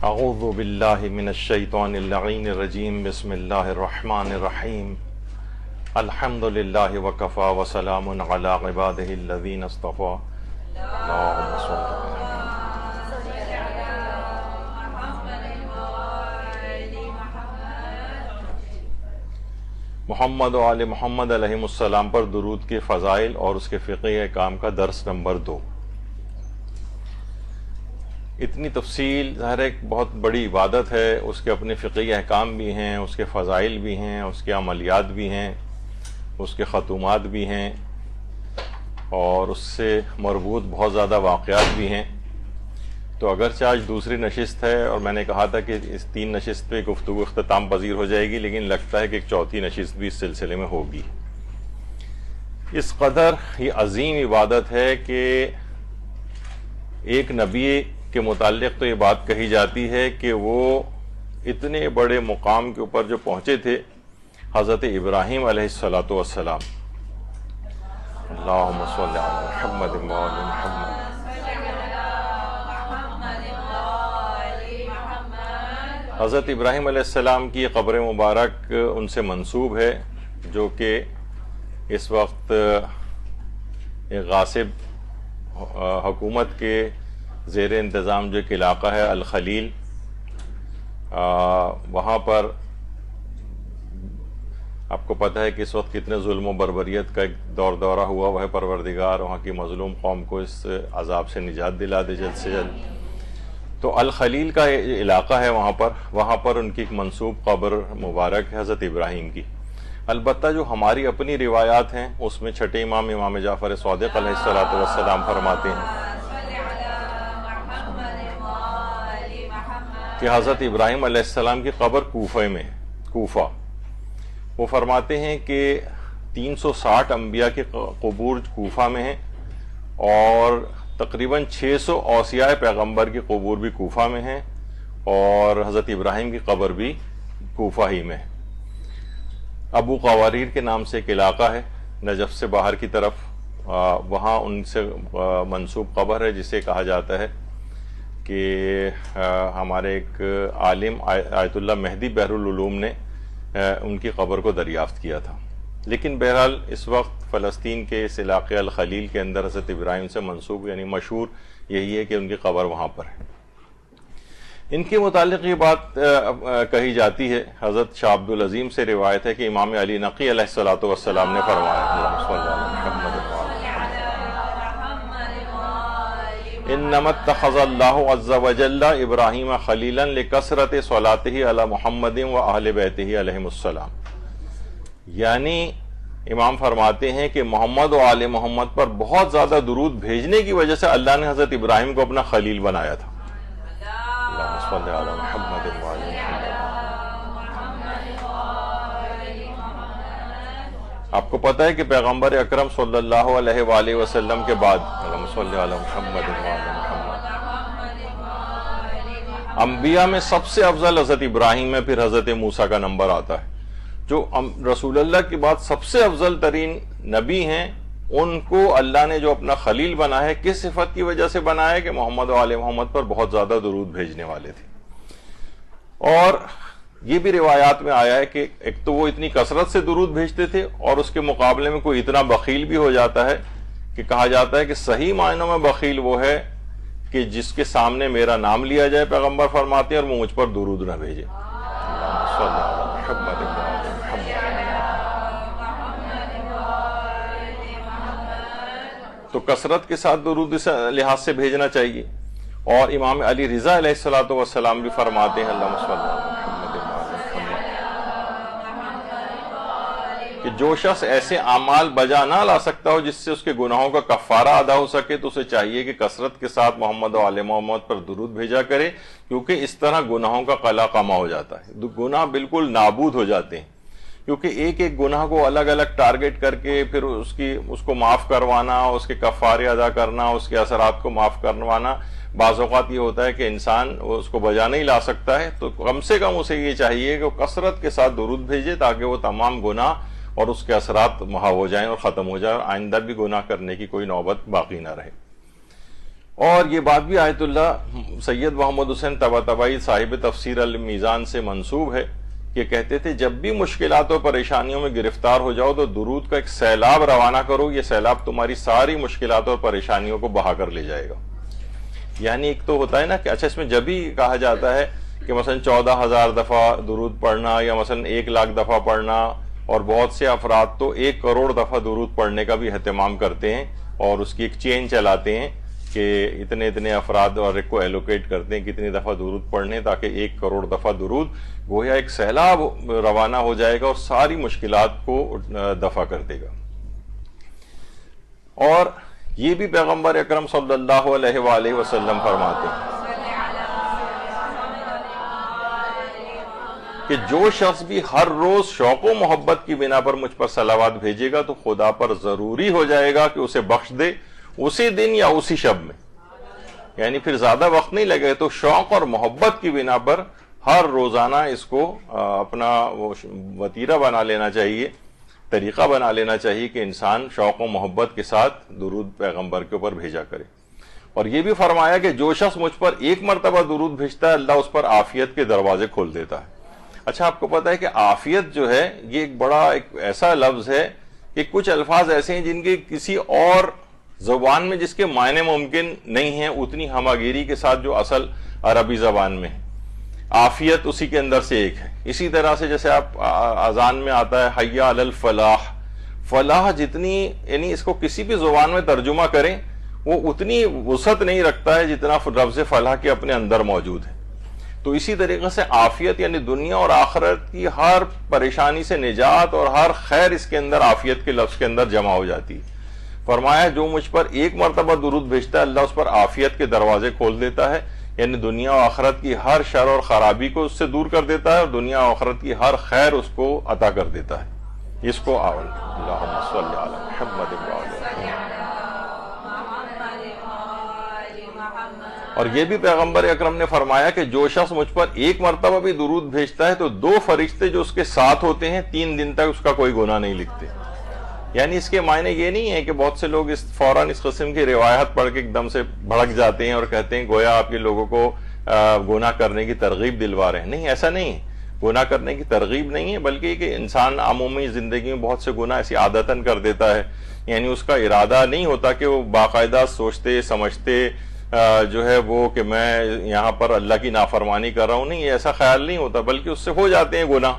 اعوذ باللہ من الشیطان اللعین الرجیم بسم اللہ الرحمن الرحیم الحمد للہ وکفی وسلام علی عبادہ الذین اصطفی اللہم صل محمد و آل محمد علیہ السلام پر درود کے فضائل اور اس کے فقہی احکام کا درس نمبر 2۔ اتنی تفصیل ظاہر ایک بہت بڑی عبادت ہے، اس کے اپنے فقہی احکام بھی ہیں، اس کے فضائل بھی ہیں، اس کے عملیات بھی ہیں، اس کے ختومات بھی ہیں اور اس سے مربوط بہت زیادہ واقعات بھی ہیں۔ تو اگرچہ آج دوسری نشست ہے اور میں نے کہا تھا کہ اس 3 نشست پہ گفتگو اختتام پذیر ہو جائے گی، لیکن لگتا ہے کہ ایک چوتھی نشست بھی اس سلسلے میں ہوگی۔ اس قدر یہ عظیم عبادت ہے کہ ایک نبی کے متعلق تو یہ بات کہی جاتی ہے کہ وہ اتنے بڑے مقام کے اوپر جو پہنچے تھے، حضرت ابراہیم علیہ السلام، اللہم صل علی محمد و آل محمد، حضرت ابراہیم علیہ السلام کی قبر مبارک ان سے منسوب ہے، جو کہ اس وقت ایک غاصب حکومت کے زیر انتظام جو ایک علاقہ ہے الخلیل، وہاں پر آپ کو پتہ ہے کہ اس وقت کتنے ظلم و بربریت کا ایک دورہ ہوا ہوا ہے۔ پروردگار وہاں کی مظلوم قوم کو اس عذاب سے نجات دلا دے جلد سے جلد۔ تو الخلیل کا علاقہ ہے، وہاں پر ان کی ایک منسوب قبر مبارک ہے حضرت ابراہیم کی۔ البتہ جو ہماری اپنی روایات ہیں اس میں چھٹے امام جعفر صادق علیہ السلام فرماتے ہیں کہ حضرت ابراہیم علیہ السلام کی قبر کوفہ میں ہے، کوفہ۔ وہ فرماتے ہیں کہ 360 انبیاء کے قبور کوفہ میں ہیں اور تقریباً 600 اوصیاء پیغمبر کی قبور بھی کوفہ میں ہیں اور حضرت ابراہیم کی قبر بھی کوفہ ہی میں ہے۔ ابو قواریر کے نام سے ایک علاقہ ہے نجف سے باہر کی طرف، وہاں ان سے منسوب قبر ہے، جسے کہا جاتا ہے کہ ہمارے ایک عالم آیت اللہ مہدی بحر العلوم نے ان کی قبر کو دریافت کیا تھا۔ لیکن بہرحال اس وقت فلسطین کے اس علاقے الخلیل کے اندر حضرت ابراہیم سے منسوب یعنی مشہور یہی ہے کہ ان کی قبر وہاں پر ہے۔ ان کے متعلق یہ بات کہی جاتی ہے، حضرت شاہ عبد العظیم سے روایت ہے کہ امام علی نقی علیہ السلام نے فرمایا، اللہم صل علی محمد انما اتخذ اللہ عز وجل ابراہیم خلیلا لکثرت صلاتہ علی محمد و اہل بیتہ علیہم السلام۔ یعنی امام فرماتے ہیں کہ محمد و آل محمد پر بہت زیادہ درود بھیجنے کی وجہ سے اللہ نے حضرت ابراہیم کو اپنا خلیل بنایا تھا۔ اللہم صل علی محمد و آل محمد۔ آپ کو پتہ ہے کہ پیغمبر اکرم صلی اللہ علیہ وآلہ وسلم کے بعد اللہم صل علی محمد و آل محمد، انبیاء میں سب سے افضل حضرت ابراہیم ہے، پھر حضرت موسیٰ کا نمبر آتا ہے۔ جو رسول اللہ کے بعد سب سے افضل ترین نبی ہیں، ان کو اللہ نے جو اپنا خلیل بنا ہے، کس صفت کی وجہ سے بنا ہے کہ محمد و آل محمد پر بہت زیادہ درود بھیجنے والے تھے۔ اور یہ بھی روایات میں آیا ہے کہ ایک تو وہ اتنی کثرت سے درود بھیجتے تھے اور اس کے مقابلے میں کوئی اتنا بخیل بھی ہو جاتا ہے کہ کہا جاتا ہے کہ صحیح معنوں میں بخیل وہ ہے کہ جس کے سامنے میرا نام لیا جائے، پیغمبر فرماتے ہیں، اور وہ مجھ پر درود نہ بھیجے۔ تو کثرت کے ساتھ درود اس لحاظ سے بھیجنا چاہیے۔ اور امام علی رضا علیہ السلام بھی فرماتے ہیں، اللہم صل علی محمد و آل محمد، کہ جو شخص ایسے اعمال بجا نہ لا سکتا ہو جس سے اس کے گناہوں کا کفارہ ادا ہو سکے، تو اسے چاہیے کہ کثرت کے ساتھ محمد و آل محمد پر درود بھیجا کرے، کیونکہ اس طرح گناہوں کا قلع قما ہو جاتا ہے، گناہ بالکل نابود ہو جاتے ہیں۔ کیونکہ ایک ایک گناہ کو الگ الگ ٹارگٹ کر کے پھر اس کو معاف کروانا، اس کے کفارے ادا کرنا، اس کے اثرات کو معاف کروانا، بعض اوقات یہ ہوتا ہے کہ انسان اس کو بجا نہیں لا سکتا ہے، تو کم سے کم اسے یہ چاہیے کہ وہ کثرت کے ساتھ درود بھیجے تاکہ وہ تمام گناہ اور اس کے اثرات محو ہو جائیں اور ختم ہو جائیں اور آئندہ بھی گناہ کرنے کی کوئی نوبت باقی نہ رہے۔ اور یہ بات بھی آیت اللہ سید محمد حسین طباطبائی صاحب تفسیر المیزان سے منسوب ہے کہ کہتے تھے جب بھی مشکلات و پریشانیوں میں گرفتار ہو جاؤ تو درود کا ایک سیلاب روانہ کرو، یہ سیلاب تمہاری ساری مشکلات اور پریشانیوں کو بہا کر لے جائے گا۔ یعنی ایک تو ہوتا ہے نا کہ اچھا اس میں جب بھی کہا جاتا ہے کہ مثلا 14,000 دفعہ درود پڑھنا یا مثلا 1,00,000 دفعہ پڑھنا، اور بہت سے افراد تو 1 کروڑ دفعہ درود پڑھنے کا بھی اہتمام کرتے ہیں اور اس کی ایک چین چلاتے ہیں کہ اتنے افراد اور ایک کو ایلوکیٹ کرتے ہیں کتنی دفعہ درود پڑھنے تاکہ 1 کروڑ دفعہ درود گویا ایک سیلاب روانہ ہو جائے گا اور ساری مشکلات کو دفع کر دے گا۔ اور یہ بھی پیغمبر اکرم صلی اللہ علیہ وآلہ وسلم فرماتے ہیں کہ جو شخص بھی ہر روز شوق و محبت کی بنا پر مجھ پر صلوات بھیجے گا تو خدا پر ضروری ہو جائے گا کہ اسے بخش دے اسی دن یا اسی شب میں، یعنی پھر زیادہ وقت نہیں لگے، تو شوق اور محبت کی بنا پر ہر روزانہ اس کو اپنا وہ وتیرہ بنا لینا چاہیے، طریقہ بنا لینا چاہیے کہ انسان شوق و محبت کے ساتھ درود پیغمبر کے اوپر بھیجا کرے۔ اور یہ بھی فرمایا کہ جو شخص مجھ پر 1 مرتبہ درود بھیجتا ہے اللہ اس پر عافیت کے دروازے کھول دیتا ہے۔ اچھا آپ کو پتا ہے کہ عافیت جو ہے یہ ایک ایسا لفظ ہے کہ کچھ الفاظ ایسے ہیں جن کے کسی اور زبان میں جس کے معنی ممکن نہیں ہیں اتنی ہماگیری کے ساتھ جو اصل عربی زبان میں ہے، عافیت اسی کے اندر سے ایک ہے۔ اسی طرح سے جیسے آپ اذان میں آتا ہے حی علی الفلاح، فلاح جتنی یعنی اس کو کسی بھی زبان میں ترجمہ کریں وہ اتنی وسعت نہیں رکھتا ہے جتنا لفظ فلاح کے اپنے اندر موجود ہے۔ تو اسی طریقے سے عافیت یعنی دنیا اور آخرت کی ہر پریشانی سے نجات اور ہر خیر اس کے اندر عافیت کے لفظ کے اندر جمع ہو جاتی ہے۔ فرمایا جو مجھ پر 1 مرتبہ درود بھیجتا ہے اللہ اس پر عافیت کے دروازے کھول دیتا ہے، یعنی دنیا و آخرت کی ہر شر اور خرابی کو اس سے دور کر دیتا ہے اور دنیا و آخرت کی ہر خیر اس کو عطا کر دیتا ہے۔ اس کو اللہم صلی علی محمد اور یہ بھی پیغمبر اکرم نے فرمایا کہ جو شخص مجھ پر 1 مرتبہ بھی درود بھیجتا ہے تو 2 فرشتے جو اس کے ساتھ ہوتے ہیں 3 دن تک اس کا کوئی گناہ نہیں لکھتے۔ یعنی اس کے معنی یہ نہیں ہے کہ بہت سے لوگ فوراً اس قسم کی روایت پڑھ کے ایک دم سے بھڑک جاتے ہیں اور کہتے ہیں گویا آپ یہ لوگوں کو گناہ کرنے کی ترغیب دلوا رہے ہیں۔ نہیں، ایسا نہیں ہے، گناہ کرنے کی ترغیب نہیں ہے، بلکہ کہ انسان عمومی زندگی میں بہت سے گناہ ایسی عادتاً کر دیتا ہے، یعنی اس کا ارادہ نہیں ہوتا کہ وہ باقاعدہ سوچتے سمجھتے جو ہے وہ کہ میں یہاں پر اللہ کی نافرمانی کر رہا ہوں، نہیں، ایسا خیال نہیں ہوتا، بلکہ اس سے ہو جاتے ہیں گناہ،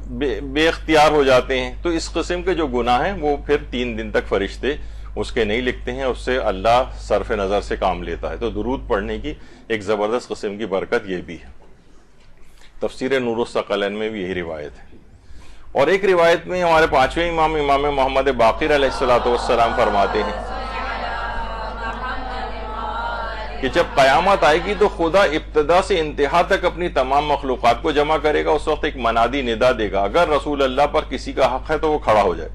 بے اختیار ہو جاتے ہیں۔ تو اس قسم کے جو گناہ ہیں وہ پھر 3 دن تک فرشتے اس کے نہیں لکھتے ہیں، اس سے اللہ صرف نظر سے کام لیتا ہے۔ تو درود پڑھنے کی ایک زبردست قسم کی برکت یہ بھی ہے۔ تفسیر نور الثقلین میں بھی یہی روایت ہے۔ اور ایک روایت میں ہمارے 5ویں امام محمد باقر علیہ السلام فرماتے ہیں کہ جب قیامت آئے گی تو خدا ابتدا سے انتہا تک اپنی تمام مخلوقات کو جمع کرے گا، اس وقت ایک منادی ندا دے گا، اگر رسول اللہ پر کسی کا حق ہے تو وہ کھڑا ہو جائے،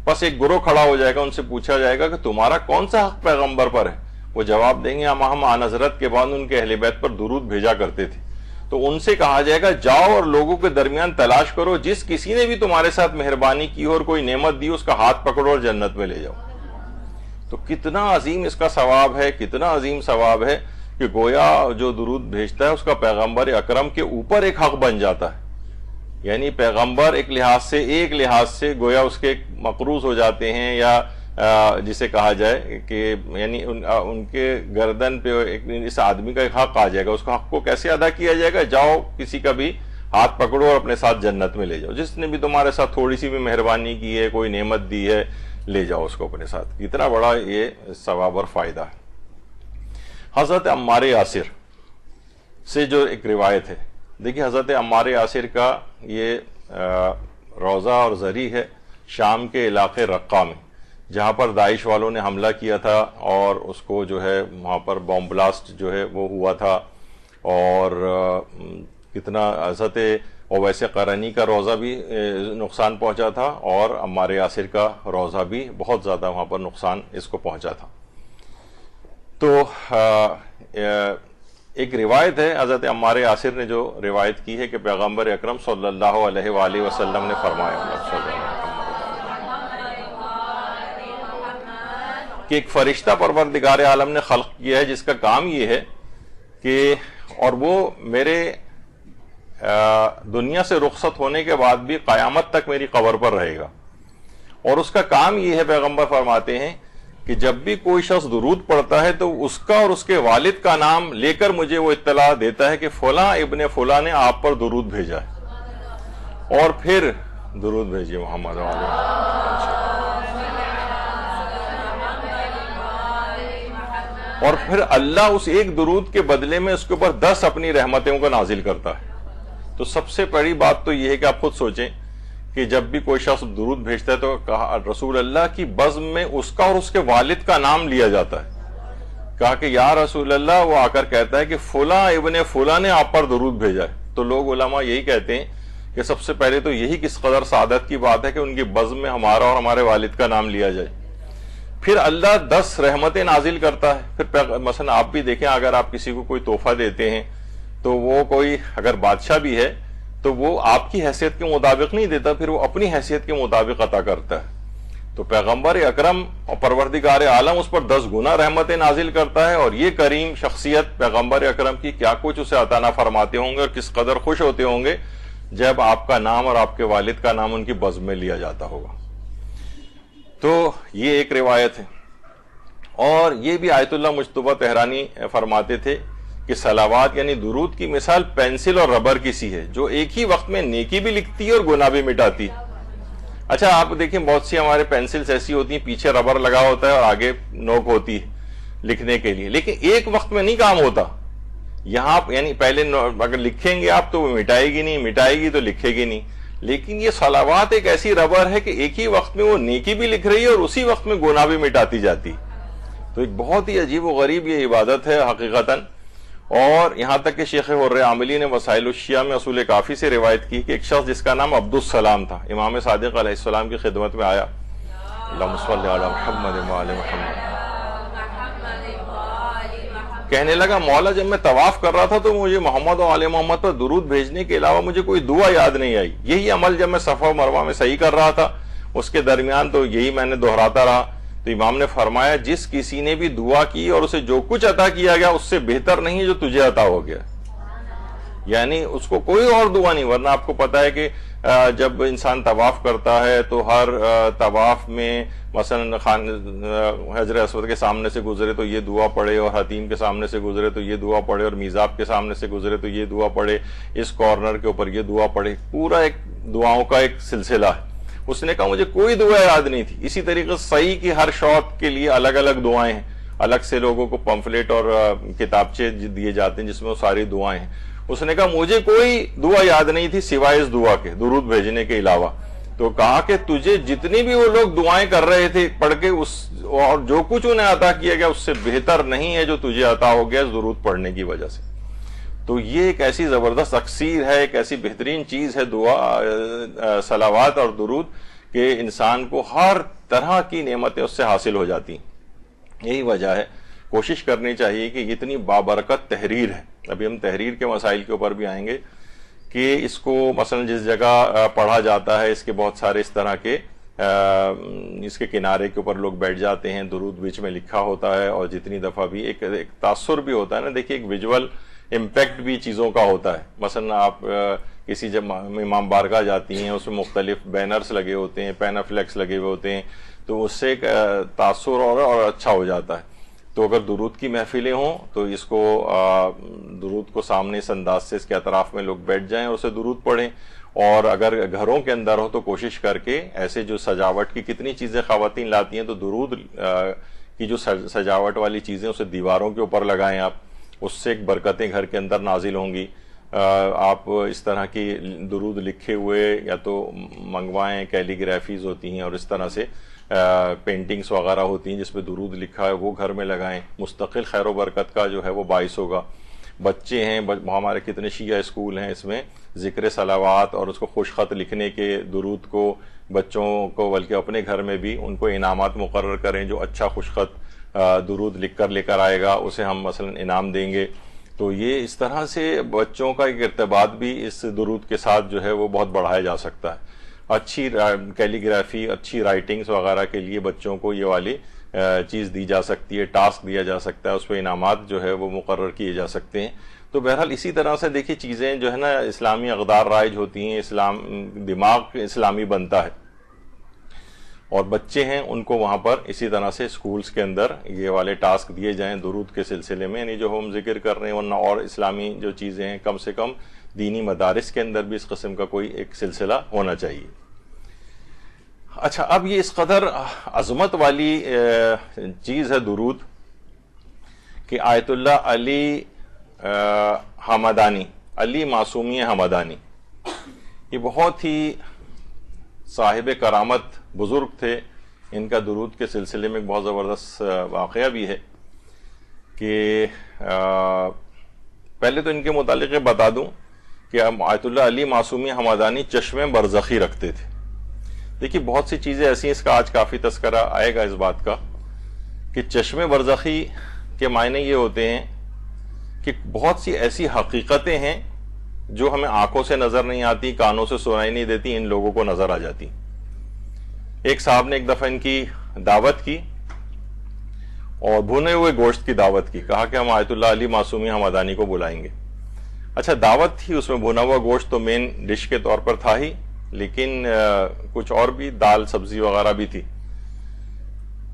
بس ایک گروہ کھڑا ہو جائے گا، ان سے پوچھا جائے گا کہ تمہارا کون سا حق پیغمبر پر ہے؟ وہ جواب دیں گے ہم آن حضرت کے بعد ان کے اہل بیت پر درود بھیجا کرتے تھے۔ تو ان سے کہا جائے گا جاؤ اور لوگوں کے درمیان تلاش کرو، جس کسی نے بھی تمہارے ساتھ مہربانی کی اور کوئی نعمت دی اس کا ہاتھ پکڑو اور جنت میں لے جاؤ۔ تو کتنا عظیم اس کا ثواب ہے، کتنا عظیم ثواب ہے کہ گویا جو درود بھیجتا ہے اس کا پیغمبر اکرم کے اوپر ایک حق بن جاتا ہے، یعنی پیغمبر ایک لحاظ سے گویا اس کے مقروض ہو جاتے ہیں، یا جسے کہا جائے کہ یعنی ان کے گردن پہ اس آدمی کا ایک حق آ جائے گا، اس کا حق کو کیسے ادا کیا جائے گا؟ جاؤ کسی کا بھی ہاتھ پکڑو اور اپنے ساتھ جنت میں لے جاؤ، جس نے بھی تمہارے ساتھ تھوڑی سی بھی مہربانی کی ہے، کوئی نعمت دی ہے، لے جاؤ اس کو اپنے ساتھ۔ اتنا بڑا یہ ثواب اور فائدہ ہے۔ حضرت عمار یاسر سے جو ایک روایت ہے، دیکھیے حضرت عمار یاسر کا یہ روضہ اور زری ہے شام کے علاقے رقہ میں، جہاں پر داعش والوں نے حملہ کیا تھا اور اس کو جو ہے وہاں پر بوم بلاسٹ جو ہے وہ ہوا تھا، اور کتنا حضرت اویس قرنی کا روضہ بھی نقصان پہنچا تھا، اور عمار یاسر کا روضہ بھی بہت زیادہ وہاں پر نقصان اس کو پہنچا تھا۔ تو ایک روایت ہے حضرت عمار یاسر نے جو روایت کی ہے کہ پیغمبر اکرم صلی اللہ علیہ وآلہ وسلم نے فرمایا کہ ایک فرشتہ پروردگار عالم نے خلق کیا ہے جس کا کام یہ ہے کہ اور وہ میرے دنیا سے رخصت ہونے کے بعد بھی قیامت تک میری قبر پر رہے گا، اور اس کا کام یہ ہے، پیغمبر فرماتے ہیں کہ جب بھی کوئی شخص درود پڑھتا ہے تو اس کا اور اس کے والد کا نام لے کر مجھے وہ اطلاع دیتا ہے کہ فلاں ابن فلاں نے آپ پر درود بھیجا ہے، اور پھر درود بھیجیے محمد اور پھر اللہ اس ایک درود کے بدلے میں اس کے اوپر 10 اپنی رحمتوں کو نازل کرتا ہے۔ تو سب سے بڑی بات تو یہ ہے کہ آپ خود سوچیں کہ جب بھی کوئی شخص درود بھیجتا ہے تو رسول اللہ کی بزم میں اس کا اور اس کے والد کا نام لیا جاتا ہے۔ کہا کہ یا رسول اللہ، وہ آ کر کہتا ہے کہ فلاں ابن فلاں نے آپ پر درود بھیجا ہے، تو لوگ علماء یہی کہتے ہیں کہ سب سے پہلے تو یہی کس قدر سعادت کی بات ہے کہ ان کی بزم میں ہمارا اور ہمارے والد کا نام لیا جائے۔ پھر اللہ 10 رحمتیں نازل کرتا ہے۔ پھر مثلا آپ بھی دیکھیں، اگر آپ کسی کو کوئی تحفہ دیتے ہیں تو وہ کوئی اگر بادشاہ بھی ہے تو وہ آپ کی حیثیت کے مطابق نہیں دیتا، پھر وہ اپنی حیثیت کے مطابق عطا کرتا ہے۔ تو پیغمبر اکرم اور پروردگار عالم اس پر 10 گنا رحمتیں نازل کرتا ہے، اور یہ کریم شخصیت پیغمبر اکرم کی کیا کچھ اسے عطا نہ فرماتے ہوں گے اور کس قدر خوش ہوتے ہوں گے جب آپ کا نام اور آپ کے والد کا نام ان کی بزم میں لیا جاتا ہوگا۔ تو یہ ایک روایت ہے، اور یہ بھی آیت اللہ مجتبیٰ تہرانی فرماتے تھے کہ صلوات یعنی درود کی مثال پینسل اور ربر کی سی ہے، جو ایک ہی وقت میں نیکی بھی لکھتی ہے اور گناہ بھی مٹاتی ہے۔ اچھا آپ دیکھیں، بہت سی ہمارے پینسلز ایسی ہوتی ہیں پیچھے ربر لگا ہوتا ہے اور آگے نوک ہوتی ہے لکھنے کے لیے، لیکن ایک وقت میں نہیں کام ہوتا۔ یہاں یعنی پہلے اگر لکھیں گے آپ تو وہ مٹائے گی نہیں، مٹائے گی تو لکھے گی نہیں، لیکن یہ صلوات ایک ایسی ربر ہے کہ ایک ہی وقت میں وہ نیکی بھی لکھ رہی ہے اور اسی وقت میں گناہ بھی مٹاتی جاتی۔ تو ایک بہت ہی عجیب و غریب یہ عبادت ہے حقیقتاً۔ اور یہاں تک کہ شیخ حر عاملی نے وسائل الشیعہ میں اصول کافی سے روایت کی کہ ایک شخص جس کا نام عبد السلام تھا، امام صادق علیہ السلام کی خدمت میں آیا، اللہم صلی علی محمد وعلی محمد، کہنے لگا مولا جب میں طواف کر رہا تھا تو مجھے محمد و آل محمد پر درود بھیجنے کے علاوہ مجھے کوئی دعا یاد نہیں آئی۔ یہی عمل جب میں صفا و مروہ میں صحیح کر رہا تھا اس کے درمیان تو یہی میں نے دہراتا رہا۔ تو امام نے فرمایا جس کسی نے بھی دعا کی اور اسے جو کچھ عطا کیا گیا اس سے بہتر نہیں ہے جو تجھے عطا ہو گیا، یعنی اس کو کوئی اور دعا نہیں۔ ورنہ آپ کو پتا ہے کہ جب انسان طواف کرتا ہے تو ہر طواف میں مثلا حجر اسود کے سامنے سے گزرے تو یہ دعا پڑھے، اور حتیم کے سامنے سے گزرے تو یہ دعا پڑھے، اور میزاب کے سامنے سے گزرے تو یہ دعا پڑھے، اس کارنر کے اوپر یہ دعا پڑھے، پورا ایک دعاؤں کا ایک سلسلہ ہے۔ اس نے کہا مجھے کوئی دعا یاد نہیں تھی۔ اسی طریقے سے صحیح کی ہر شوق کے لیے الگ الگ دعائیں ہیں، الگ سے لوگوں کو پمفلیٹ اور کتابچے دیے جاتے ہیں جس میں وہ ساری دعائیں ہیں۔ اس نے کہا مجھے کوئی دعا یاد نہیں تھی سوائے اس دعا کے، درود بھیجنے کے علاوہ۔ تو کہا کہ تجھے جتنی بھی وہ لوگ دعائیں کر رہے تھے پڑھ کے اور جو کچھ انہیں عطا کیا گیا اس سے بہتر نہیں ہے جو تجھے عطا ہو گیا درود پڑھنے کی وجہ سے۔ تو یہ ایک ایسی زبردست اکسیر ہے، ایک ایسی بہترین چیز ہے دعا، صلوات اور درود، کہ انسان کو ہر طرح کی نعمتیں اس سے حاصل ہو جاتی ہیں۔ یہی وجہ ہے کوشش کرنی چاہیے کہ اتنی بابرکت تحریر ہے، ابھی ہم تحریر کے مسائل کے اوپر بھی آئیں گے، کہ اس کو مثلا جس جگہ پڑھا جاتا ہے اس کے بہت سارے اس طرح کے اس کے کنارے کے اوپر لوگ بیٹھ جاتے ہیں، درود بیچ میں لکھا ہوتا ہے، اور جتنی دفعہ بھی ایک تاثر بھی ہوتا ہے نا، دیکھیے ایک ویژول امپیکٹ بھی چیزوں کا ہوتا ہے۔ مثلا آپ کسی جب امام بارگاہ جاتی ہیں اس میں مختلف بینرز لگے ہوتے ہیں، پینافلیکس لگے ہوئے ہوتے ہیں، تو اس سے ایک تاثر اور اچھا ہو جاتا ہے۔ تو اگر درود کی محفلیں ہوں تو اس کو درود کو سامنے اس انداز سے اس کے اطراف میں لوگ بیٹھ جائیں اور اسے درود پڑھیں، اور اگر گھروں کے اندر ہو تو کوشش کر کے ایسے جو سجاوٹ کی کتنی چیزیں خواتین لاتی ہیں، تو درود کی جو سجاوٹ والی چیزیں اسے دیواروں کے اوپر لگائیں آپ، اس سے ایک برکتیں گھر کے اندر نازل ہوں گی۔ آپ اس طرح کی درود لکھے ہوئے یا تو منگوائیں، کیلیگرافیز ہوتی ہیں اور اس طرح سے پینٹنگز وغیرہ ہوتی ہیں جس پہ درود لکھا ہے، وہ گھر میں لگائیں، مستقل خیر و برکت کا جو ہے وہ باعث ہوگا۔ بچے ہیں، ہمارے کتنے شیعہ اسکول ہیں، اس میں ذکر صلوات اور اس کو خوش خط لکھنے کے درود کو بچوں کو بلکہ اپنے گھر میں بھی ان کو انعامات مقرر کریں، جو اچھا خوش خط درود لکھ کر لے کر آئے گا اسے ہم مثلا انعام دیں گے۔ تو یہ اس طرح سے بچوں کا ایک ارتباط بھی اس درود کے ساتھ جو ہے وہ بہت بڑھایا جا سکتا ہے۔ اچھی کیلیگرافی، اچھی رائٹنگز وغیرہ کے لیے بچوں کو یہ والی چیز دی جا سکتی ہے، ٹاسک دیا جا سکتا ہے، اس پہ انعامات جو ہے وہ مقرر کیے جا سکتے ہیں. تو بہرحال اسی طرح سے دیکھیے چیزیں جو ہے نا اسلامی اقدار رائج ہوتی ہیں، دماغ اسلامی بنتا ہے، اور بچے ہیں ان کو وہاں پر اسی طرح سے اسکولز کے اندر یہ والے ٹاسک دیے جائیں درود کے سلسلے میں، یعنی جو ہم ذکر کر رہے ہیں، ورنہ اور اسلامی جو چیزیں ہیں کم سے کم دینی مدارس کے اندر بھی اس قسم کا کوئی ایک سلسلہ ہونا چاہیے. اچھا، اب یہ اس قدر عظمت والی چیز ہے درود کہ آیت اللہ علی حمدانی، علی معصومی حمدانی، یہ بہت ہی صاحب کرامت بزرگ تھے. ان کا درود کے سلسلے میں ایک بہت زبردست واقعہ بھی ہے کہ پہلے تو ان کے متعلق بتا دوں کہ آیت اللہ علی معصومی حمدانی چشمے برزخی رکھتے تھے. دیکھیے بہت سی چیزیں ایسی ہیں، اس کا آج کافی تذکرہ آئے گا اس بات کا کہ چشمے برزخی کے معنی یہ ہوتے ہیں کہ بہت سی ایسی حقیقتیں ہیں جو ہمیں آنکھوں سے نظر نہیں آتی، کانوں سے سنائی نہیں دیتی، ان لوگوں کو نظر آ جاتی. ایک صاحب نے ایک دفعہ ان کی دعوت کی اور بھنے ہوئے گوشت کی دعوت کی، کہا کہ ہم آیت اللہ علی معصومی حمدانی کو بلائیں گے. اچھا دعوت تھی، اس میں بھنا ہوا گوشت تو مین ڈش کے طور پر تھا ہی، لیکن کچھ اور بھی دال سبزی وغیرہ بھی تھی.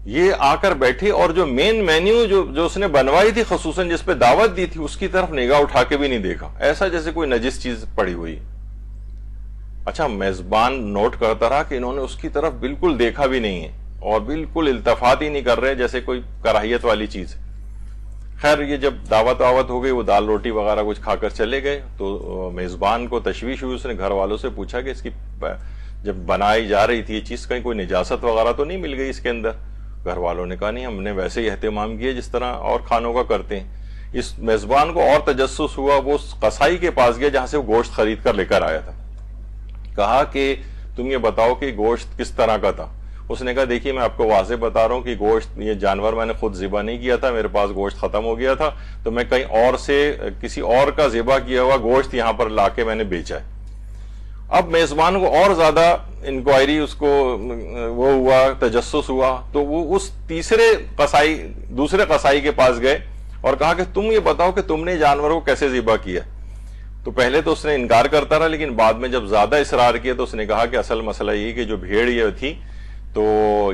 یہ آ کر بیٹھے اور جو مین مینیو جو اس نے بنوائی تھی، خصوصاً جس پہ دعوت دی تھی، اس کی طرف نگاہ اٹھا کے بھی نہیں دیکھا، ایسا جیسے کوئی نجس چیز پڑی ہوئی. اچھا میزبان نوٹ کرتا رہا کہ انہوں نے اس کی طرف بالکل دیکھا بھی نہیں ہے اور بالکل التفات ہی نہیں کر رہے، جیسے کوئی کراہیت والی چیز. خیر یہ جب دعوت ہو گئی، وہ دال روٹی وغیرہ کچھ کھا کر چلے گئے، تو میزبان کو تشویش ہوئی. اس نے گھر والوں سے پوچھا کہ اس کی جب بنائی جا رہی تھی یہ چیز کہیں کوئی نجاست وغیرہ تو نہیں مل گئی اس کے اندر؟ گھر والوں نے کہا نہیں، ہم نے ویسے ہی اہتمام کیا جس طرح اور کھانوں کا کرتے ہیں. اس میزبان کو اور تجسس ہوا، وہ اس قصائی کے پاس گیا جہاں سے وہ گوشت خرید کر لے کر آیا تھا. کہا کہ تم یہ بتاؤ کہ گوشت کس طرح کا تھا؟ اس نے کہا دیکھیے میں آپ کو واضح بتا رہا ہوں کہ گوشت، یہ جانور میں نے خود ذبح نہیں کیا تھا، میرے پاس گوشت ختم ہو گیا تھا تو میں کہیں اور سے کسی اور کا ذبح کیا ہوا گوشت یہاں پر لا کے میں نے بیچا ہے. اب میزبان کو اور زیادہ انکوائری، اس کو وہ ہوا، تجسس ہوا، تو وہ اس دوسرے قصائی کے پاس گئے اور کہا کہ تم یہ بتاؤ کہ تم نے جانور کو کیسے ذبح کیا. تو پہلے تو اس نے انکار کرتا رہا، لیکن بعد میں جب زیادہ اصرار کیا تو اس نے کہا کہ اصل مسئلہ یہ کہ جو بھیڑ یہ تھی تو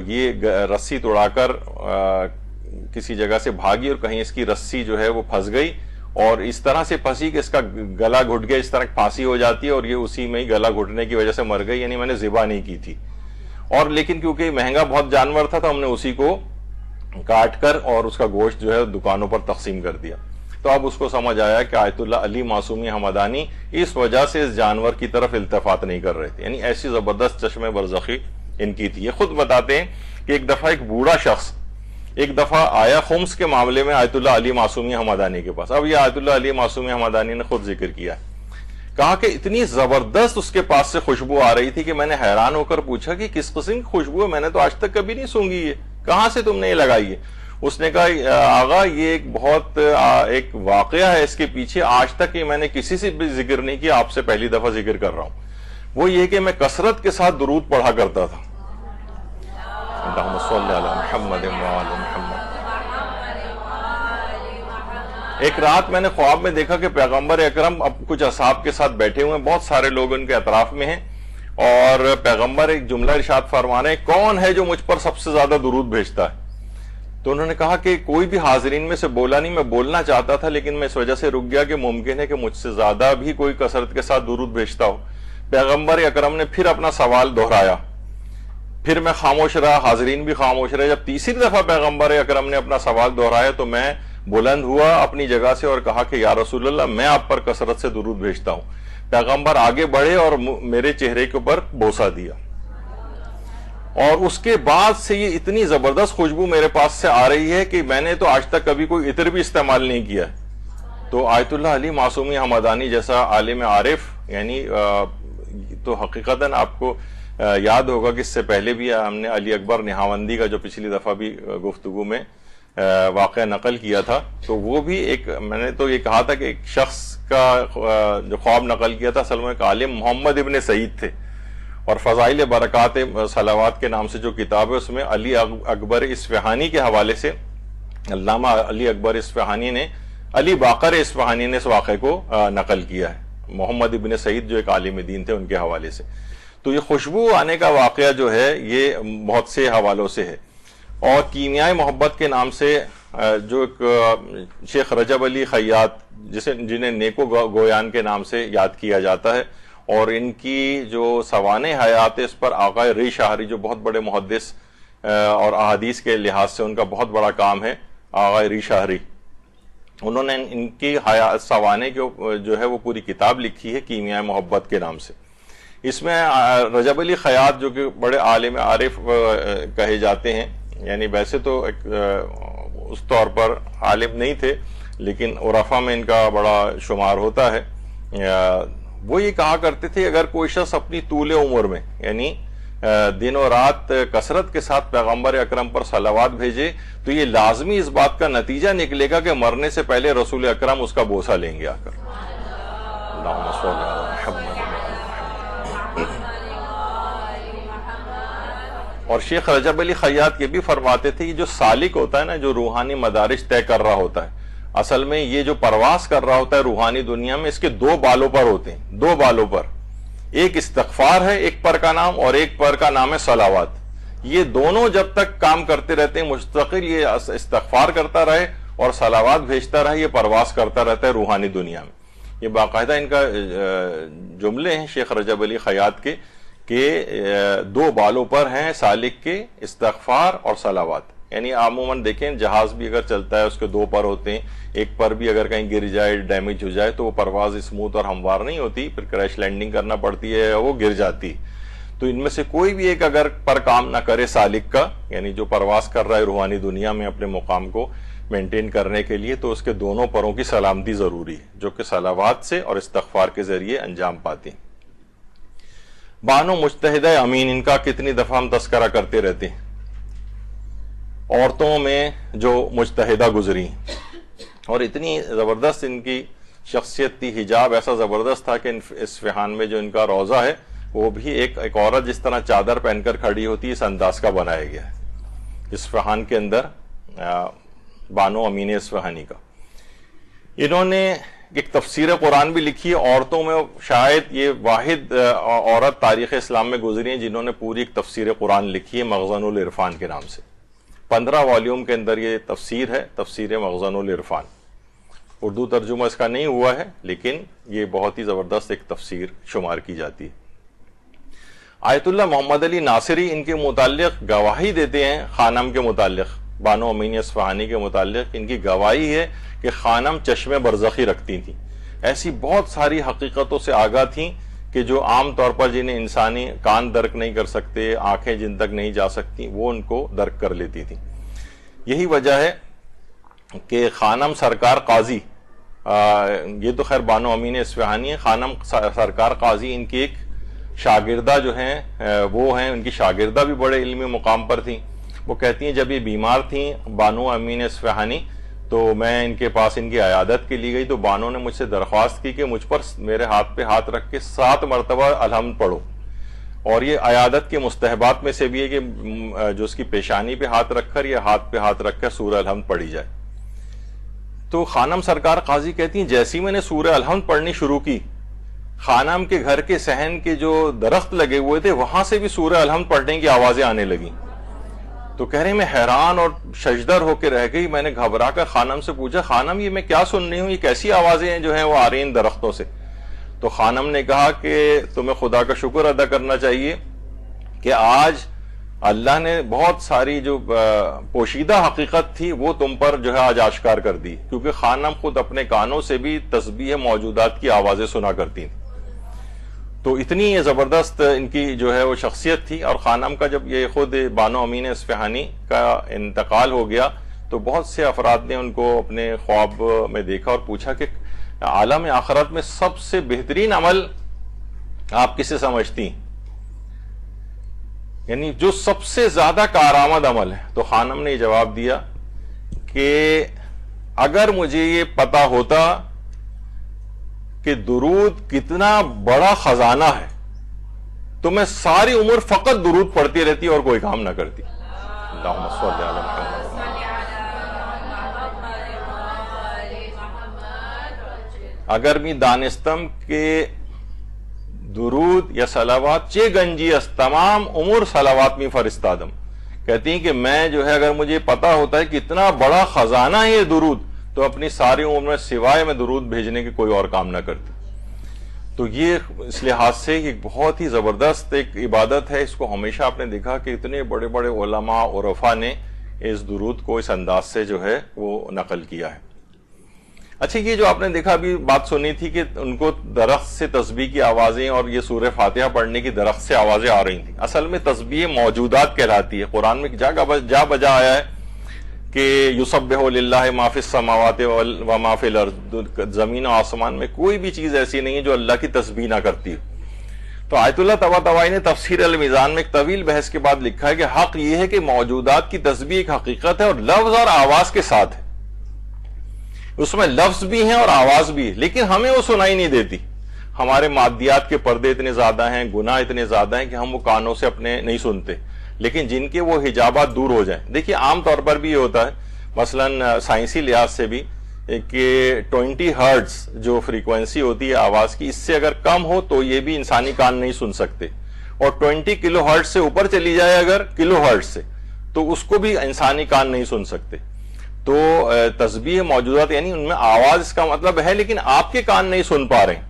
یہ رسی توڑا کر کسی جگہ سے بھاگی اور کہیں اس کی رسی جو ہے وہ پھنس گئی اور اس طرح سے پھنسی کہ اس کا گلا گھٹ گیا، اس طرح پھانسی ہو جاتی ہے اور یہ اسی میں ہی گلا گھٹنے کی وجہ سے مر گئی، یعنی میں نے ذبح نہیں کی تھی. اور لیکن کیونکہ مہنگا بہت جانور تھا تو ہم نے اسی کو کاٹ کر اور اس کا گوشت جو ہے دکانوں پر تقسیم کر دیا. تو اب اس کو سمجھ آیا کہ آیت اللہ علی معصومی حمدانی اس وجہ سے اس جانور کی طرف التفات نہیں کر رہے تھے، یعنی ایسی زبردست چشم برزخی ان کی تھی. یہ خود بتاتے ہیں کہ ایک دفعہ ایک بوڑھا شخص ایک دفعہ آیا خمس کے معاملے میں آیت اللہ علی معصومی حمدانی کے پاس. اب یہ آیت اللہ علی معصومی حمدانی نے خود ذکر کیا، کہا کہ اتنی زبردست اس کے پاس سے خوشبو آ رہی تھی کہ میں نے حیران ہو کر پوچھا کہ کس قسم کی خوشبو ہے، میں نے تو آج تک کبھی نہیں سونگھی، یہ کہاں سے تم نے یہ لگائی ہے؟ اس نے کہا آغا یہ ایک بہت ایک واقعہ ہے اس کے پیچھے، آج تک یہ میں نے کسی سے بھی ذکر نہیں کیا، آپ سے پہلی دفعہ ذکر کر رہا ہوں. وہ یہ کہ میں کثرت کے ساتھ درود پڑھا کرتا تھا. اللہم صلی علی محمد وعلی محمد. ایک رات میں نے خواب میں دیکھا کہ پیغمبر اکرم اب کچھ اصحاب کے ساتھ بیٹھے ہوئے ہیں، بہت سارے لوگ ان کے اطراف میں ہیں، اور پیغمبر ایک جملہ ارشاد فرما رہے ہیں کون ہے جو مجھ پر سب سے زیادہ درود بھیجتا ہے؟ تو انہوں نے کہا کہ کوئی بھی حاضرین میں سے بولا نہیں، میں بولنا چاہتا تھا لیکن میں اس وجہ سے رک گیا کہ ممکن ہے کہ مجھ سے زیادہ بھی کوئی کثرت کے ساتھ درود بھیجتا ہو. پیغمبر اکرم نے پھر اپنا سوال دہرایا، پھر میں خاموش رہا، حاضرین بھی خاموش رہے. جب تیسری دفعہ پیغمبر اکرم نے اپنا سوال دہرایا تو میں بلند ہوا اپنی جگہ سے اور کہا کہ یا رسول اللہ میں آپ پر کثرت سے درود بھیجتا ہوں. پیغمبر آگے بڑھے اور میرے چہرے کے اوپر بوسہ دیا، اور اس کے بعد سے یہ اتنی زبردست خوشبو میرے پاس سے آ رہی ہے کہ میں نے تو آج تک کبھی کوئی عطر بھی استعمال نہیں کیا ہے. تو آیت اللہ علی معصومی حمدانی جیسا عالم عارف، یعنی تو حقیقتاً آپ کو یاد ہوگا کہ اس سے پہلے بھی ہم نے علی اکبر نہاوندی کا جو پچھلی دفعہ بھی گفتگو میں واقعہ نقل کیا تھا، تو وہ بھی ایک میں نے تو یہ کہا تھا کہ ایک شخص کا جو خواب نقل کیا تھا اصل میں ایک عالم محمد ابن سعید تھے، اور فضائل برکات صلوات کے نام سے جو کتاب ہے اس میں علی اکبر اصفہانی کے حوالے سے علامہ علی اکبر اصفہانی نے علی باقر اصفہانی نے اس واقعے کو نقل کیا ہے، محمد ابن سعید جو ایک عالم دین تھے ان کے حوالے سے۔ تو یہ خوشبو آنے کا واقعہ جو ہے یہ بہت سے حوالوں سے ہے۔ اور کیمیائے محبت کے نام سے جو ایک شیخ رجب علی خیاط جنہیں نیکو گویان کے نام سے یاد کیا جاتا ہے، اور ان کی جو سوانح حیات ہے اس پر آقا ری شاہری جو بہت بڑے محدث اور احادیث کے لحاظ سے ان کا بہت بڑا کام ہے، آقا ری شاہری، انہوں نے ان کی سوانح جو ہے وہ پوری کتاب لکھی ہے کیمیائے محبت کے نام سے۔ اس میں رجب علی خیاط جو کہ بڑے عالم عارف کہے جاتے ہیں، یعنی ویسے تو اس طور پر عالم نہیں تھے لیکن عرفا میں ان کا بڑا شمار ہوتا ہے، وہ یہ کہا کرتے تھے اگر کوئی شخص اپنی طول عمر میں یعنی دن و رات کثرت کے ساتھ پیغمبر اکرم پر صلوات بھیجے تو یہ لازمی اس بات کا نتیجہ نکلے گا کہ مرنے سے پہلے رسول اکرم اس کا بوسہ لیں گے آ کر۔ اللہم صل علی محمد۔ اور شیخ رجب علی خیاط یہ بھی فرماتے تھے کہ جو سالک ہوتا ہے نا، جو روحانی مدارج طے کر رہا ہوتا ہے، اصل میں یہ جو پرواز کر رہا ہوتا ہے روحانی دنیا میں، اس کے دو بالوں پر ہوتے ہیں، دو بالوں پر، ایک استغفار ہے ایک پر کا نام، اور ایک پر کا نام ہے صلوات۔ یہ دونوں جب تک کام کرتے رہتے ہیں مستقل، یہ استغفار کرتا رہے اور صلوات بھیجتا رہے، یہ پرواز کرتا رہتا ہے روحانی دنیا میں۔ یہ باقاعدہ ان کا جملے ہیں شیخ رجب علی خیاط کے کہ دو بالوں پر ہیں سالک کے، استغفار اور صلوات۔ یعنی عموماً دیکھیں جہاز بھی اگر چلتا ہے اس کے دو پر ہوتے ہیں، ایک پر بھی اگر کہیں گر جائے ڈیمیج ہو جائے تو وہ پرواز اسموتھ اور ہموار نہیں ہوتی، پھر کریش لینڈنگ کرنا پڑتی ہے، وہ گر جاتی۔ تو ان میں سے کوئی بھی ایک اگر پر کام نہ کرے سالک کا، یعنی جو پرواز کر رہا ہے روحانی دنیا میں اپنے مقام کو مینٹین کرنے کے لیے، تو اس کے دونوں پروں کی سلامتی ضروری ہے جو کہ صلوات سے اور استغفار کے ذریعے انجام پاتی ہیں۔ بانو مجتہدہ امین، ان کا کتنی دفعہ ہم تذکرہ کرتے رہتے ہیں، عورتوں میں جو مجتہدہ گزری اور اتنی زبردست ان کی شخصیت تھی، حجاب ایسا زبردست تھا کہ اصفہان میں جو ان کا روضہ ہے وہ بھی ایک عورت جس طرح چادر پہن کر کھڑی ہوتی ہے اس انداز کا بنایا گیا ہے اصفہان کے اندر، بانو امین اصفہانی کا۔ انہوں نے ایک تفسیر قرآن بھی لکھی ہے، عورتوں میں شاید یہ واحد عورت تاریخ اسلام میں گزری ہیں جنہوں نے پوری ایک تفسیر قرآن لکھی ہے مخزن العرفان کے نام سے۔ 15 والیوم کے اندر یہ تفسیر ہے، تفسیر مخزن العرفان۔ اردو ترجمہ اس کا نہیں ہوا ہے لیکن یہ بہت ہی زبردست ایک تفسیر شمار کی جاتی ہے۔ آیت اللہ محمد علی ناصری ان کے متعلق گواہی دیتے ہیں، خانم کے متعلق، بانو امین اصفہانی کے متعلق ان کی گواہی ہے کہ خانم چشم برزخی رکھتی تھیں، ایسی بہت ساری حقیقتوں سے آگاہ تھیں کہ جو عام طور پر جنہیں انسانی کان درک نہیں کر سکتے، آنکھیں جن تک نہیں جا سکتی، وہ ان کو درک کر لیتی تھیں۔ یہی وجہ ہے کہ خانم سرکار قاضی، یہ تو خیر بانو امین اصفہانی ہے، خانم سرکار قاضی ان کی ایک شاگردہ جو ہیں وہ ہیں، ان کی شاگردہ بھی بڑے علمی مقام پر تھیں۔ وہ کہتی ہیں جب یہ بیمار تھیں بانو امین اصفہانی تو میں ان کے پاس ان کی عیادت کے لیے گئی تو بانو نے مجھ سے درخواست کی کہ مجھ پر میرے ہاتھ پہ ہاتھ رکھ کے 7 مرتبہ الحمد پڑھو، اور یہ عیادت کے مستحبات میں سے بھی ہے کہ جو اس کی پیشانی پہ ہاتھ رکھ کر یا ہاتھ پہ ہاتھ رکھ کر سورہ الحمد پڑھی جائے۔ تو خانم سرکار قاضی کہتی ہیں جیسی میں نے سورہ الحمد پڑھنی شروع کی، خانم کے گھر کے صحن کے جو درخت لگے ہوئے تھے وہاں سے بھی سورہ الحمد پڑھنے کی آوازیں آنے لگیں۔ تو کہہ رہے میں حیران اور ششدر ہو کے رہ گئی، میں نے گھبرا کر خانم سے پوچھا خانم یہ میں کیا سن رہی ہوں، یہ کیسی آوازیں ہیں جو ہیں وہ آ رہی ہیں درختوں سے؟ تو خانم نے کہا کہ تمہیں خدا کا شکر ادا کرنا چاہیے کہ آج اللہ نے بہت ساری جو پوشیدہ حقیقت تھی وہ تم پر جو ہے آج آشکار کر دی، کیونکہ خانم خود اپنے کانوں سے بھی تسبیح موجودات کی آوازیں سنا کرتی تھیں۔ تو اتنی یہ زبردست ان کی جو ہے وہ شخصیت تھی۔ اور خانم کا جب یہ خود بانو امین اصفہانی کا انتقال ہو گیا تو بہت سے افراد نے ان کو اپنے خواب میں دیکھا اور پوچھا کہ عالم آخرت میں سب سے بہترین عمل آپ کسے سمجھتی ہیں، یعنی جو سب سے زیادہ کارآمد عمل ہے؟ تو خانم نے یہ جواب دیا کہ اگر مجھے یہ پتا ہوتا کہ درود کتنا بڑا خزانہ ہے تو میں ساری عمر فقط درود پڑھتی رہتی اور کوئی کام نہ کرتی. اللہم صلی علی محمد. اگر می دانستم کہ درود یا صلوات چے گنجی است تمام عمر صلوات میں فرستادم. کہتی ہیں کہ میں جو ہے اگر مجھے پتا ہوتا ہے کہ اتنا بڑا خزانہ ہے یہ درود تو اپنی ساری عمر میں سوائے میں درود بھیجنے کے کوئی اور کام نہ کرتی. تو یہ اس لحاظ سے ایک بہت ہی زبردست ایک عبادت ہے. اس کو ہمیشہ آپ نے دیکھا کہ اتنے بڑے بڑے علماء عرفاء نے اس درود کو اس انداز سے جو ہے وہ نقل کیا ہے. اچھا یہ جو آپ نے دیکھا ابھی بات سنی تھی کہ ان کو درخت سے تسبیح کی آوازیں اور یہ سورہ فاتحہ پڑھنے کی درخت سے آوازیں آ رہی تھیں. اصل میں تسبیح موجودات کہلاتی ہے. قرآن میں جا بجا آیا ہے کہ یسبح للہ ما فی السماوات و ما فی الارض. زمین و آسمان میں کوئی بھی چیز ایسی نہیں ہے جو اللہ کی تسبیح نہ کرتی. تو آیت اللہ طباطبائی نے تفسیر المیزان میں ایک طویل بحث کے بعد لکھا ہے کہ حق یہ ہے کہ موجودات کی تسبیح ایک حقیقت ہے اور لفظ اور آواز کے ساتھ ہے. اس میں لفظ بھی ہیں اور آواز بھی ہے لیکن ہمیں وہ سنائی نہیں دیتی. ہمارے مادیات کے پردے اتنے زیادہ ہیں, گناہ اتنے زیادہ ہیں کہ ہم وہ کانوں سے اپنے نہیں سنتے. لیکن جن کے وہ حجابات دور ہو جائیں, دیکھیے عام طور پر بھی یہ ہوتا ہے مثلا سائنسی لحاظ سے بھی کہ 20 ہرٹز جو فریکوینسی ہوتی ہے آواز کی, اس سے اگر کم ہو تو یہ بھی انسانی کان نہیں سن سکتے, اور 20 کلو ہرٹز سے اوپر چلی جائے اگر کلو ہرٹز سے تو اس کو بھی انسانی کان نہیں سن سکتے. تو تسبیح موجودات یعنی ان میں آواز اس کا مطلب ہے لیکن آپ کے کان نہیں سن پا رہے ہیں.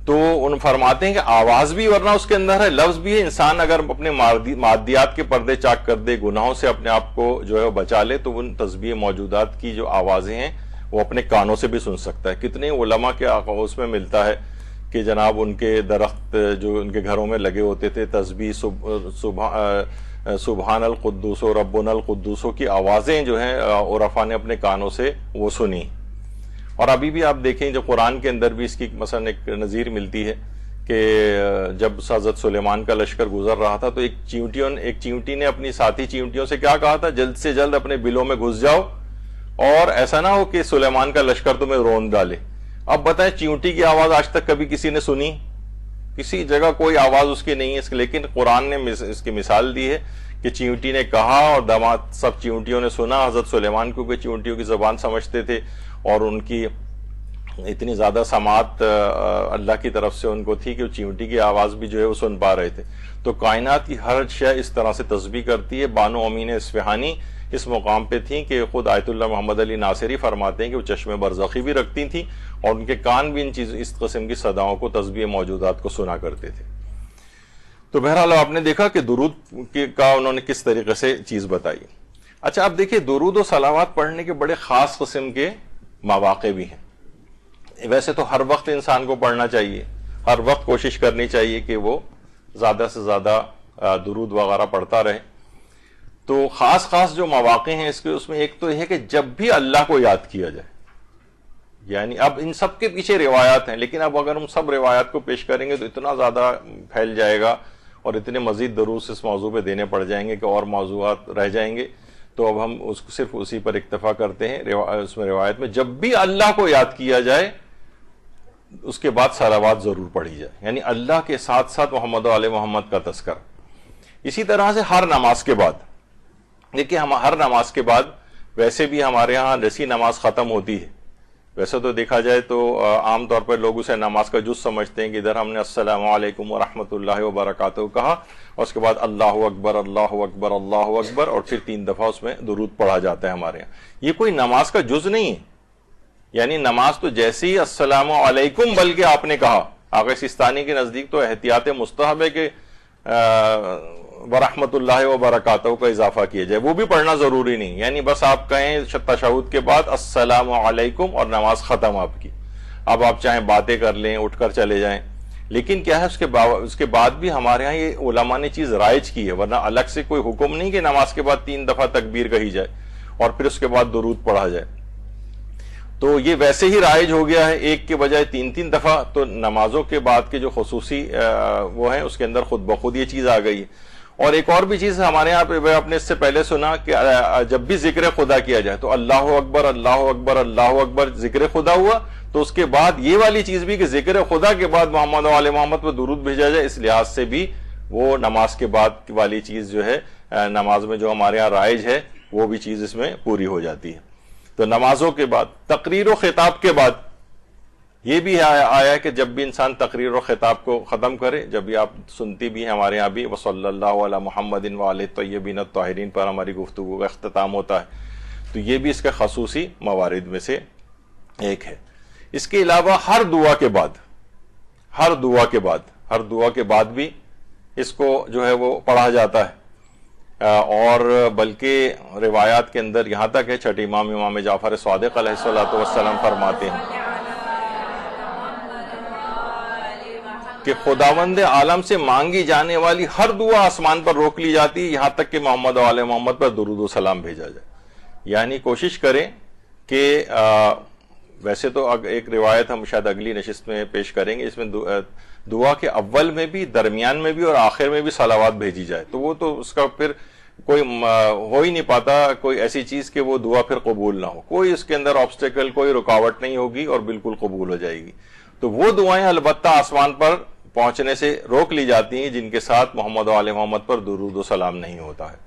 تو ان فرماتے ہیں کہ آواز بھی ورنہ اس کے اندر ہے, لفظ بھی ہے. انسان اگر اپنے مادیات کے پردے چاک کر دے, گناہوں سے اپنے آپ کو جو ہے بچا لے, تو ان تسبیح موجودات کی جو آوازیں ہیں وہ اپنے کانوں سے بھی سن سکتا ہے. کتنے علماء کے اس میں ملتا ہے کہ جناب ان کے درخت جو ان کے گھروں میں لگے ہوتے تھے, تسبیح سبحان القدوس و ربنا القدوس کی آوازیں جو ہیں عرفاء نے اپنے کانوں سے وہ سنی. اور ابھی بھی آپ دیکھیں جو قرآن کے اندر بھی اس کی مثلا ایک نظیر ملتی ہے کہ جب حضرت سلیمان کا لشکر گزر رہا تھا تو ایک چیونٹی نے اپنی ساتھی چیونٹیوں سے کیا کہا تھا, جلد سے جلد اپنے بلوں میں گھس جاؤ اور ایسا نہ ہو کہ سلیمان کا لشکر تمہیں رون ڈالے. اب بتائیں چیونٹی کی آواز آج تک کبھی کسی نے سنی؟ کسی جگہ کوئی آواز اس کی نہیں ہے. لیکن قرآن نے اس کی مثال دی ہے کہ چیونٹی نے کہا اور داماد سب چیونٹیوں نے سنا. حضرت سلیمان کیونکہ چیونٹیوں کی زبان سمجھتے تھے اور ان کی اتنی زیادہ سماعت اللہ کی طرف سے ان کو تھی کہ چیونٹی کی آواز بھی جو ہے وہ سن پا رہے تھے. تو کائنات کی ہر شے اس طرح سے تسبیح کرتی ہے. بانو امین اصفہانی اس مقام پہ تھیں کہ خود آیت اللہ محمد علی ناصری فرماتے ہیں کہ وہ چشم برزخی بھی رکھتی تھیں اور ان کے کان بھی اس قسم کی صداؤں کو, تسبیح موجودات کو سنا کرتے تھے. تو بہرحال آپ نے دیکھا کہ درود کا انہوں نے کس طریقے سے چیز بتائی. اچھا آپ دیکھیں درود و صلوات پڑھنے کے بڑے خاص قسم کے مواقع بھی ہیں. ویسے تو ہر وقت انسان کو پڑھنا چاہیے, ہر وقت کوشش کرنی چاہیے کہ وہ زیادہ سے زیادہ درود وغیرہ پڑھتا رہے. تو خاص جو مواقع ہیں اس میں ایک تو یہ ہے کہ جب بھی اللہ کو یاد کیا جائے. یعنی اب ان سب کے پیچھے روایات ہیں لیکن اب اگر ہم سب روایات کو پیش کریں گے تو اتنا زیادہ پھیل جائے گا اور اتنے مزید دروس اس موضوع پہ دینے پڑ جائیں گے کہ اور موضوعات رہ جائیں گے. تو اب ہم صرف اسی پر اکتفا کرتے ہیں. اس میں روایت میں جب بھی اللہ کو یاد کیا جائے اس کے بعد صلوات ضرور پڑھی جائے, یعنی اللہ کے ساتھ ساتھ محمد و آل محمد کا تذکرہ. اسی طرح سے ہر نماز کے بعد دیکھیں, ہم ہر نماز کے بعد ویسے بھی ہمارے ہاں جیسی نماز ختم ہوتی ہے, ویسے تو دیکھا جائے تو عام طور پر لوگ اسے نماز کا جز سمجھتے ہیں کہ ادھر ہم نے السلام علیکم ورحمۃ اللہ وبرکاتہ کہا اور اس کے بعد اللہ اکبر اللہ اکبر اللہ اکبر اور پھر 3 دفعہ اس میں درود پڑھا جاتا ہے ہمارے یہاں. یہ کوئی نماز کا جز نہیں ہے. یعنی نماز تو جیسے ہی السلام علیکم بلکہ آپ نے کہا, آقا سیستانی کے نزدیک تو احتیاط مستحب ہے کہ ورحمۃ اللہ وبرکاتہ کا اضافہ کیا جائے, وہ بھی پڑھنا ضروری نہیں. یعنی بس آپ کہیں تشہد کے بعد السلام علیکم اور نماز ختم آپ کی. اب آپ چاہیں باتیں کر لیں, اٹھ کر چلے جائیں, لیکن کیا ہے اس کے بعد بھی ہمارے ہاں یہ علماء نے چیز رائج کی ہے, ورنہ الگ سے کوئی حکم نہیں کہ نماز کے بعد 3 دفعہ تکبیر کہی جائے اور پھر اس کے بعد درود پڑھا جائے. تو یہ ویسے ہی رائج ہو گیا ہے, ایک کے بجائے 3 دفعہ. تو نمازوں کے بعد کے جو خصوصی وہ ہیں اس کے اندر خود بخود یہ چیز آ گئی ہے. اور ایک اور بھی چیز ہمارے یہاں پہ آپ نے اس سے پہلے سنا کہ جب بھی ذکر خدا کیا جائے تو اللہ اکبر اللہ اکبر اللہ اکبر ذکر خدا ہوا، تو اس کے بعد یہ والی چیز بھی کہ ذکر خدا کے بعد محمد و آل محمد پر درود بھیجا جائے، اس لحاظ سے بھی وہ نماز کے بعد والی چیز جو ہے نماز میں جو ہمارے ہاں رائج ہے وہ بھی چیز اس میں پوری ہو جاتی ہے۔ تو نمازوں کے بعد تقریر و خطاب کے بعد یہ بھی آیا ہے کہ جب بھی انسان تقریر و خطاب کو ختم کرے، جب بھی آپ سنتی بھی ہیں ہمارے یہاں بھی وصلی اللہ علی محمد وآلہ الطیبین الطاہرین پر ہماری گفتگو کا اختتام ہوتا ہے، تو یہ بھی اس کے خصوصی موارد میں سے ایک ہے۔ اس کے علاوہ ہر دعا کے بعد بھی اس کو جو ہے وہ پڑھا جاتا ہے، اور بلکہ روایات کے اندر یہاں تک ہے، چھٹے امام جعفر صادق علیہ الصلوۃ والسلام فرماتے ہیں کہ خداوند عالم سے مانگی جانے والی ہر دعا آسمان پر روک لی جاتی ہے یہاں تک کہ محمد و آل محمد پر درود و سلام بھیجا جائے۔ یعنی کوشش کریں کہ ویسے تو ایک روایت ہم شاید اگلی نشست میں پیش کریں گے، اس میں دعا کے اول میں بھی، درمیان میں بھی اور آخر میں بھی صلوات بھیجی جائے، تو وہ تو اس کا پھر کوئی ہو ہی نہیں پاتا کوئی ایسی چیز کہ وہ دعا پھر قبول نہ ہو، کوئی اس کے اندر آبسٹیکل، کوئی رکاوٹ نہیں ہوگی اور بالکل قبول ہو جائے گی۔ تو وہ دعائیں البتہ آسمان پر پہنچنے سے روک لی جاتی ہیں جن کے ساتھ محمد و آل محمد پر درود و سلام نہیں ہوتا ہے۔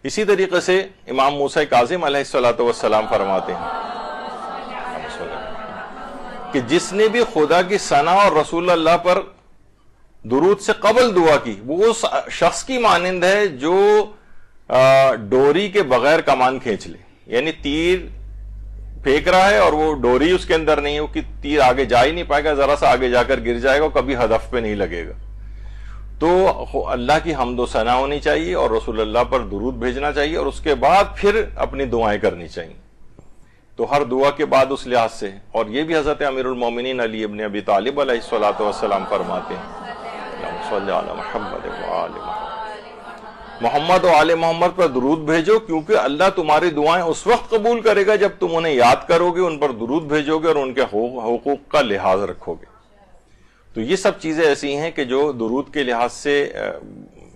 اسی طریقے سے امام موسیٰ کاظم علیہ الصلوۃ والسلام فرماتے ہیں کہ جس نے بھی خدا کی ثنا اور رسول اللہ پر درود سے قبل دعا کی وہ اس شخص کی مانند ہے جو ڈوری کے بغیر کمان کھینچ لے، یعنی تیر پھینک رہا ہے اور وہ ڈوری اس کے اندر نہیں ہے، کہ تیر آگے جا ہی نہیں پائے گا، ذرا سا آگے جا کر گر جائے گا، کبھی ہدف پہ نہیں لگے گا۔ تو اللہ کی حمد و ثنا ہونی چاہیے اور رسول اللہ پر درود بھیجنا چاہیے، اور اس کے بعد پھر اپنی دعائیں کرنی چاہیے۔ تو ہر دعا کے بعد اس لحاظ سے، اور یہ بھی حضرت امیر المومنین علی ابن ابی طالب علیہ الصلوۃ والسلام فرماتے ہیں صلی اللہ علیہ محمد وآل محمد و آل محمد پر درود بھیجو، کیونکہ اللہ تمہاری دعائیں اس وقت قبول کرے گا جب تم انہیں یاد کرو گے، ان پر درود بھیجو گے اور ان کے حقوق کا لحاظ رکھو گے۔ تو یہ سب چیزیں ایسی ہیں کہ جو درود کے لحاظ سے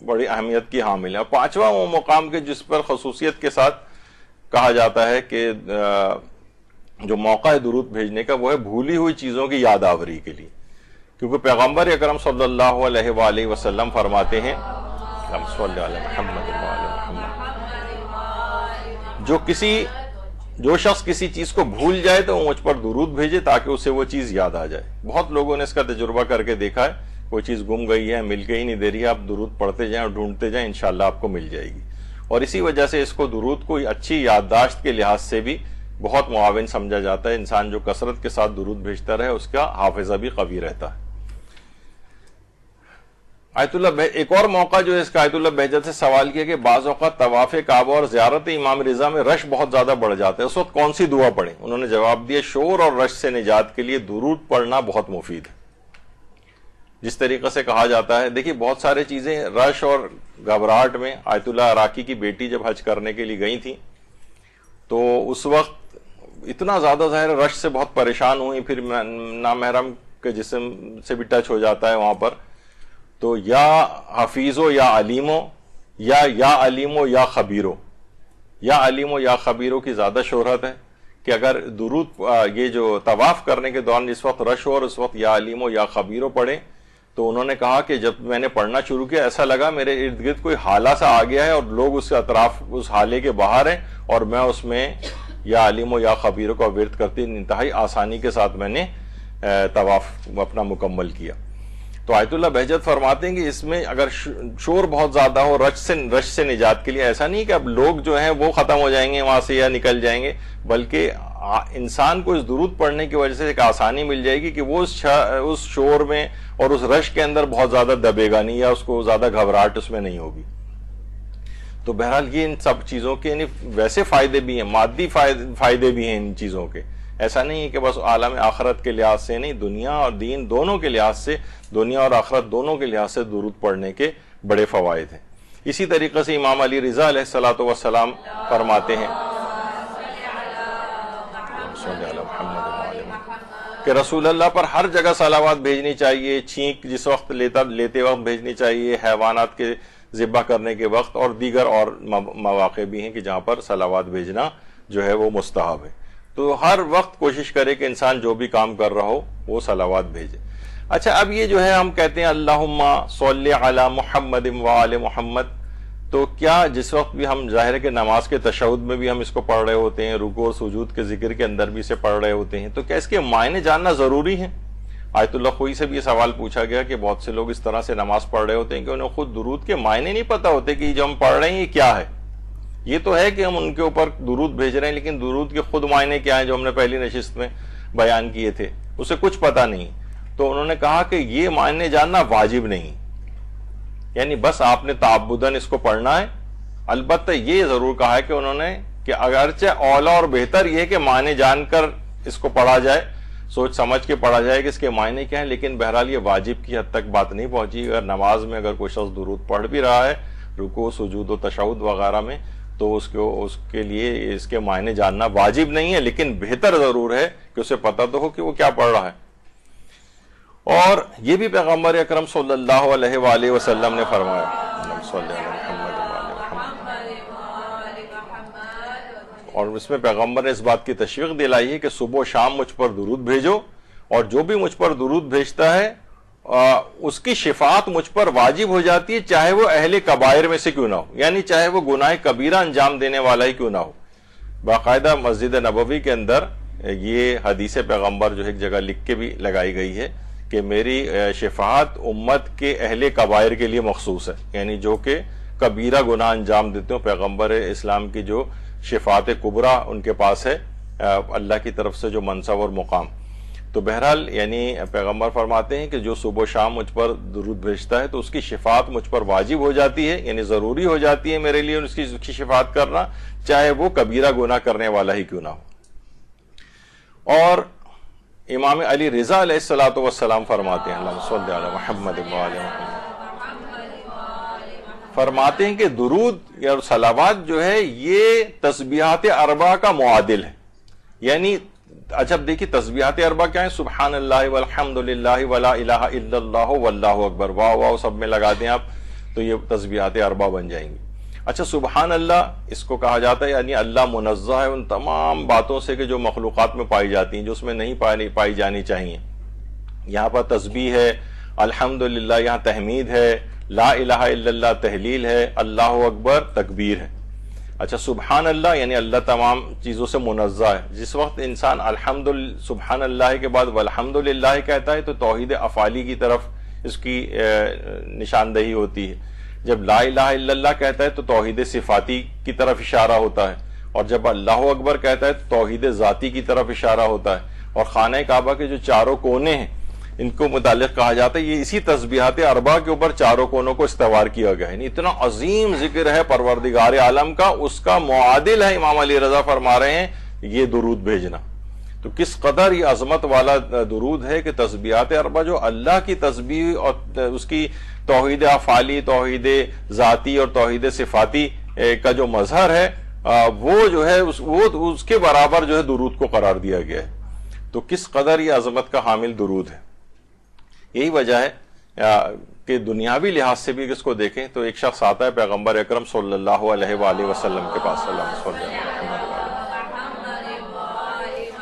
بڑی اہمیت کی حامل ہے۔ پانچواں وہ مقام کے جس پر خصوصیت کے ساتھ کہا جاتا ہے کہ جو موقع ہے درود بھیجنے کا وہ ہے بھولی ہوئی چیزوں کی یاد آوری کے لیے، کیونکہ پیغمبر اکرم صلی اللہ علیہ وآلہ وسلم فرماتے ہیں صلی اللہ محمد جو شخص کسی چیز کو بھول جائے تو وہ مجھ پر درود بھیجے تاکہ اسے وہ چیز یاد آ جائے۔ بہت لوگوں نے اس کا تجربہ کر کے دیکھا ہے، کوئی چیز گم گئی ہے، مل کے ہی نہیں دے رہی ہے، آپ درود پڑھتے جائیں اور ڈھونڈتے جائیں، انشاءاللہ آپ کو مل جائے گی۔ اور اسی وجہ سے اس کو درود کو اچھی یادداشت کے لحاظ سے بھی بہت معاون سمجھا جاتا ہے۔ انسان جو کثرت کے ساتھ درود بھیجتا رہے اس کا حافظہ بھی قوی رہتا ہے۔ آیت اللہ ایک اور موقع جو ہے اس کا آیت اللہ بہجت سے سوال کیا کہ بعض اوقات طواف کعبہ اور زیارت امام رضا میں رش بہت زیادہ بڑھ جاتا ہے، اس وقت کون سی دعا پڑھیں؟ انہوں نے جواب دیا شور اور رش سے نجات کے لیے درود پڑھنا بہت مفید ہے۔ جس طریقے سے کہا جاتا ہے، دیکھیے بہت سارے چیزیں رش اور گھبراہٹ میں، آیت اللہ عراقی کی بیٹی جب حج کرنے کے لیے گئی تھی تو اس وقت اتنا زیادہ ظاہر رش سے بہت پریشان ہوئی، پھر نامحرم کے جسم سے بھی ٹچ ہو جاتا ہے وہاں پر، تو یا حفیظو یا علیمو یا علیمو یا خبیرو، یا علیمو یا خبیرو کی زیادہ شہرت ہے کہ اگر درود یہ جو طواف کرنے کے دوران جس وقت رش ہو اور اس وقت یا علیمو یا خبیرو پڑھیں، تو انہوں نے کہا کہ جب میں نے پڑھنا شروع کیا ایسا لگا میرے ارد گرد کوئی حالہ سا آ گیا ہے اور لوگ اس کے اطراف اس حالے کے باہر ہیں اور میں اس میں یا علیمو یا خبیرو کا ورد کرتی انتہائی آسانی کے ساتھ میں نے طواف اپنا مکمل کیا۔ تو آیت اللہ بہجت فرماتے ہیں کہ اس میں اگر شور بہت زیادہ ہو، رش سے نجات کے لیے ایسا نہیں کہ اب لوگ جو ہیں وہ ختم ہو جائیں گے وہاں سے یا نکل جائیں گے، بلکہ انسان کو اس درود پڑھنے کی وجہ سے ایک آسانی مل جائے گی کہ وہ اس شور میں اور اس رش کے اندر بہت زیادہ دبے گا نہیں یا اس کو زیادہ گھبراہٹ اس میں نہیں ہوگی۔ تو بہرحال یہ ان سب چیزوں کے ویسے فائدے بھی ہیں، مادی فائدے بھی ہیں ان چیزوں کے، ایسا نہیں ہے کہ بس عالم آخرت کے لحاظ سے نہیں، دنیا اور دین دونوں کے لحاظ سے، دنیا اور آخرت دونوں کے لحاظ سے درود پڑھنے کے بڑے فوائد ہیں۔ اسی طریقے سے امام علی رضا علیہ الصلوۃ والسلام فرماتے ہیں کہ رسول اللہ پر ہر جگہ صلوات بھیجنی چاہیے، چھینک جس وقت لیتے وقت بھیجنی چاہیے، حیوانات کے ذبح کرنے کے وقت، اور دیگر اور مواقع بھی ہیں کہ جہاں پر صلوات بھیجنا جو ہے وہ مستحب ہے۔ تو ہر وقت کوشش کرے کہ انسان جو بھی کام کر رہا ہو وہ صلوات بھیجے۔ اچھا، اب یہ جو ہے ہم کہتے ہیں اللہم صلی علی محمد وآل محمد، تو کیا جس وقت بھی ہم ظاہر ہے کہ نماز کے تشہد میں بھی ہم اس کو پڑھ رہے ہوتے ہیں، رکوع اور سجود کے ذکر کے اندر بھی اسے پڑھ رہے ہوتے ہیں، تو کیا اس کے معنی جاننا ضروری ہے؟ آیت اللہ خوئی سے بھی یہ سوال پوچھا گیا کہ بہت سے لوگ اس طرح سے نماز پڑھ رہے ہوتے ہیں کہ انہیں خود درود کے معنی نہیں پتہ ہوتے کہ جو ہم پڑھ رہے ہیں یہ کیا ہے۔ یہ تو ہے کہ ہم ان کے اوپر درود بھیج رہے ہیں، لیکن درود کے خود معنی کیا ہیں جو ہم نے پہلی نشست میں بیان کیے تھے، اسے کچھ پتہ نہیں۔ تو انہوں نے کہا کہ یہ معنی جاننا واجب نہیں، یعنی بس آپ نے تعبداً اس کو پڑھنا ہے۔ البتہ یہ ضرور کہا ہے کہ انہوں نے کہ اگرچہ اولا اور بہتر یہ ہے کہ معنی جان کر اس کو پڑھا جائے، سوچ سمجھ کے پڑھا جائے کہ اس کے معنی کیا ہیں، لیکن بہرحال یہ واجب کی حد تک بات نہیں پہنچی۔ اگر نماز میں اگر کوئی شخص درود پڑھ بھی رہا ہے رکوع سجود و تشہد وغیرہ میں، تو اس کے لیے اس کے معنی جاننا واجب نہیں ہے، لیکن بہتر ضرور ہے کہ اسے پتہ تو ہو کہ وہ کیا پڑھ رہا ہے۔ اور یہ بھی پیغمبر اکرم صلی اللہ علیہ وآلہ وسلم نے فرمایا، اور اس میں پیغمبر نے اس بات کی تشویق دلائی ہے کہ صبح و شام مجھ پر درود بھیجو، اور جو بھی مجھ پر درود بھیجتا ہے اس کی شفاعت مجھ پر واجب ہو جاتی ہے، چاہے وہ اہل کبائر میں سے کیوں نہ ہو، یعنی چاہے وہ گناہ کبیرہ انجام دینے والا ہی کیوں نہ ہو۔ باقاعدہ مسجد نبوی کے اندر یہ حدیث پیغمبر جو ایک جگہ لکھ کے بھی لگائی گئی ہے کہ میری شفاعت امت کے اہل کبائر کے لیے مخصوص ہے، یعنی جو کہ کبیرہ گناہ انجام دیتے ہوں، پیغمبر اسلام کی جو شفاعت کبریٰ ان کے پاس ہے اللہ کی طرف سے جو منصب اور مقام۔ تو بہرحال یعنی پیغمبر فرماتے ہیں کہ جو صبح و شام مجھ پر درود بھیجتا ہے تو اس کی شفاعت مجھ پر واجب ہو جاتی ہے، یعنی ضروری ہو جاتی ہے میرے لیے اس کی شفاعت کرنا، چاہے وہ کبیرہ گناہ کرنے والا ہی کیوں نہ ہو۔ اور امام علی رضا علیہ الصلوۃ والسلام فرماتے ہیں، اللہم صلی علی محمد وآل محمد، فرماتے ہیں کہ درود یا صلوات جو ہے یہ تسبیحات اربع کا معادل ہے۔ یعنی اچھا دیکھیے تسبیحات اربع کیا ہیں؟ سبحان اللہ والحمد للہ ولا الہ الا اللہ واللہ اکبر، واہ واہ سب میں لگا دیں آپ تو یہ تسبیحات اربع بن جائیں گی۔ اچھا سبحان اللہ اس کو کہا جاتا ہے، یعنی اللہ منزہ ہے ان تمام باتوں سے کہ جو مخلوقات میں پائی جاتی ہیں، جو اس میں نہیں پائی جانی چاہیے۔ یہاں پر تسبیح ہے، الحمدللہ یہاں تحمید ہے، لا الہ الا اللہ تحلیل ہے، اللہ اکبر تکبیر ہے۔ اچھا سبحان اللہ یعنی اللہ تمام چیزوں سے منزہ ہے۔ جس وقت انسان سبحان اللہ کے بعد والحمدللہ کہتا ہے تو توحید افعالی کی طرف اس کی نشاندہی ہوتی ہے۔ جب لا الہ الا اللہ کہتا ہے تو توحید صفاتی کی طرف اشارہ ہوتا ہے، اور جب اللہ اکبر کہتا ہے تو توحید ذاتی کی طرف اشارہ ہوتا ہے۔ اور خانہ کعبہ کے جو چاروں کونے ہیں ان کو متعلق کہا جاتا ہے یہ اسی تسبیحات اربع کے اوپر چاروں کونوں کو استوار کیا گیا ہے، یعنی اتنا عظیم ذکر ہے پروردگار عالم کا، اس کا معادل ہے امام علی رضا فرما رہے ہیں یہ درود بھیجنا۔ تو کس قدر یہ عظمت والا درود ہے کہ تسبیحات اربع جو اللہ کی تسبیح اور اس کی توحید افعالی، توحید ذاتی اور توحید صفاتی کا جو مظہر ہے وہ جو ہے وہ اس کے برابر جو ہے درود کو قرار دیا گیا ہے۔ تو کس قدر یہ عظمت کا حامل درود ہے۔ یہی وجہ ہے کہ دنیاوی لحاظ سے بھی اس کو دیکھیں تو ایک شخص آتا ہے پیغمبر اکرم صلی اللہ علیہ وآلہ وسلم کے پاس،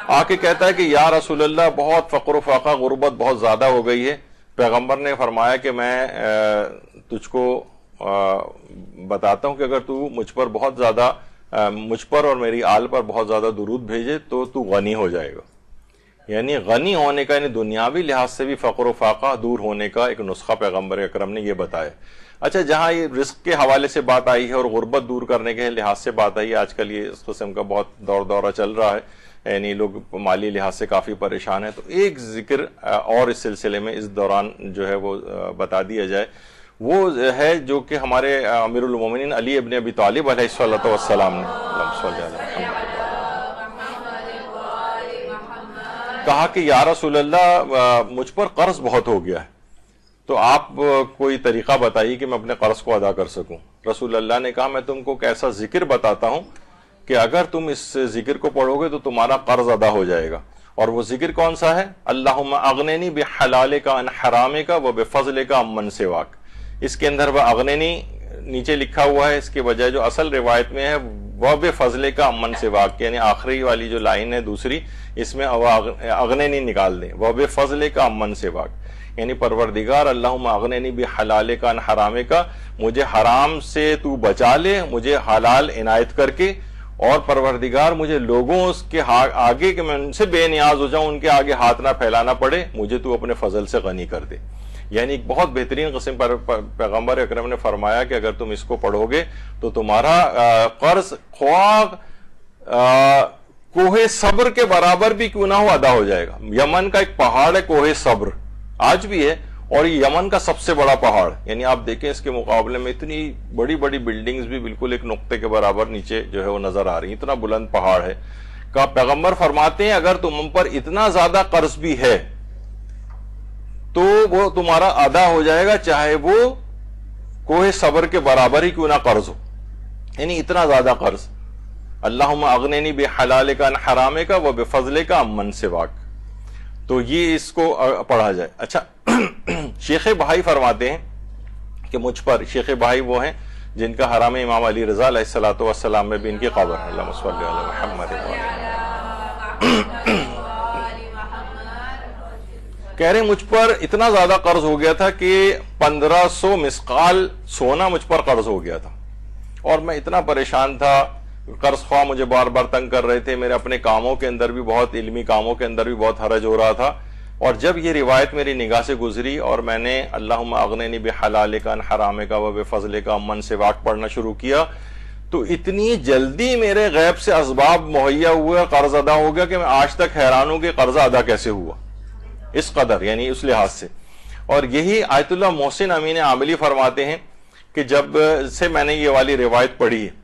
آ کے کہتا ہے کہ یا رسول اللہ بہت فقر و فاقہ غربت بہت زیادہ ہو گئی ہے۔ پیغمبر نے فرمایا کہ میں تجھ کو بتاتا ہوں کہ اگر تو مجھ پر اور میری آل پر بہت زیادہ درود بھیجے تو غنی ہو جائے گا۔ یعنی غنی ہونے کا یعنی دنیاوی لحاظ سے بھی فقر و فاقہ دور ہونے کا ایک نسخہ پیغمبر اکرم نے یہ بتایا۔ اچھا جہاں یہ رزق کے حوالے سے بات آئی ہے اور غربت دور کرنے کے لحاظ سے بات آئی ہے، آج کل یہ اس قسم کا بہت دورہ چل رہا ہے، یعنی لوگ مالی لحاظ سے کافی پریشان ہیں، تو ایک ذکر اور اس سلسلے میں اس دوران جو ہے وہ بتا دیا جائے، وہ ہے جو کہ ہمارے امیر المومنین علی ابن ابی طالب علیہ الصلوۃ والسلام نے کہا کہ یا رسول اللہ مجھ پر قرض بہت ہو گیا ہے، تو آپ کوئی طریقہ بتائیے کہ میں اپنے قرض کو ادا کر سکوں۔ رسول اللہ نے کہا میں تم کو ایسا ذکر بتاتا ہوں کہ اگر تم اس ذکر کو پڑھو گے تو تمہارا قرض ادا ہو جائے گا۔ اور وہ ذکر کون سا ہے؟ اللہم اغننی بحلالک عن حرامک و بفضلک عمن سواک۔ اس کے اندر وہ اغننی نیچے لکھا ہوا ہے اس کے بجائے جو اصل روایت میں ہے وہ بے فضلے کا امن سے واقع، یعنی آخری والی جو لائن ہے دوسری، اس میں اغنینی نکال دیں، وہ بے فضلے کا امن سے واقع، یعنی پروردگار اللہم اغنینی بحلالے کا ان حرامے کا، مجھے حرام سے تو بچا لے، مجھے حلال عنایت کر کے، اور پروردگار مجھے لوگوں اس کے آگے کہ میں ان سے بے نیاز ہو جاؤں، ان کے آگے ہاتھ نہ پھیلانا پڑے، مجھے تو اپنے فضل سے غنی کر دے۔ یعنی ایک بہت بہترین قسم پر پیغمبر اکرم نے فرمایا کہ اگر تم اس کو پڑھو گے تو تمہارا قرض خواہ کوہ صبر کے برابر بھی کیوں نہ ہو ادا ہو جائے گا۔ یمن کا ایک پہاڑ ہے کوہ صبر، آج بھی ہے، اور یہ یمن کا سب سے بڑا پہاڑ، یعنی آپ دیکھیں اس کے مقابلے میں اتنی بڑی بڑی بلڈنگز بھی بالکل ایک نقطے کے برابر نیچے جو ہے وہ نظر آ رہی ہیں، اتنا بلند پہاڑ ہے۔ کہ پیغمبر فرماتے ہیں اگر تم پر اتنا زیادہ قرض بھی ہے تو وہ تمہارا ادا ہو جائے گا، چاہے وہ کوہ صبر کے برابر ہی کیوں نہ قرض ہو، یعنی اتنا زیادہ قرض۔ اللہم اغنینی بحلالک عن حرامک و بفضلک عمن سواک، تو یہ اس کو پڑھا جائے۔ اچھا، شیخ بہائی فرماتے ہیں کہ مجھ پر، شیخ بہائی وہ ہیں جن کا حرام امام علی رضا علیہ الصلوۃ والسلام میں بھی ان کی قبر ہے، اللہم صلی علی محمد۔ کہہ رہے مجھ پر اتنا زیادہ قرض ہو گیا تھا کہ 1500 مسقال سونا مجھ پر قرض ہو گیا تھا، اور میں اتنا پریشان تھا، قرض خواہ مجھے بار بار تنگ کر رہے تھے، میرے اپنے کاموں کے اندر بھی بہت، علمی کاموں کے اندر بھی بہت حرج ہو رہا تھا، اور جب یہ روایت میری نگاہ سے گزری اور میں نے اللہم اغنینی بحلالک عن حرامک و بفضلک عمن سواک پڑھنا شروع کیا تو اتنی جلدی میرے غیب سے اسباب مہیا ہوئے، قرض ادا ہو گیا کہ میں آج تک حیران ہوں کہ قرضہ ادا کیسے ہوا اس قدر، یعنی اس لحاظ سے۔ اور یہی آیت اللہ محسن امین عاملی فرماتے ہیں کہ جب سے میں نے یہ والی روایت پڑھی ہے،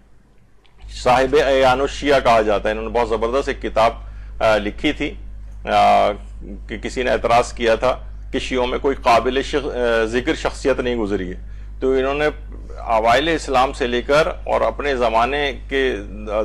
صاحب ایان الشیعہ کہا جاتا ہے، انہوں نے بہت زبردست ایک کتاب لکھی تھی کہ کسی نے اعتراض کیا تھا کہ شیعوں میں کوئی قابل ذکر شخصیت نہیں گزری ہے، تو انہوں نے اوائل اسلام سے لے کر اور اپنے زمانے کے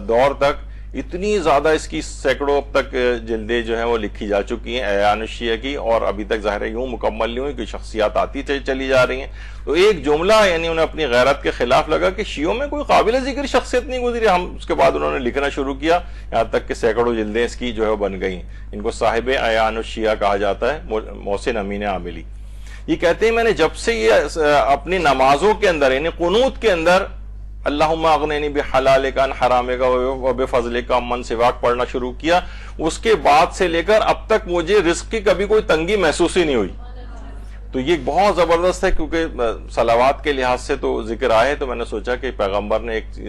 دور تک اتنی زیادہ اس کی سینکڑوں تک جلدیں جو ہیں وہ لکھی جا چکی ہیں ایان الشیعہ کی، اور ابھی تک ظاہر ہے یوں مکمل نہیں ہوئی کہ شخصیات آتی چلی جا رہی ہیں۔ تو ایک جملہ یعنی انہیں اپنی غیرت کے خلاف لگا کہ شیعوں میں کوئی قابل ذکر شخصیت نہیں گزری، ہم اس کے بعد انہوں نے لکھنا شروع کیا، یہاں تک کہ سینکڑوں جلدیں اس کی جو ہے بن گئیں۔ ان کو صاحب ایان الشیعہ کہا جاتا ہے، محسن امین عاملی۔ یہ کہتے ہیں میں نے جب سے یہ اپنی نمازوں کے اندر یعنی قنوت کے اندر اللہم اغنینی بحلالک عن حرامک و بفضلک عمن سواک پڑھنا شروع کیا، اس کے بعد سے لے کر اب تک مجھے رزق کی کبھی کوئی تنگی محسوس ہی نہیں ہوئی۔ تو یہ بہت زبردست ہے، کیونکہ صلوات کے لحاظ سے تو ذکر آئے تو میں نے سوچا کہ پیغمبر نے ایک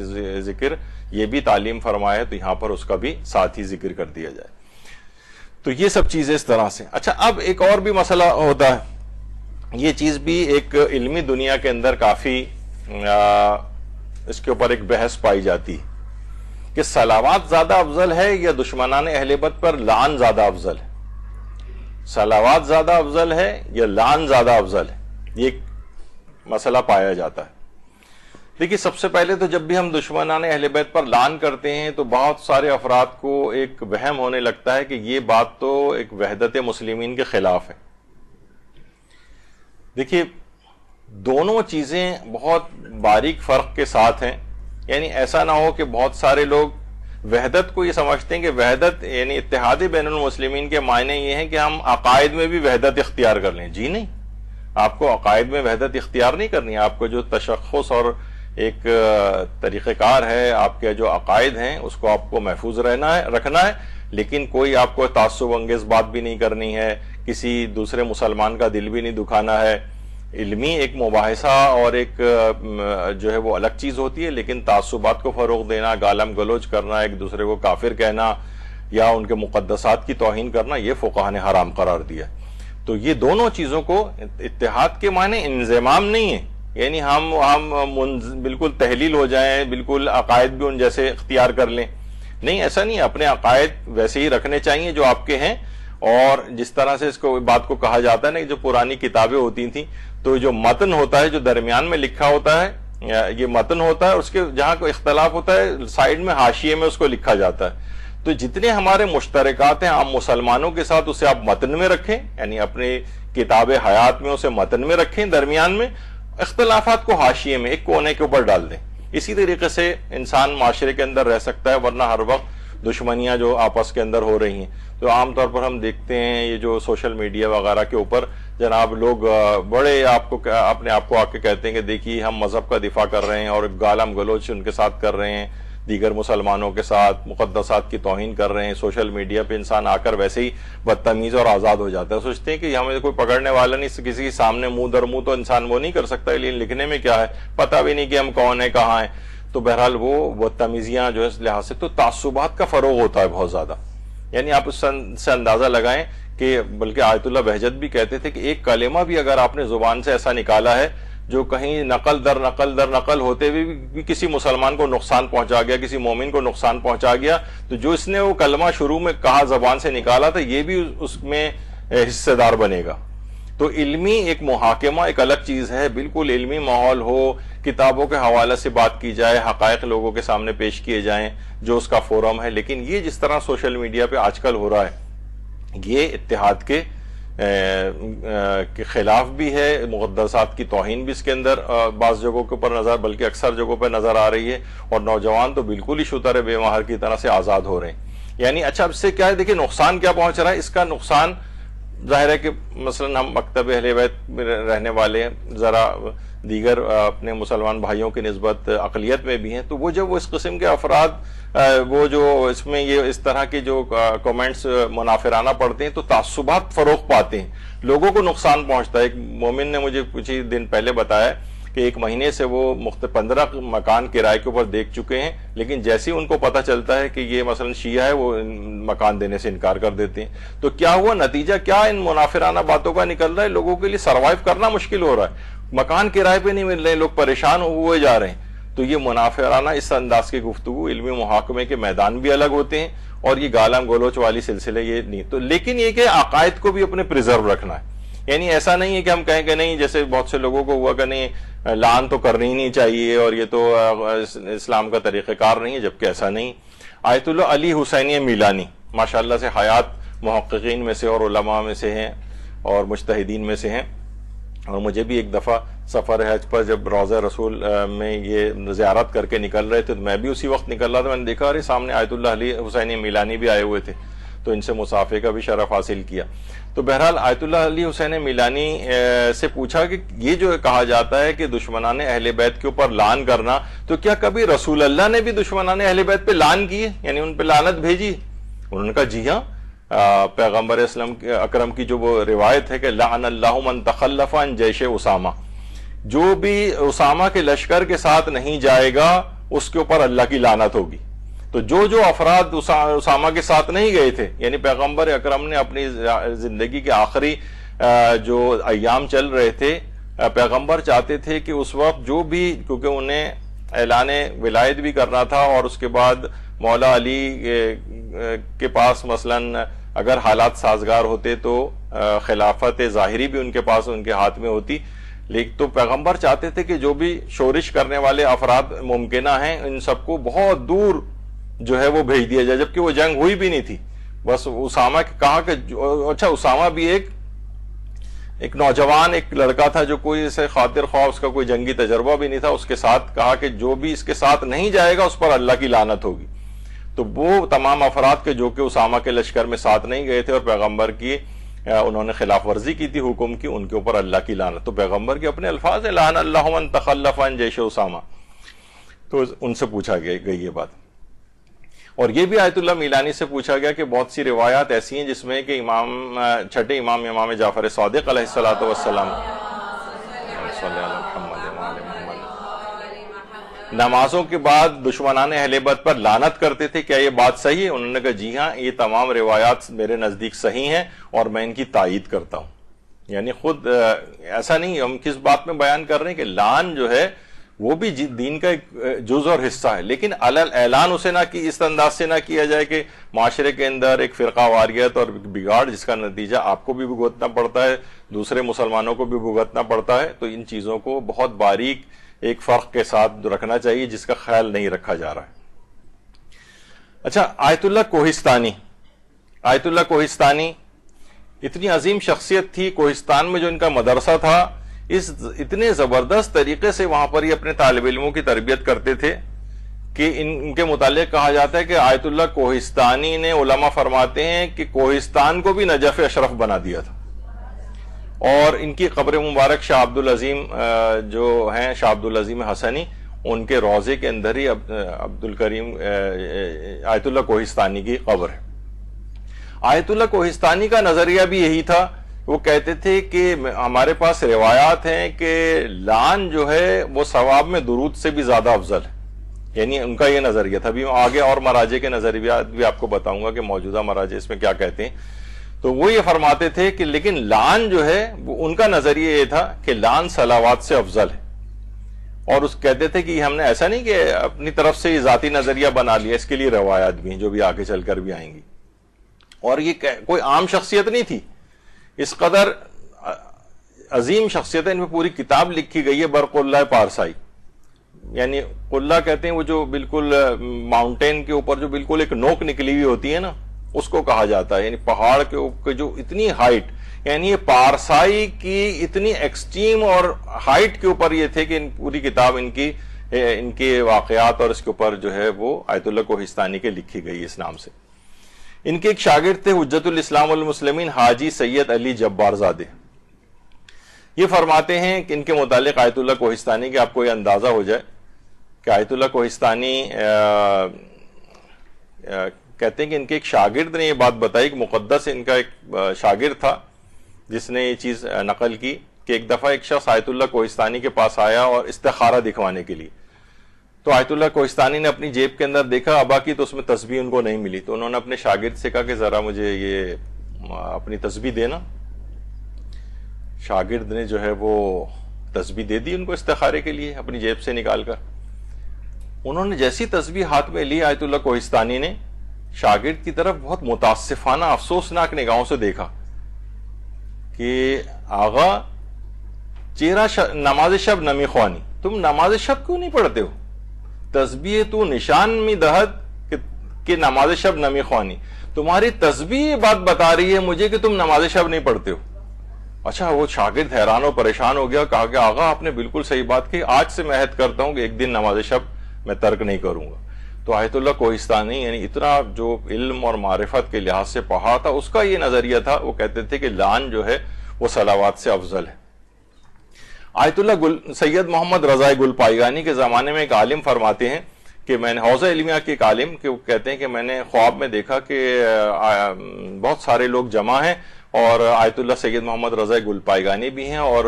ذکر یہ بھی تعلیم فرمایا تو یہاں پر اس کا بھی ساتھ ہی ذکر کر دیا جائے۔ تو یہ سب چیزیں اس طرح سے۔ اچھا، اب ایک اور بھی مسئلہ ہوتا ہے، یہ چیز بھی ایک علمی دنیا کے اندر کافی اس کے اوپر ایک بحث پائی جاتی ہے کہ صلوات زیادہ افضل ہے یا دشمنان اہل بیت پر لعن زیادہ افضل ہے؟ صلوات زیادہ افضل ہے یا لعن زیادہ افضل ہے؟ یہ ایک مسئلہ پایا جاتا ہے۔ دیکھیے، سب سے پہلے تو جب بھی ہم دشمنان اہل بیت پر لعن کرتے ہیں تو بہت سارے افراد کو ایک وہم ہونے لگتا ہے کہ یہ بات تو ایک وحدت مسلمین کے خلاف ہے۔ دیکھیے، دونوں چیزیں بہت باریک فرق کے ساتھ ہیں، یعنی ایسا نہ ہو کہ بہت سارے لوگ وحدت کو یہ سمجھتے ہیں کہ وحدت یعنی اتحاد بین المسلمین کے معنی یہ ہیں کہ ہم عقائد میں بھی وحدت اختیار کر لیں۔ جی نہیں، آپ کو عقائد میں وحدت اختیار نہیں کرنی ہے، آپ کو جو تشخص اور ایک طریقہ کار ہے، آپ کے جو عقائد ہیں اس کو آپ کو محفوظ رکھنا ہے، لیکن کوئی آپ کو تعصب انگیز بات بھی نہیں کرنی ہے، کسی دوسرے مسلمان کا دل بھی نہیں دکھانا ہے۔ علمی ایک مباحثہ اور ایک جو ہے وہ الگ چیز ہوتی ہے، لیکن تعصبات کو فروغ دینا، گالم گلوچ کرنا، ایک دوسرے کو کافر کہنا یا ان کے مقدسات کی توہین کرنا، یہ فقہاء نے حرام قرار دیا۔ تو یہ دونوں چیزوں کو اتحاد کے معنی انضمام نہیں ہے، یعنی ہم بالکل تحلیل ہو جائیں، بالکل عقائد بھی ان جیسے اختیار کر لیں، نہیں، ایسا نہیں ہے۔ اپنے عقائد ویسے ہی رکھنے چاہیے جو آپ کے ہیں، اور جس طرح سے اس کو بات کو کہا جاتا ہے نا، جو پرانی کتابیں ہوتی تھیں تو جو متن ہوتا ہے جو درمیان میں لکھا ہوتا ہے یہ متن ہوتا ہے، اس کے جہاں کوئی اختلاف ہوتا ہے سائیڈ میں حاشیے میں اس کو لکھا جاتا ہے۔ تو جتنے ہمارے مشترکات ہیں عام مسلمانوں کے ساتھ اسے آپ متن میں رکھیں، یعنی اپنی کتاب حیات میں اسے متن میں رکھیں درمیان میں، اختلافات کو حاشیے میں ایک کونے کے اوپر ڈال دیں. اسی طریقے سے انسان معاشرے کے اندر رہ سکتا ہے، ورنہ ہر وقت دشمنیاں جو آپس کے اندر ہو رہی ہیں. تو عام طور پر ہم دیکھتے ہیں یہ جو سوشل میڈیا وغیرہ کے اوپر جناب لوگ بڑے اپنے آپ کو آ کے کہتے ہیں کہ دیکھیے ہم مذہب کا دفاع کر رہے ہیں، اور گالم گلوچ ان کے ساتھ کر رہے ہیں، دیگر مسلمانوں کے ساتھ مقدسات کی توہین کر رہے ہیں. سوشل میڈیا پہ انسان آ کر ویسے ہی بدتمیز اور آزاد ہو جاتا ہے. سوچتے ہیں کہ ہمیں کوئی پکڑنے والا نہیں، کسی کے سامنے منہ در منہ تو انسان وہ نہیں کر سکتا، لیکن لکھنے میں کیا ہے پتہ بھی نہیں کہ ہم کون ہیں کہاں ہیں. تو بہرحال وہ بدتمیزیاں جو ہے اس لحاظ سے تو تعصبات کا فروغ ہوتا ہے بہت زیادہ. یعنی آپ اس سے اندازہ لگائیں کہ بلکہ آیت اللہ بہجت بھی کہتے تھے کہ ایک کلمہ بھی اگر آپ نے زبان سے ایسا نکالا ہے جو کہیں نقل در نقل ہوتے ہوئے بھی کسی مسلمان کو نقصان پہنچا گیا، کسی مومن کو نقصان پہنچا گیا، تو جو اس نے وہ کلمہ شروع میں کہا زبان سے نکالا تھا یہ بھی اس میں حصے دار بنے گا. تو علمی ایک محاکمہ ایک الگ چیز ہے، بالکل علمی ماحول ہو، کتابوں کے حوالے سے بات کی جائے، حقائق لوگوں کے سامنے پیش کیے جائیں جو اس کا فورم ہے. لیکن یہ جس طرح سوشل میڈیا پہ آج کل ہو رہا ہے یہ اتحاد کے خلاف بھی ہے، مقدسات کی توہین بھی اس کے اندر بعض جگہوں کے اوپر نظر بلکہ اکثر جگہوں پہ نظر آ رہی ہے، اور نوجوان تو بالکل ہی شتر بے مہر کی طرح سے آزاد ہو رہے ہیں. یعنی اچھا اب سے کیا ہے، دیکھیں نقصان کیا پہنچ رہا ہے. اس کا نقصان ظاہر ہے کہ مثلا ہم مکتب اہل بیت میں رہنے والے ہیں، ذرا دیگر اپنے مسلمان بھائیوں کی نسبت اقلیت میں بھی ہیں، تو وہ جب وہ اس قسم کے افراد وہ جو اس میں یہ اس طرح کے جو کومنٹس منافرانہ پڑھتے ہیں تو تعصبات فروغ پاتے ہیں، لوگوں کو نقصان پہنچتا ہے. ایک مومن نے مجھے کچھ ہی دن پہلے بتایا کہ ایک مہینے سے وہ 15 مکان کرائے کے اوپر دیکھ چکے ہیں، لیکن جیسے ان کو پتہ چلتا ہے کہ یہ مثلا شیعہ ہے وہ مکان دینے سے انکار کر دیتے ہیں. تو کیا ہوا نتیجہ کیا ان منافرانہ باتوں کا نکل رہا ہے، لوگوں کے لیے سروائیو کرنا مشکل ہو رہا ہے، مکان کرائے پہ نہیں مل رہے، لوگ پریشان ہوئے جا رہے ہیں. تو یہ منافرانہ اس انداز کی گفتگو علمی محاکمے کے میدان بھی الگ ہوتے ہیں، اور یہ گالم گلوچ والی سلسلے یہ نہیں. تو لیکن یہ کہ عقائد کو بھی اپنے پریزرو رکھنا ہے. یعنی ایسا نہیں ہے کہ ہم کہیں کہ نہیں، جیسے بہت سے لوگوں کو ہوا کہ نہیں لعن تو کرنی ہی نہیں چاہیے اور یہ تو اسلام کا طریقہ کار نہیں ہے، جبکہ ایسا نہیں. آیت اللہ علی حسینی میلانی ماشاءاللہ سے حیات محققین میں سے اور علماء میں سے ہیں اور مجتہدین میں سے ہیں، اور مجھے بھی ایک دفعہ سفر حج پر جب روضہ رسول میں یہ زیارت کر کے نکل رہے تھے تو میں بھی اسی وقت نکل رہا تھا، میں نے دیکھا ارے سامنے آیت اللہ علی حسینی میلانی بھی آئے ہوئے تھے، تو ان سے مصافحے کا بھی شرف حاصل کیا. تو بہرحال آیت اللہ علی حسین میلانی سے پوچھا کہ یہ جو کہا جاتا ہے کہ دشمنان اہل بیت کے اوپر لعن کرنا، تو کیا کبھی رسول اللہ نے بھی دشمنان اہل بیت پہ لعن کی ہے، یعنی ان پہ لعنت بھیجی؟ انہوں نے کہا جی ہاں، پیغمبر اسلام اکرم کی جو وہ روایت ہے کہ لعن اللہ من تخلف عن جیش اسامہ، جو بھی اسامہ کے لشکر کے ساتھ نہیں جائے گا اس کے اوپر اللہ کی لعنت ہوگی. تو جو افراد اسامہ کے ساتھ نہیں گئے تھے، یعنی پیغمبر اکرم نے اپنی زندگی کے آخری جو ایام چل رہے تھے، پیغمبر چاہتے تھے کہ اس وقت جو بھی، کیونکہ انہیں اعلان ولایت بھی کرنا تھا اور اس کے بعد مولا علی کے پاس مثلا اگر حالات سازگار ہوتے تو خلافت ظاہری بھی ان کے پاس ان کے ہاتھ میں ہوتی، لیکن تو پیغمبر چاہتے تھے کہ جو بھی شورش کرنے والے افراد ممکنہ ہیں ان سب کو بہت دور جو ہے وہ بھیج دیا جائے، جبکہ وہ جنگ ہوئی بھی نہیں تھی. بس اسامہ کہا کہ اچھا اسامہ بھی ایک نوجوان ایک لڑکا تھا جو کوئی اسے خاطر خواہ، اس کا کوئی جنگی تجربہ بھی نہیں تھا، اس کے ساتھ کہا کہ جو بھی اس کے ساتھ نہیں جائے گا اس پر اللہ کی لعنت ہوگی. تو وہ تمام افراد کے جو کہ اسامہ کے لشکر میں ساتھ نہیں گئے تھے اور پیغمبر کی انہوں نے خلاف ورزی کی تھی حکم کی، ان کے اوپر اللہ کی لعنت. تو پیغمبر کے اپنے الفاظ ہیں لعن اللہ من تخلف عن جیش اسامہ. تو ان سے پوچھا گئی یہ بات. اور یہ بھی آیت اللہ میلانی سے پوچھا گیا کہ بہت سی روایات ایسی ہیں جس میں کہ چھٹے امام جعفر صادق علیہ الصلوۃ والسلام نمازوں کے بعد دشمنان اہل بیت پر لعنت کرتے تھے، کیا یہ بات صحیح ہے؟ انہوں نے کہا جی ہاں، یہ تمام روایات میرے نزدیک صحیح ہیں اور میں ان کی تائید کرتا ہوں. یعنی خود ایسا نہیں، ہم کس بات میں بیان کر رہے ہیں کہ لعن جو ہے وہ بھی دین کا ایک جز اور حصہ ہے، لیکن اعلان اسے نہ کی اس انداز سے نہ کیا جائے کہ معاشرے کے اندر ایک فرقہ واریت اور بگاڑ جس کا نتیجہ آپ کو بھی بھگتنا پڑتا ہے، دوسرے مسلمانوں کو بھی بھگتنا پڑتا ہے. تو ان چیزوں کو بہت باریک ایک فرق کے ساتھ رکھنا چاہیے جس کا خیال نہیں رکھا جا رہا ہے. اچھا، آیت اللہ کوہستانی اتنی عظیم شخصیت تھی. کوہستان میں جو ان کا مدرسہ تھا اتنے زبردست طریقے سے وہاں پر یہ اپنے طالب علموں کی تربیت کرتے تھے کہ ان کے متعلق کہا جاتا ہے کہ آیت اللہ کوہستانی نے، علماء فرماتے ہیں کہ کوہستان کو بھی نجف اشرف بنا دیا تھا. اور ان کی قبر مبارک شاہ عبدالعظیم جو ہیں، شاہ عبدالعظیم حسنی، ان کے روضے کے اندر ہی عبد الکریم آیت اللہ کوہستانی کی قبر ہے. آیت اللہ کوہستانی کا نظریہ بھی یہی تھا. وہ کہتے تھے کہ ہمارے پاس روایات ہیں کہ لعن جو ہے وہ ثواب میں درود سے بھی زیادہ افضل ہے. یعنی ان کا یہ نظریہ تھا. ابھی آگے اور مراجع کے نظریات بھی آپ کو بتاؤں گا کہ موجودہ مراجع اس میں کیا کہتے ہیں. تو وہ یہ فرماتے تھے کہ لیکن لعن جو ہے وہ ان کا نظریہ یہ تھا کہ لعن صلوات سے افضل ہے. اور اس کہتے تھے کہ ہم نے ایسا نہیں کہ اپنی طرف سے یہ ذاتی نظریہ بنا لیا، اس کے لیے روایات بھی ہیں جو بھی آگے چل کر بھی آئیں گی. اور یہ کوئی عام شخصیت نہیں تھی، اس قدر عظیم شخصیت ہے. ان میں پوری کتاب لکھی گئی ہے برق اللہ پارسائی. یعنی قلہ کہتے ہیں وہ جو بالکل ماؤنٹین کے اوپر جو بالکل ایک نوک نکلی ہوئی ہوتی ہے نا، اس کو کہا جاتا ہے. یعنی پہاڑ کے اوپر جو اتنی ہائٹ، یعنی یہ پارسائی کی اتنی ایکسٹریم اور ہائٹ کے اوپر یہ تھے کہ پوری کتاب ان کے واقعات اور اس کے اوپر جو ہے وہ آیت اللہ کوہستانی کے لکھی گئی اس نام سے. ان کے ایک شاگرد تھے حجت الاسلام والمسلمین حاجی سید علی جبار زادے. یہ فرماتے ہیں کہ ان کے متعلق آیت اللہ کوہستانی کے آپ کو یہ اندازہ ہو جائے کہ آیت اللہ کوہستانی کہتے ہیں کہ ان کے ایک شاگرد نے یہ بات بتائی کہ مقدس ان کا ایک شاگرد تھا جس نے یہ چیز نقل کی کہ ایک دفعہ ایک شخص آیت اللہ کوہستانی کے پاس آیا اور استخارہ دکھوانے کے لیے. تو آیت اللہ کوہستانی نے اپنی جیب کے اندر دیکھا ابا کی، تو اس میں تسبیح ان کو نہیں ملی. تو انہوں نے اپنے شاگرد سے کہا کہ ذرا مجھے یہ اپنی تسبیح دینا. شاگرد نے جو ہے وہ تسبیح دے دی ان کو استخارے کے لیے اپنی جیب سے نکال کر. انہوں نے جیسی تسبیح ہاتھ میں لی، آیت اللہ کوہستانی نے شاگرد کی طرف بہت متاسفانہ افسوسناک نگاہوں سے دیکھا کہ آغا چہرہ نماز شب نمی خوانی، تم نماز شب کیوں نہیں پڑھتے ہو؟ تسبیح تو نشان میں دہت کہ نماز شب نمی خوانی، تمہاری تسبیح یہ بات بتا رہی ہے مجھے کہ تم نماز شب نہیں پڑھتے ہو. اچھا، وہ شاگرد حیران و پریشان ہو گیا. کہا کہ آغا آپ نے بالکل صحیح بات کی، آج سے میں عہد کرتا ہوں کہ ایک دن نماز شب میں ترک نہیں کروں گا. تو آیت اللہ کوہستانی یعنی اتنا جو علم اور معرفت کے لحاظ سے پڑھا تھا، اس کا یہ نظریہ تھا. وہ کہتے تھے کہ لعن جو ہے وہ صلوات سے افضل ہے. آیت اللہ سید محمد رضا گل پائیگانی کے زمانے میں ایک عالم فرماتے ہیں کہ میں نے حوزہ علمیہ کے ایک عالم کہ وہ کہتے ہیں کہ میں نے خواب میں دیکھا کہ بہت سارے لوگ جمع ہیں اور آیت اللہ سید محمد رضا گل پائیگانی بھی ہیں اور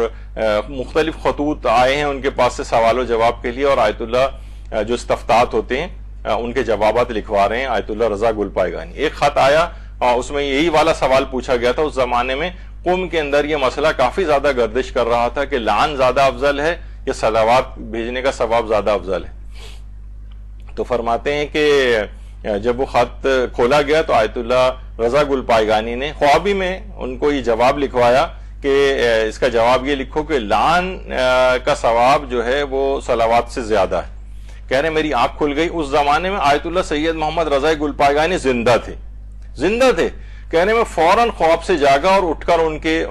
مختلف خطوط آئے ہیں ان کے پاس سے سوال و جواب کے لیے، اور آیت اللہ جو استفتاحات ہوتے ہیں ان کے جوابات لکھوا رہے ہیں آیت اللہ رضا گل پائیگانی. ایک خط آیا، اس میں یہی والا سوال پوچھا گیا تھا. اس زمانے میں قوم کے اندر یہ مسئلہ کافی زیادہ گردش کر رہا تھا کہ لعن زیادہ افضل ہے یا صلوات بھیجنے کا ثواب زیادہ افضل ہے. تو فرماتے ہیں کہ جب وہ خط کھولا گیا تو آیت اللہ رضا گل پائیگانی نے خوابی میں ان کو یہ جواب لکھوایا کہ اس کا جواب یہ لکھو کہ لعن کا ثواب جو ہے وہ صلوات سے زیادہ ہے. کہہ رہے میری آنکھ کھل گئی. اس زمانے میں آیت اللہ سید محمد رضا گل پائیگانی زندہ تھے. کہہ رہے میں فوراً خواب سے جاگا اور اٹھ کر ان کے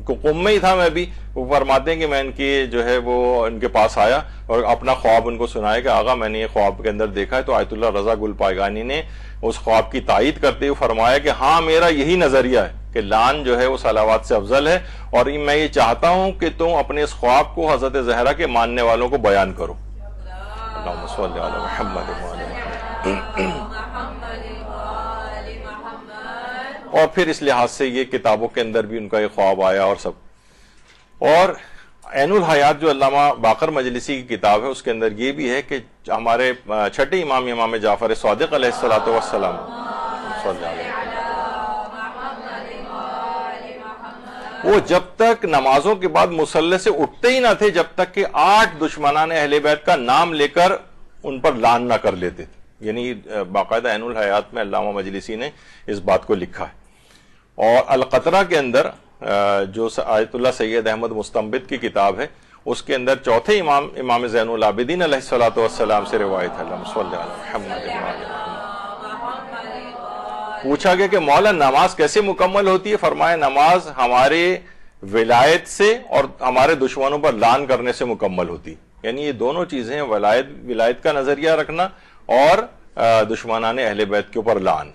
قم میں ہی تھا میں بھی. وہ فرماتے ہیں کہ میں ان کی جو ہے وہ ان کے پاس آیا اور اپنا خواب ان کو سنایا کہ آغا میں نے یہ خواب کے اندر دیکھا ہے. تو آیت اللہ رضا گل پائیگانی نے اس خواب کی تائید کرتے ہوئے فرمایا کہ ہاں میرا یہی نظریہ ہے کہ لعن جو ہے وہ صلوات سے افضل ہے، اور میں یہ چاہتا ہوں کہ تم اپنے اس خواب کو حضرت زہرا کے ماننے والوں کو بیان کرو. اللہم صلی علی محمد اور پھر اس لحاظ سے یہ کتابوں کے اندر بھی ان کا یہ خواب آیا اور سب. اور عین الحیات جو علامہ باقر مجلسی کی کتاب ہے اس کے اندر یہ بھی ہے کہ ہمارے چھٹے امام جعفر صادق علیہ الصلوۃ والسلام وہ جب تک نمازوں کے بعد مصلی سے اٹھتے ہی نہ تھے جب تک کہ 8 دشمنان اہل بیت کا نام لے کر ان پر لعن نہ کر لیتے تھے. یعنی باقاعدہ عین الحیات میں علامہ مجلسی نے اس بات کو لکھا ہے. اور القطرہ کے اندر جو آیت اللہ سید احمد مستنبط کی کتاب ہے اس کے اندر چوتھے امام زین العابدین علیہ الصلوۃ والسلام سے روایت ہے. اللہم صلی علی محمد. پوچھا گیا کہ مولا نماز کیسے مکمل ہوتی ہے؟ فرمایا نماز ہمارے ولایت سے اور ہمارے دشمنوں پر لعن کرنے سے مکمل ہوتی. یعنی یہ دونوں چیزیں ہیں، ولایت کا نظریہ رکھنا اور دشمنان اہل بیت کے اوپر لعن.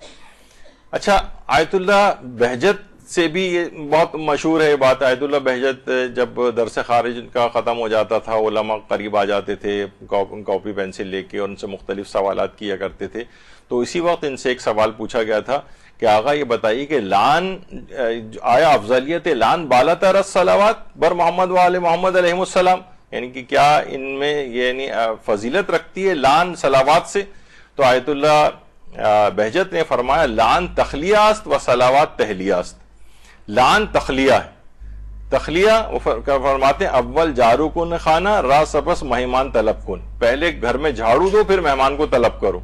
اچھا، آیت اللہ بہجت سے بھی یہ بہت مشہور ہے بات. آیت اللہ بہجت جب درس خارج کا ختم ہو جاتا تھا، علماء قریب آ جاتے تھے کاپی پینسل لے کے اور ان سے مختلف سوالات کیا کرتے تھے. تو اسی وقت ان سے ایک سوال پوچھا گیا تھا کہ آقا یہ بتائیے کہ لعن آیا افضلیت لعن بالا تر الصلوات بر محمد و آل محمد علیہ السلام، یعنی کہ کیا ان میں یعنی فضیلت رکھتی ہے لعن صلوات سے؟ تو آیت اللہ بہجت نے فرمایا لعن تخلیہ است و صلوات تہلیہ است. لعن تخلیہ ہے. تخلیہ وہ فرماتے ہیں اول جارو کن خانہ را سپس مہمان طلب کن، پہلے گھر میں جھاڑو دو پھر مہمان کو طلب کرو.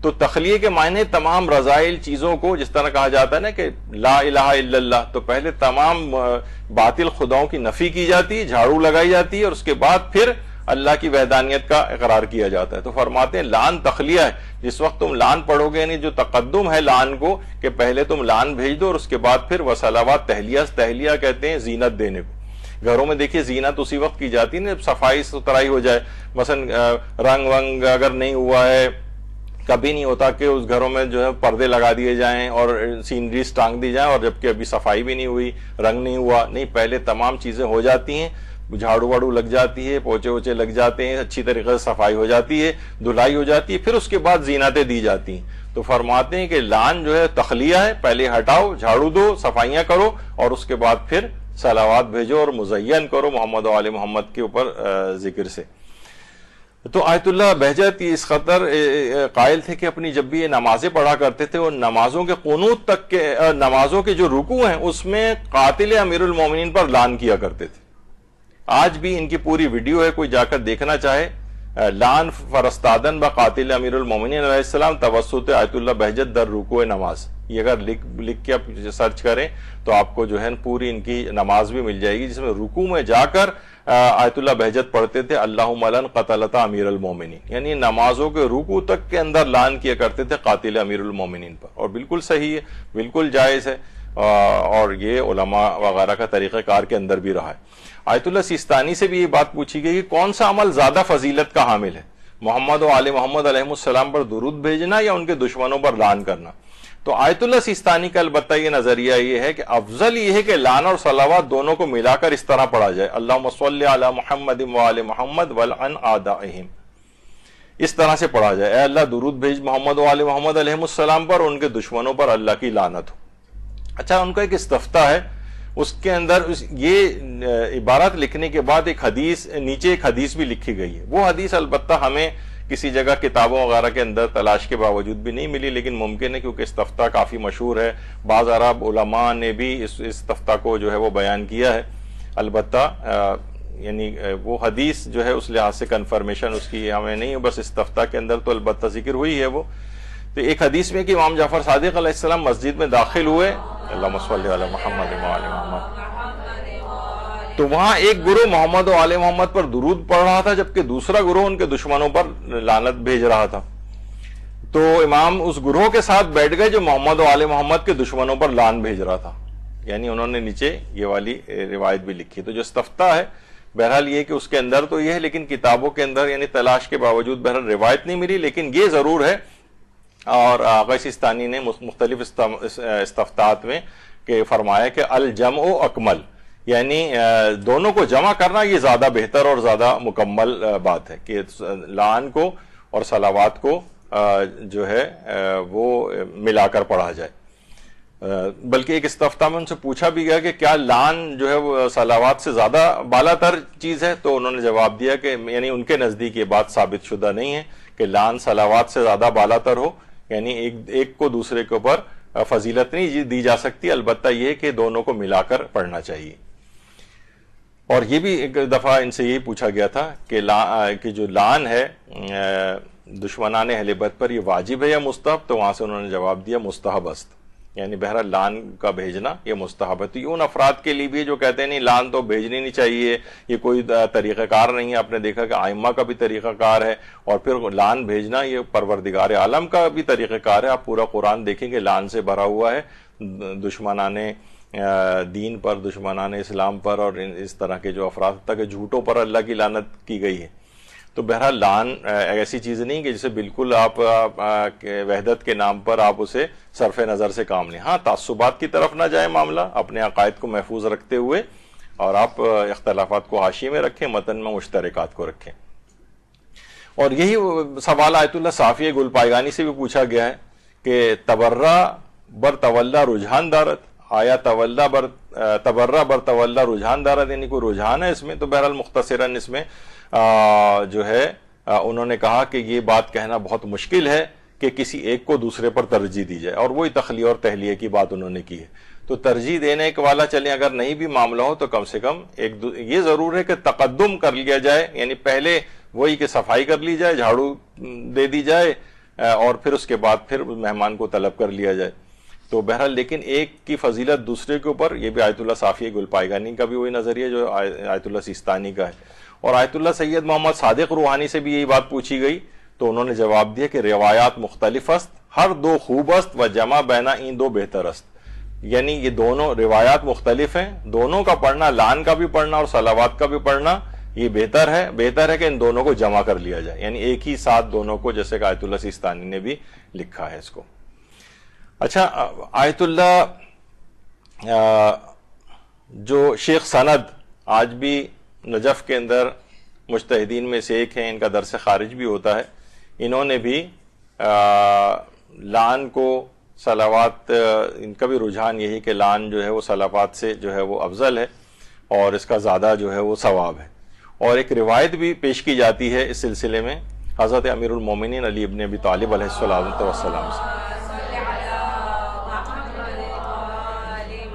تو تخلیہ کے معنی تمام رذائل چیزوں کو، جس طرح کہا جاتا ہے نا کہ لا الہ الا اللہ، تو پہلے تمام باطل خداؤں کی نفی کی جاتی ہے، جھاڑو لگائی جاتی ہے، اور اس کے بعد پھر اللہ کی وحدانیت کا اقرار کیا جاتا ہے. تو فرماتے ہیں لعن تخلیہ ہے. جس وقت تم لعن پڑھو گے، یعنی جو تقدم ہے لعن کو کہ پہلے تم لعن بھیج دو اور اس کے بعد پھر وصلوات تہلیہ. تہلیہ کہتے ہیں زینت دینے کو. گھروں میں دیکھیے زینت اسی وقت کی جاتی ہے نا، صفائی ستھرائی ہو جائے. مثلا رنگ ونگ اگر نہیں ہوا ہے، کبھی نہیں ہوتا کہ اس گھروں میں جو ہے پردے لگا دیے جائیں اور سینریز ٹانگ دی جائیں اور جبکہ ابھی صفائی بھی نہیں ہوئی، رنگ نہیں ہوا. نہیں، پہلے تمام چیزیں ہو جاتی ہیں، جھاڑو واڑو لگ جاتی ہے، پوچے ووچے لگ جاتے ہیں، اچھی طریقے سے صفائی ہو جاتی ہے، دھلائی ہو جاتی ہے، پھر اس کے بعد زینتیں دی جاتی ہیں. تو فرماتے ہیں کہ لعن جو ہے تخلیہ ہے، پہلے ہٹاؤ، جھاڑو دو، صفائیاں کرو اور اس کے بعد پھر صلوات بھیجو اور مزین کرو محمد و آل محمد کے اوپر ذکر سے. تو آیت اللہ بہجت اس خطر قائل تھے کہ اپنی جب بھی یہ نمازیں پڑھا کرتے تھے، اور نمازوں کے قنوت تک کے نمازوں کے جو رکوع ہیں اس میں قاتل امیر المومنین پر لعن کیا کرتے تھے. آج بھی ان کی پوری ویڈیو ہے، کوئی جا کر دیکھنا چاہے. لعن فرستادن با قاتل امیر المومنین علیہ السلام توسط آیت اللہ بہجت در رکوع نماز. یہ اگر لکھ کے آپ سرچ کریں تو آپ کو جو ہے پوری ان کی نماز بھی مل جائے گی، جس میں رکوع میں جا کر آیت اللہ بہجت پڑھتے تھے اللہم لن قتلت امیر المومنین، یعنی نمازوں کے رکوع تک کے اندر لعن کیا کرتے تھے قاتل امیر المومنین پر. اور بالکل صحیح ہے، بالکل جائز ہے، اور یہ علماء وغیرہ کا طریقہ کار کے اندر بھی رہا ہے. آیت اللہ سیستانی سے بھی یہ بات پوچھی گئی کہ کون سا عمل زیادہ فضیلت کا حامل ہے، محمد و آل محمد علیہ السلام پر درود بھیجنا یا ان کے دشمنوں پر لعن کرنا؟ تو آیت اللہ سیستانی کا البتہ یہ نظریہ یہ ہے کہ افضل یہ ہے کہ لعن اور صلوات دونوں کو ملا کر اس طرح پڑھا جائے اللہم صلی علی محمد و آل محمد ولعن اعدائہم. اس طرح سے پڑھا جائے، اے اللہ درود بھیج محمد و آل محمد علیہ السلام پر اور ان کے دشمنوں پر اللہ کی لعنت ہو. اچھا، ان کا ایک استفتاء ہے، اس کے اندر یہ عبارت لکھنے کے بعد ایک حدیث، نیچے ایک حدیث بھی لکھی گئی ہے. وہ حدیث البتہ ہمیں کسی جگہ کتابوں وغیرہ کے اندر تلاش کے باوجود بھی نہیں ملی، لیکن ممکن ہے کیونکہ استفتاء کافی مشہور ہے، بعض عرب علماء نے بھی اس استفتاء کو جو ہے وہ بیان کیا ہے. البتہ یعنی وہ حدیث جو ہے اس لحاظ سے کنفرمیشن اس کی ہمیں نہیں ہے، بس استفتاء کے اندر تو البتہ ذکر ہوئی ہے وہ. تو ایک حدیث میں کہ امام جعفر صادق علیہ السلام مسجد میں داخل ہوئے، اللہم صلی علی محمد و آل محمد، تو وہاں ایک گروہ محمد و آل محمد پر درود پڑھ رہا تھا جبکہ دوسرا گروہ ان کے دشمنوں پر لعنت بھیج رہا تھا. تو امام اس گروہ کے ساتھ بیٹھ گئے جو محمد و آل محمد کے دشمنوں پر لعن بھیج رہا تھا. یعنی انہوں نے نیچے یہ والی روایت بھی لکھی. تو جو استفتاء ہے بہرحال یہ کہ اس کے اندر تو یہ ہے، لیکن کتابوں کے اندر یعنی تلاش کے باوجود بہرحال روایت نہیں ملی. لیکن یہ ضرور ہے، اور آغا سیستانی نے مختلف استفتاءات میں کہ فرمایا کہ الجمع اکمل، یعنی دونوں کو جمع کرنا یہ زیادہ بہتر اور زیادہ مکمل بات ہے کہ لعن کو اور صلوات کو جو ہے وہ ملا کر پڑھا جائے. بلکہ ایک استفتاء میں ان سے پوچھا بھی گیا کہ کیا لعن جو ہے وہ صلوات سے زیادہ بالا تر چیز ہے؟ تو انہوں نے جواب دیا کہ یعنی ان کے نزدیک یہ بات ثابت شدہ نہیں ہے کہ لعن صلوات سے زیادہ بالا تر ہو، یعنی ایک کو دوسرے کے اوپر فضیلت نہیں دی جا سکتی، البتہ یہ کہ دونوں کو ملا کر پڑھنا چاہیے. اور یہ بھی ایک دفعہ ان سے یہی پوچھا گیا تھا کہ جو لعن ہے دشمنان اہل بیت پر یہ واجب ہے یا مستحب؟ تو وہاں سے انہوں نے جواب دیا مستحب است، یعنی بہرحال لعن کا بھیجنا یہ مستحب ہے. تو یہ ان افراد کے لیے بھی جو کہتے ہیں نہیں لعن تو بھیجنی نہیں چاہیے، یہ کوئی طریقہ کار نہیں ہے. آپ نے دیکھا کہ ائمہ کا بھی طریقہ کار ہے، اور پھر لعن بھیجنا یہ پروردگار عالم کا بھی طریقہ کار ہے. آپ پورا قرآن دیکھیں گے لعن سے بھرا ہوا ہے، دشمنان دین پر، دشمنان اسلام پر اور اس طرح کے جو افراد تک جھوٹوں پر اللہ کی لعنت کی گئی ہے. تو بہرحال لعن ایسی چیز نہیں کہ جسے بالکل آپ وحدت کے نام پر آپ اسے صرف نظر سے کام لیں. ہاں تعصبات کی طرف نہ جائے معاملہ، اپنے عقائد کو محفوظ رکھتے ہوئے، اور آپ اختلافات کو حاشیے میں رکھیں، متن میں مشترکات کو رکھیں. اور یہی سوال آیت اللہ صافی گل پائگانی سے بھی پوچھا گیا ہے کہ تبرہ بر تولا رجحان دارت، آیا تبرہ بر تولا رجحان دارت، یعنی کوئی رجحان ہے اس میں؟ تو بہرحال مختصراً اس میں جو ہے انہوں نے کہا کہ یہ بات کہنا بہت مشکل ہے کہ کسی ایک کو دوسرے پر ترجیح دی جائے، اور وہی تخلیہ اور تحلیہ کی بات انہوں نے کی ہے. تو ترجیح دینے کے والا چلیں اگر نہیں بھی معاملہ ہو تو کم سے کم یہ ضرور ہے کہ تقدم کر لیا جائے، یعنی پہلے وہی کہ صفائی کر لی جائے، جھاڑو دے دی جائے، اور پھر اس کے بعد پھر مہمان کو طلب کر لیا جائے. تو بہرحال لیکن ایک کی فضیلت دوسرے کے اوپر، یہ بھی آیت اللہ صافی گل پائگانی کا بھی وہی نظریہ جو آیت اللہ سیستانی کا ہے. اور آیت اللہ سید محمد صادق روحانی سے بھی یہی بات پوچھی گئی تو انہوں نے جواب دیا کہ روایات مختلف است، ہر دو خوب است و جمع بینا این دو بہتر است. یعنی یہ دونوں روایات مختلف ہیں، دونوں کا پڑھنا، لعن کا بھی پڑھنا اور صلوات کا بھی پڑھنا یہ بہتر ہے کہ ان دونوں کو جمع کر لیا جائے، یعنی ایک ہی ساتھ دونوں کو، جیسے کہ آیت اللہ سیستانی نے بھی لکھا ہے اس کو. اچھا، آیت اللہ جو شیخ سند آج بھی نجف کے اندر مجتہدین میں سے ایک ہیں، ان کا درس خارج بھی ہوتا ہے، انہوں نے بھی لعن کو صلوات، ان کا بھی رجحان یہی کہ لعن جو ہے وہ صلوات سے جو ہے وہ افضل ہے اور اس کا زیادہ جو ہے وہ ثواب ہے. اور ایک روایت بھی پیش کی جاتی ہے اس سلسلے میں حضرت امیر المومنین علی ابن ابی طالب علیہ السلام سے،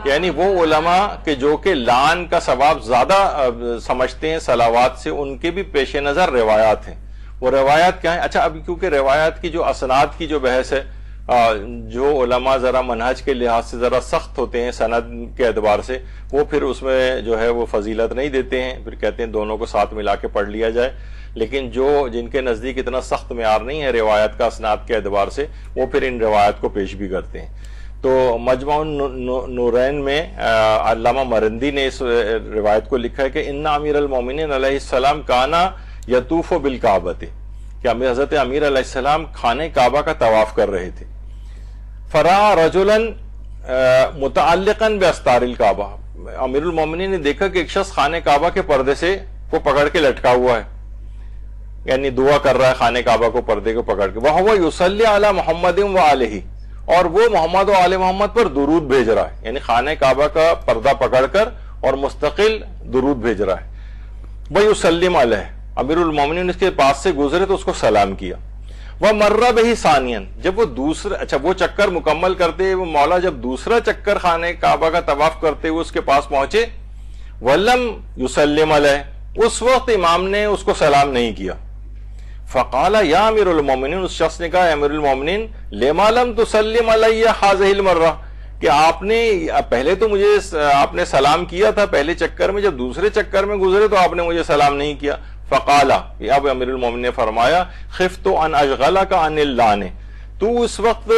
یعنی وہ علماء کہ جو کہ لعن کا ثواب زیادہ سمجھتے ہیں صلوات سے، ان کے بھی پیش نظر روایات ہیں. وہ روایات کیا ہیں؟ اچھا، اب کیونکہ روایات کی جو اسناد کی جو بحث ہے، جو علماء ذرا منہج کے لحاظ سے ذرا سخت ہوتے ہیں سند کے اعتبار سے، وہ پھر اس میں جو ہے وہ فضیلت نہیں دیتے ہیں، پھر کہتے ہیں دونوں کو ساتھ ملا کے پڑھ لیا جائے. لیکن جن کے نزدیک اتنا سخت معیار نہیں ہے روایت کا اسناد کے اعتبار سے، وہ پھر ان روایت کو پیش بھی کرتے ہیں. تو مجمع نورین میں علامہ مرندی نے اس روایت کو لکھا ہے کہ ان امیر المومنین علیہ السلام کانا یطوف بالکعبۃ، کہ حضرت امیر علیہ السلام خانہ کعبہ کا طواف کر رہے تھے. فرا رجلا متعلقا باستار الکعبہ، امیر المومنین نے دیکھا کہ ایک شخص خانہ کعبہ کے پردے سے کو پکڑ کے لٹکا ہوا ہے، یعنی دعا کر رہا ہے خانہ کعبہ کو، پردے کو پکڑ کے. وہو یصلی علی محمد و آلہ، اور وہ محمد و آل محمد پر درود بھیج رہا ہے، یعنی خانہ کعبہ کا پردہ پکڑ کر اور مستقل درود بھیج رہا ہے. ویسلم علیہ، امیر المومنین اس کے پاس سے گزرے تو اس کو سلام کیا. وَمَرَّ بِهِ ثَانِيًا، جب وہ وہ چکر مکمل کرتے وہ مولا جب دوسرا چکر خانہ کعبہ کا طواف کرتے ہوئے اس کے پاس پہنچے، وَلَمْ يُسَلِّمْ عَلَيْهِ، اس وقت امام نے اس کو سلام نہیں کیا. فَقَالَ يَا امیر المومنین، اس شخص نے کہا امیر المومنین لِمَا لَمْ تُسَلِّمْ عَلَيَّ هَذِهِ الْمَرَّةِ، کہ آپ نے پہلے تو مجھے آپ نے سلام کیا تھا پہلے چکر میں، جب دوسرے چکر میں گزرے تو آپ نے مجھے سلام نہیں کیا. فقالا، اب امیر المومنین نے فرمایا خفت ان اشغلک عن اللعن، تو اس وقت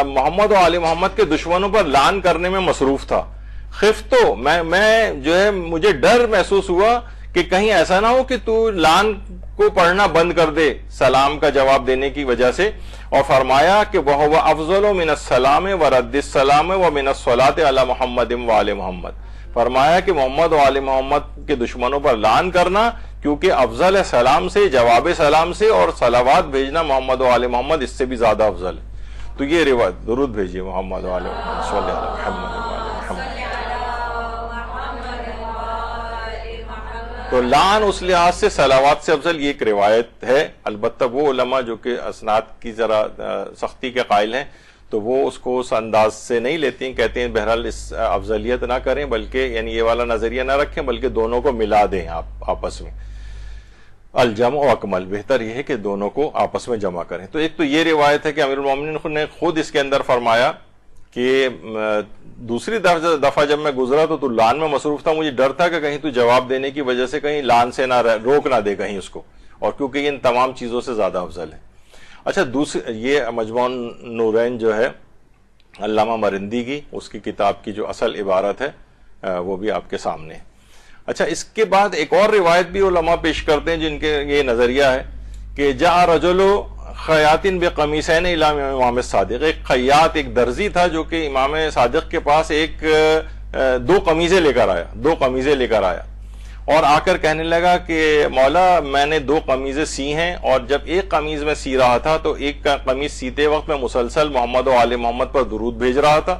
محمد و آل محمد کے دشمنوں پر لعن کرنے میں مصروف تھا. خفتو، میں جو ہے مجھے ڈر محسوس ہوا کہ کہیں ایسا نہ ہو کہ تو لعن کو پڑھنا بند کر دے سلام کا جواب دینے کی وجہ سے. اور فرمایا کہ وہ افضل من السلام و رد السلام و من الصلاۃ علی محمد و آل محمد، فرمایا کہ محمد و آل محمد کے دشمنوں پر لعن کرنا کیونکہ افضل ہے سلام سے، جواب سلام سے، اور صلوات بھیجنا محمد و آل محمد اس سے بھی زیادہ افضل ہے. تو یہ روایت، درود بھیجیے محمد و آل محمد صلی اللہ علیہ محمد. تو لعن اس لحاظ سے صلوات سے افضل، یہ ایک روایت ہے. البتہ وہ علماء جو کہ اسناد کی ذرا سختی کے قائل ہیں تو وہ اس کو اس انداز سے نہیں لیتے ہیں، کہتے ہیں بہرحال اس افضلیت نہ کریں، بلکہ یعنی یہ والا نظریہ نہ رکھیں، بلکہ دونوں کو ملا دیں آپ آپس میں. الجمع و اکمل، بہتر یہ ہے کہ دونوں کو آپس میں جمع کریں. تو ایک تو یہ روایت ہے کہ امیر المومنین نے خود اس کے اندر فرمایا کہ دوسری دفعہ جب میں گزرا تو لعن میں مصروف تھا، مجھے ڈر تھا کہ کہیں تو جواب دینے کی وجہ سے کہیں لعن سے نہ روک نہ دے کہیں اس کو، اور کیونکہ یہ ان تمام چیزوں سے زیادہ افضل ہے. اچھا، یہ مجموع نورین جو ہے علامہ مرندی کی، اس کی کتاب کی جو اصل عبارت ہے وہ بھی آپ کے سامنے ہے۔ اچھا، اس کے بعد ایک اور روایت بھی علماء پیش کرتے ہیں جن کے یہ نظریہ ہے کہ جاء رجل خیاط بقمیصین الی امام صادق، ایک خیاط، ایک درزی تھا جو کہ امام صادق کے پاس دو قمیضیں لے کر آیا اور آ کر کہنے لگا کہ مولا میں نے 2 قمیضیں سی ہیں، اور جب ایک قمیض میں سی رہا تھا تو ایک قمیض سیتے وقت میں مسلسل محمد و آل محمد پر درود بھیج رہا تھا،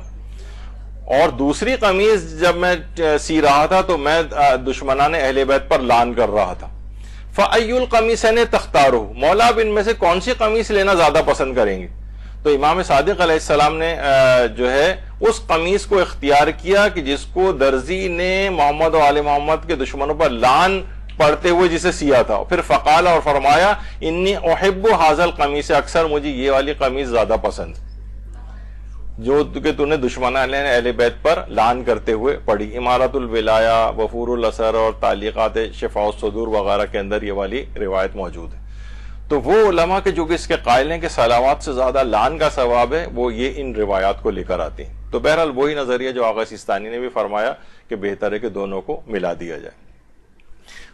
اور دوسری قمیض جب میں سی رہا تھا تو میں دشمنان اہل بیت پر لعن کر رہا تھا۔ فَأَيُّ الْقَمِيصَيْنِ تَخْتَارُ، مولا اب ان میں سے کون سی قمیص لینا زیادہ پسند کریں گے؟ تو امام صادق علیہ السلام نے جو ہے اس قمیص کو اختیار کیا کہ جس کو درزی نے محمد و آل محمد کے دشمنوں پر لعن پڑھتے ہوئے جسے سیا تھا، پھر فقال، اور فرمایا انی احب ھذا القمیص اکثر، مجھے یہ والی قمیص زیادہ پسند جو کہ تو نے دشمنان اہل بیت پر لعن کرتے ہوئے پڑھی۔ امارت الولایہ، وفور الاثر اور تعلیقات شفاء الصدور وغیرہ کے اندر یہ والی روایت موجود ہے۔ تو وہ علماء کے جو کہ اس کے قائل ہیں کہ صلوات سے زیادہ لعن کا ثواب ہے، وہ یہ ان روایات کو لے کر آتے ہیں۔ تو بہرحال وہی نظریہ جو آغا سیستانی نے بھی فرمایا کہ بہتر ہے کہ دونوں کو ملا دیا جائے۔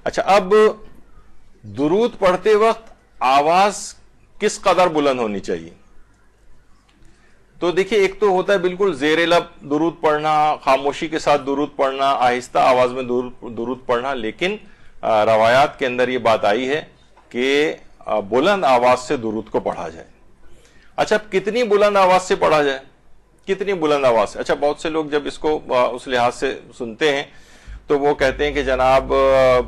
اچھا، اب درود پڑھتے وقت آواز کس قدر بلند ہونی چاہیے؟ تو دیکھیے، ایک تو ہوتا ہے بالکل زیر لب درود پڑھنا، خاموشی کے ساتھ درود پڑھنا، آہستہ آواز میں درود پڑھنا، لیکن روایات کے اندر یہ بات آئی ہے کہ بلند آواز سے درود کو پڑھا جائے۔ اچھا، کتنی بلند آواز سے پڑھا جائے؟ کتنی بلند آواز سے؟ اچھا، بہت سے لوگ جب اس کو اس لحاظ سے سنتے ہیں تو وہ کہتے ہیں کہ جناب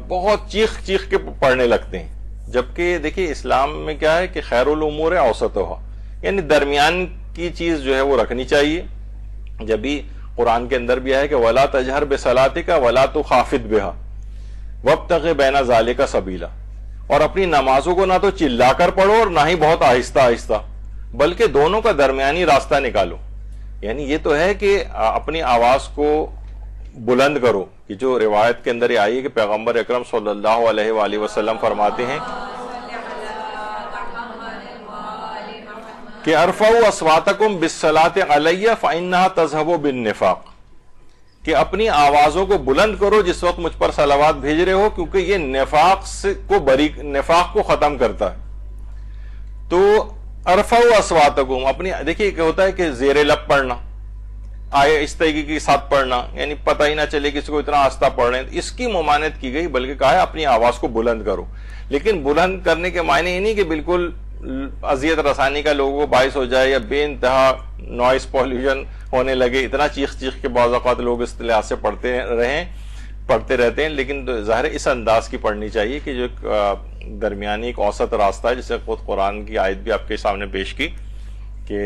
بہت چیخ چیخ کے پڑھنے لگتے ہیں، جبکہ دیکھیے اسلام میں کیا ہے کہ خیر الامور اوسطھا، یعنی درمیان کی چیز جو ہے وہ رکھنی چاہیے۔ جب بھی قرآن کے اندر بھی ہے کہ وَلَا تَجْهَرْ بِصَلَاتِكَ وَلَا تُخَافِتْ بِهَا وَابْتَغِ بَيْنَ ذَلِكَ سَبِيلًا، اور اپنی نمازوں کو نہ تو چلا کر پڑھو اور نہ ہی بہت آہستہ آہستہ، بلکہ دونوں کا درمیانی راستہ نکالو۔ یعنی یہ تو ہے کہ اپنی آواز کو بلند کرو، کہ جو روایت کے اندر یہ آئی ہے کہ پیغمبر اکرم صلی اللہ علیہ وآلہ وسلم فرماتے ہیں کہ ارفعوا اصواتکم بالصلاة علی فانہا تذہب بالنفاق، کہ اپنی آوازوں کو بلند کرو جس وقت مجھ پر صلوات بھیج رہے ہو، کیونکہ یہ نفاق کو ختم کرتا ہے۔ تو ارفعوا اصواتکم، اپنی دیکھیے کہ ہوتا ہے کہ زیر لب پڑھنا، آہستگی کے ساتھ پڑھنا، یعنی پتہ ہی نہ چلے کسی کو اتنا آہستہ پڑھ رہے ہیں، اس کی ممانعت کی گئی، بلکہ کہا ہے اپنی آواز کو بلند کرو۔ لیکن بلند کرنے کے معنی یہ نہیں کہ بالکل اذیت رسانی کا لوگوں کو باعث ہو جائے یا بے انتہا نوائز پولیوشن ہونے لگے، اتنا چیخ چیخ کے بعض اوقات لوگ اس لحاظ سے پڑھتے رہتے ہیں، لیکن ظاہر اس انداز کی پڑھنی چاہیے کہ جو درمیانی ایک اوسط راستہ ہے، جسے خود قرآن کی آیت بھی آپ کے سامنے پیش کی کہ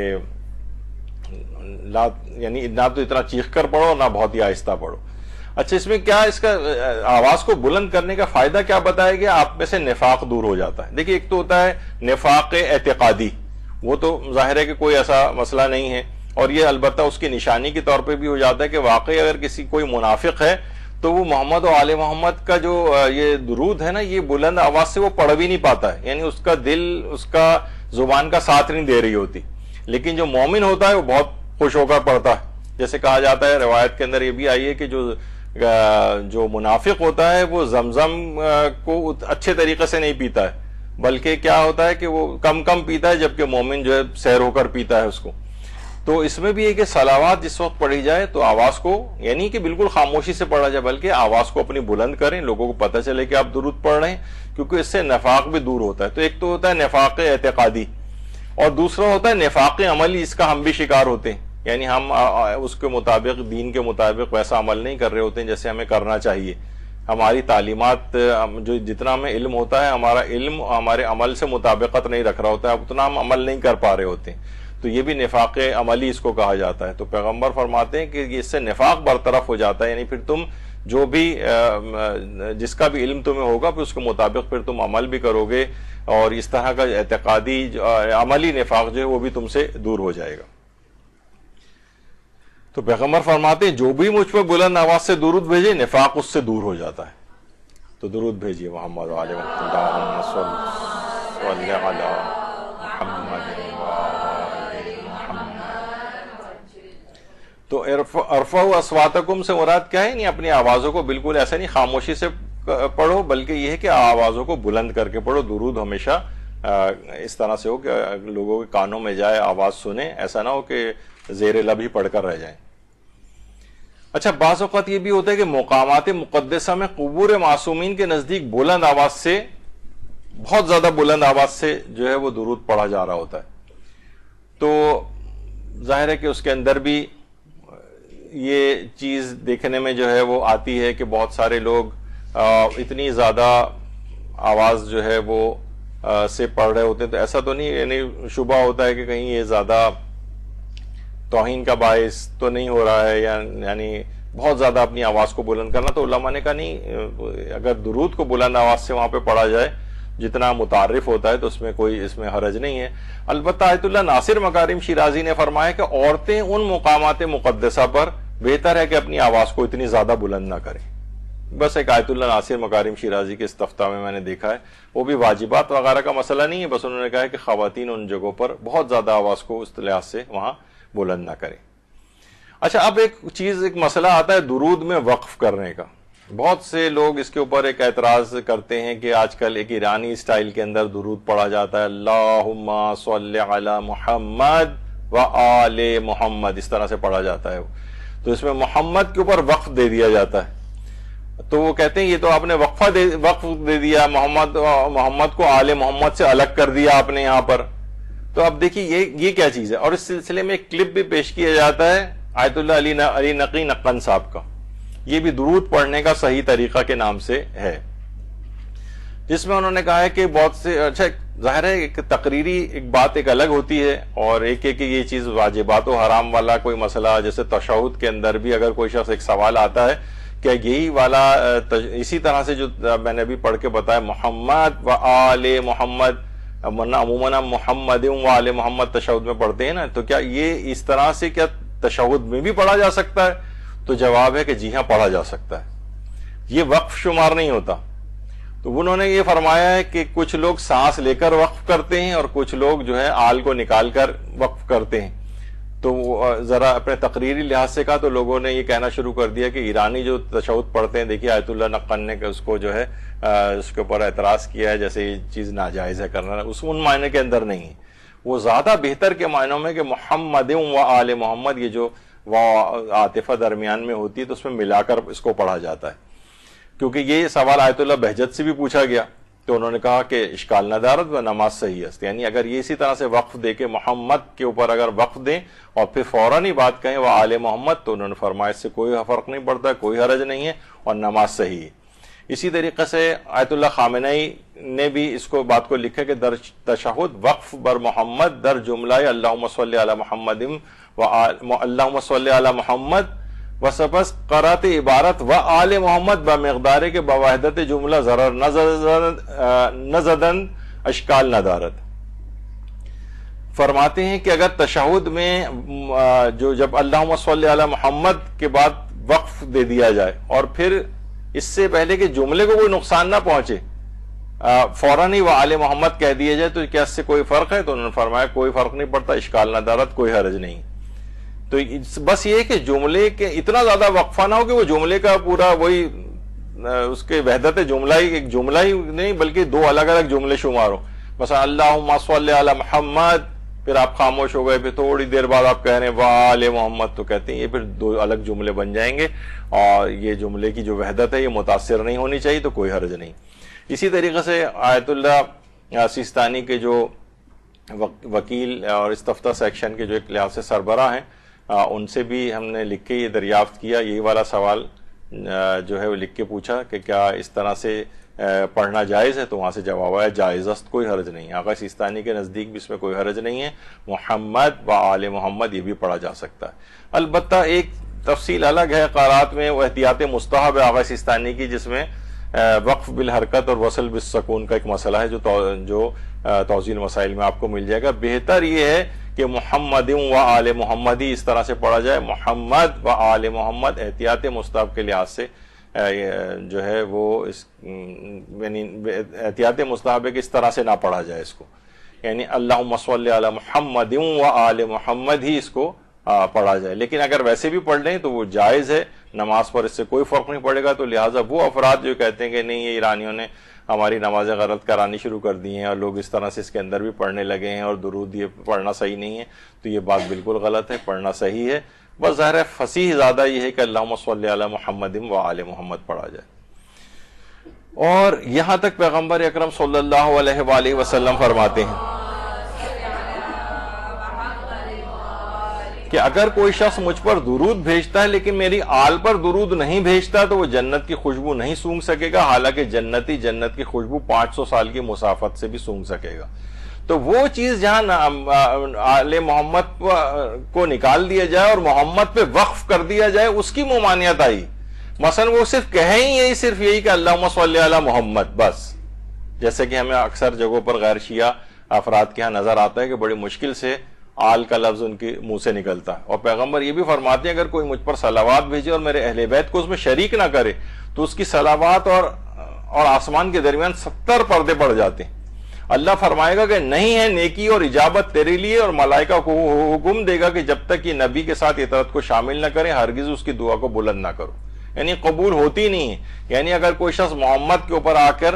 یعنی نہ تو اتنا چیخ کر پڑھو نہ بہت ہی آہستہ پڑھو۔ اچھا، اس میں کیا اس کا آواز کو بلند کرنے کا فائدہ کیا بتایا گیا؟ آپ میں سے نفاق دور ہو جاتا ہے۔ دیکھیے، ایک تو ہوتا ہے نفاق اعتقادی، وہ تو ظاہر ہے کہ کوئی ایسا مسئلہ نہیں ہے، اور یہ البتہ اس کی نشانی کے طور پہ بھی ہو جاتا ہے کہ واقعی اگر کوئی منافق ہے تو وہ محمد و آل محمد کا جو یہ درود ہے نا، یہ بلند آواز سے وہ پڑھ بھی نہیں پاتا ہے، یعنی اس کا دل، اس کا زبان کا ساتھ نہیں دے رہی ہوتی۔ لیکن جو مومن ہوتا ہے وہ بہت خوش ہو کر پڑھتا ہے، جیسے کہا جاتا ہے، روایت کے اندر یہ بھی آئی ہے کہ جو منافق ہوتا ہے وہ زمزم کو اچھے طریقے سے نہیں پیتا ہے، بلکہ کیا ہوتا ہے کہ وہ کم پیتا ہے، جبکہ مومن جو ہے سیر ہو کر پیتا ہے اس کو۔ تو اس میں بھی ہے کہ صلوات جس وقت پڑھی جائے تو آواز کو، یعنی کہ بالکل خاموشی سے پڑھا جائے، بلکہ آواز کو اپنی بلند کریں، لوگوں کو پتہ چلے کہ آپ درود پڑھ رہے ہیں، کیونکہ اس سے نفاق بھی دور ہوتا ہے۔ تو ایک تو ہوتا ہے نفاق اعتقادی، اور دوسرا ہوتا ہے نفاق عملی، اس کا ہم بھی شکار ہوتے ہیں، یعنی ہم اس کے مطابق، دین کے مطابق ویسا عمل نہیں کر رہے ہوتے ہیں جیسے ہمیں کرنا چاہیے۔ ہماری تعلیمات، جو جتنا ہمیں علم ہوتا ہے، ہمارا علم ہمارے عمل سے مطابقت نہیں رکھ رہا ہوتا ہے، اتنا ہم عمل نہیں کر پا رہے ہوتے ہیں، تو یہ بھی نفاق عملی اس کو کہا جاتا ہے۔ تو پیغمبر فرماتے ہیں کہ اس سے نفاق برطرف ہو جاتا ہے، یعنی پھر تم جو بھی جس کا بھی علم تمہیں ہوگا پھر اس کے مطابق پھر تم عمل بھی کرو گے، اور اس طرح کا اعتقادی عملی نفاق جو ہے وہ بھی تم سے دور ہو جائے گا۔ تو پیغمبر فرماتے ہیں جو بھی مجھ پہ بلند آواز سے درود بھیجے، نفاق اس سے دور ہو جاتا ہے۔ تو درود بھیجیے محمد علیہ وسلم۔ تو ارفعوا اصواتکم سے مراد کیا ہے؟ نہیں اپنی آوازوں کو بالکل ایسا نہیں خاموشی سے پڑھو، بلکہ یہ ہے کہ آوازوں کو بلند کر کے پڑھو. درود ہمیشہ اس طرح سے ہو کہ لوگوں کے کانوں میں جائے، آواز سنیں، ایسا نہ ہو کہ زیر لب ہی پڑھ کر رہ جائیں. اچھا، بعض اوقات یہ بھی ہوتا ہے کہ مقامات مقدسہ میں قبور معصومین کے نزدیک بلند آواز سے، بہت زیادہ بلند آواز سے جو ہے وہ درود پڑھا جا رہا ہوتا ہے. تو ظاہر ہے کہ اس کے اندر بھی یہ چیز دیکھنے میں جو ہے وہ آتی ہے کہ بہت سارے لوگ اتنی زیادہ آواز جو ہے وہ سے پڑھ رہے ہوتے ہیں. تو ایسا تو نہیں، یعنی شبہ ہوتا ہے کہ کہیں یہ زیادہ توہین کا باعث تو نہیں ہو رہا ہے، یعنی بہت زیادہ اپنی آواز کو بلند کرنا. تو علماء نے کہا نہیں، اگر درود کو بلند آواز سے وہاں پہ پڑھا جائے جتنا متعارف ہوتا ہے تو اس میں حرج نہیں ہے. البتہ آیت اللہ ناصر مکارم شیرازی نے فرمایا کہ عورتیں ان مقامات مقدسہ پر بہتر ہے کہ اپنی آواز کو اتنی زیادہ بلند نہ کریں. بس ایک آیت اللہ ناصر مکارم شیرازی کے استفتاء میں نے دیکھا ہے، وہ بھی واجبات وغیرہ کا مسئلہ نہیں ہے، بس انہوں نے کہا ہے کہ خواتین ان جگہوں پر بہت زیادہ آواز کو اس لحاظ سے وہاں بلند نہ کریں. اچھا، اب ایک مسئلہ آتا ہے درود میں وقف کرنے کا. بہت سے لوگ اس کے اوپر ایک اعتراض کرتے ہیں کہ آج کل ایک ایرانی سٹائل کے اندر درود پڑھا جاتا ہے، اللہم صلی علی محمد و آل محمد، اس طرح سے پڑھا جاتا ہے. تو اس میں محمد کے اوپر وقف دے دیا جاتا ہے. تو وہ کہتے ہیں یہ تو آپ نے وقف دے دیا، محمد کو آل محمد سے الگ کر دیا آپ نے یہاں پر. تو اب دیکھیے یہ کیا چیز ہے. اور اس سلسلے میں ایک کلپ بھی پیش کیا جاتا ہے آیت اللہ علی نقی نقن صاحب کا، یہ بھی درود پڑھنے کا صحیح طریقہ کے نام سے ہے، جس میں انہوں نے کہا ہے کہ بہت سے، اچھا ظاہر ہے ایک تقریری ایک بات ایک الگ ہوتی ہے، اور ایک ہے کہ یہ چیز واجبات و حرام والا کوئی مسئلہ، جیسے تشہد کے اندر بھی اگر کوئی شخص ایک سوال آتا ہے کہ یہی والا اسی طرح سے جو میں نے ابھی پڑھ کے بتایا محمد و آل محمد، عموماً محمد و آل محمد تشہد میں پڑھتے ہیں نا، تو کیا یہ اس طرح سے کیا تشہد میں بھی پڑھا جا سکتا ہے؟ تو جواب ہے کہ جی ہاں پڑھا جا سکتا ہے، یہ وقف شمار نہیں ہوتا. تو انہوں نے یہ فرمایا ہے کہ کچھ لوگ سانس لے کر وقف کرتے ہیں اور کچھ لوگ جو ہے آل کو نکال کر وقف کرتے ہیں. تو ذرا اپنے تقریری لحاظ سے کہا تو لوگوں نے یہ کہنا شروع کر دیا کہ ایرانی جو تشہد پڑھتے ہیں، دیکھیے آیت اللہ نقن نے اس کو جو ہے اس کے اوپر اعتراض کیا ہے جیسے یہ چیز ناجائز ہے کرنا، ان معنی کے اندر نہیں ہے. وہ زیادہ بہتر کے معنوں میں کہ محمد و آل محمد، یہ جو عاطفہ درمیان میں ہوتی ہے تو اس میں ملا کر اس کو پڑھا جاتا ہے. کیونکہ یہ سوال آیت اللہ بہجت سے بھی پوچھا گیا تو انہوں نے کہا کہ اشکال ندارت و نماز صحیح است، یعنی اگر یہ اسی طرح سے وقف دے کے محمد کے اوپر اگر وقف دیں اور پھر فوراً ہی بات کہیں وہ آل محمد، تو انہوں نے فرمایا اس سے کوئی فرق نہیں پڑتا، کوئی حرج نہیں ہے اور نماز صحیح ہے. اسی طریقے سے آیت اللہ خامنئی نے بھی اس کو بات کو لکھا کہ در تشہد وقف بر محمد در جملہ اللہم صلی علی محمد و اللہم صلی علی محمد و سپس قرات عبارت و آل محمد بمقدار کے بواحدت جملہ ضرر نزدن اشکال ندارت. فرماتے ہیں کہ اگر تشہد میں جب اللہم صلی علی محمد کے بعد وقف دے دیا جائے اور پھر اس سے پہلے کہ جملے کو کوئی نقصان نہ پہنچے فوراً ہی وہ آل محمد کہہ دیا جائے تو کیا اس سے کوئی فرق ہے؟ تو انہوں نے فرمایا کوئی فرق نہیں پڑتا، اشکال ندارت، کوئی حرج نہیں. تو بس یہ کہ جملے کے اتنا زیادہ وقفہ نہ ہو کہ وہ جملے کا پورا وہی اس کے وحدت جملہ ہی ایک جملہ ہی نہیں بلکہ دو الگ الگ جملے شمار ہو. مثلا اللہم صلی علی محمد، پھر آپ خاموش ہو گئے، پھر تھوڑی دیر بعد آپ کہہ رہے ہیں وآل محمد، تو کہتے ہیں یہ پھر دو الگ جملے بن جائیں گے اور یہ جملے کی جو وحدت ہے یہ متاثر نہیں ہونی چاہیے، تو کوئی حرج نہیں. اسی طریقے سے آیت اللہ سیستانی کے جو وکیل اور استفتاء سیکشن کے جو ایک لحاظ سے سربراہ ہیں، ان سے بھی ہم نے لکھ کے یہ دریافت کیا، یہی والا سوال جو ہے وہ لکھ کے پوچھا کہ کیا اس طرح سے پڑھنا جائز ہے، تو وہاں سے جواب آیا جائز است، کوئی حرج نہیں. آقا سیستانی کے نزدیک بھی اس میں کوئی حرج نہیں ہے، محمد و آل محمد یہ بھی پڑھا جا سکتا ہے. البتہ ایک تفصیل الگ ہے قرات میں، وہ احتیاط مستحب ہے آقا سیستانی کی، جس میں وقف بالحرکت اور وصل بالسکون کا ایک مسئلہ ہے جو توضیح المسائل میں آپ کو مل جائے گا. بہتر یہ ہے کہ محمد و آل محمد ہی اس طرح سے پڑھا جائے، محمد و آل محمد احتیاط مستحب کے لحاظ سے جو ہے وہ یعنی احتیاط مستحب ہے کہ اس طرح سے نہ پڑھا جائے اس کو، یعنی اللہم صلی علی محمد و آل محمد ہی اس کو پڑھا جائے، لیکن اگر ویسے بھی پڑھ لیں تو وہ جائز ہے، نماز پر اس سے کوئی فرق نہیں پڑے گا۔ تو لہٰذا وہ افراد جو کہتے ہیں کہ نہیں یہ ایرانیوں نے ہماری نمازیں غلط کرانی شروع کر دی ہیں اور لوگ اس طرح سے اس کے اندر بھی پڑھنے لگے ہیں اور درود یہ پڑھنا صحیح نہیں ہے، تو یہ بات بالکل غلط ہے، پڑھنا صحیح ہے۔ بس ظاہر ہے فصیح زیادہ یہ ہے کہ اللہم صلی علی محمد و آل محمد پڑھا جائے۔ اور یہاں تک پیغمبر اکرم صلی اللہ علیہ وآلہ وسلم فرماتے ہیں کہ اگر کوئی شخص مجھ پر درود بھیجتا ہے لیکن میری آل پر درود نہیں بھیجتا تو وہ جنت کی خوشبو نہیں سونگھ سکے گا، حالانکہ جنتی جنت کی خوشبو 500 سال کی مسافت سے بھی سونگھ سکے گا۔ تو وہ چیز جہاں آل محمد کو نکال دیا جائے اور محمد پہ وقف کر دیا جائے، اس کی ممانعت آئی۔ مثلا وہ صرف کہیں صرف یہی کہ اللہم صلی علی محمد بس، جیسے کہ ہمیں اکثر جگہوں پر غیر شیعہ افراد کے ہاں نظر آتا ہے کہ بڑی مشکل سے آل کا لفظ ان کے منہ سے نکلتا ہے، اور پیغمبر یہ بھی فرماتے ہیں اگر کوئی مجھ پر صلوات بھیجے اور میرے اہل بیت کو اس میں شریک نہ کرے تو اس کی صلوات اور آسمان کے درمیان 70 پردے پڑ جاتے ہیں۔ اللہ فرمائے گا کہ نہیں ہے نیکی اور اجابت تیرے لیے، اور ملائکہ کو حکم دے گا کہ جب تک یہ نبی کے ساتھ اطاعت کو شامل نہ کرے ہرگز اس کی دعا کو بلند نہ کرو، یعنی قبول ہوتی نہیں ہے۔ یعنی اگر کوئی شخص محمد کے اوپر آ کر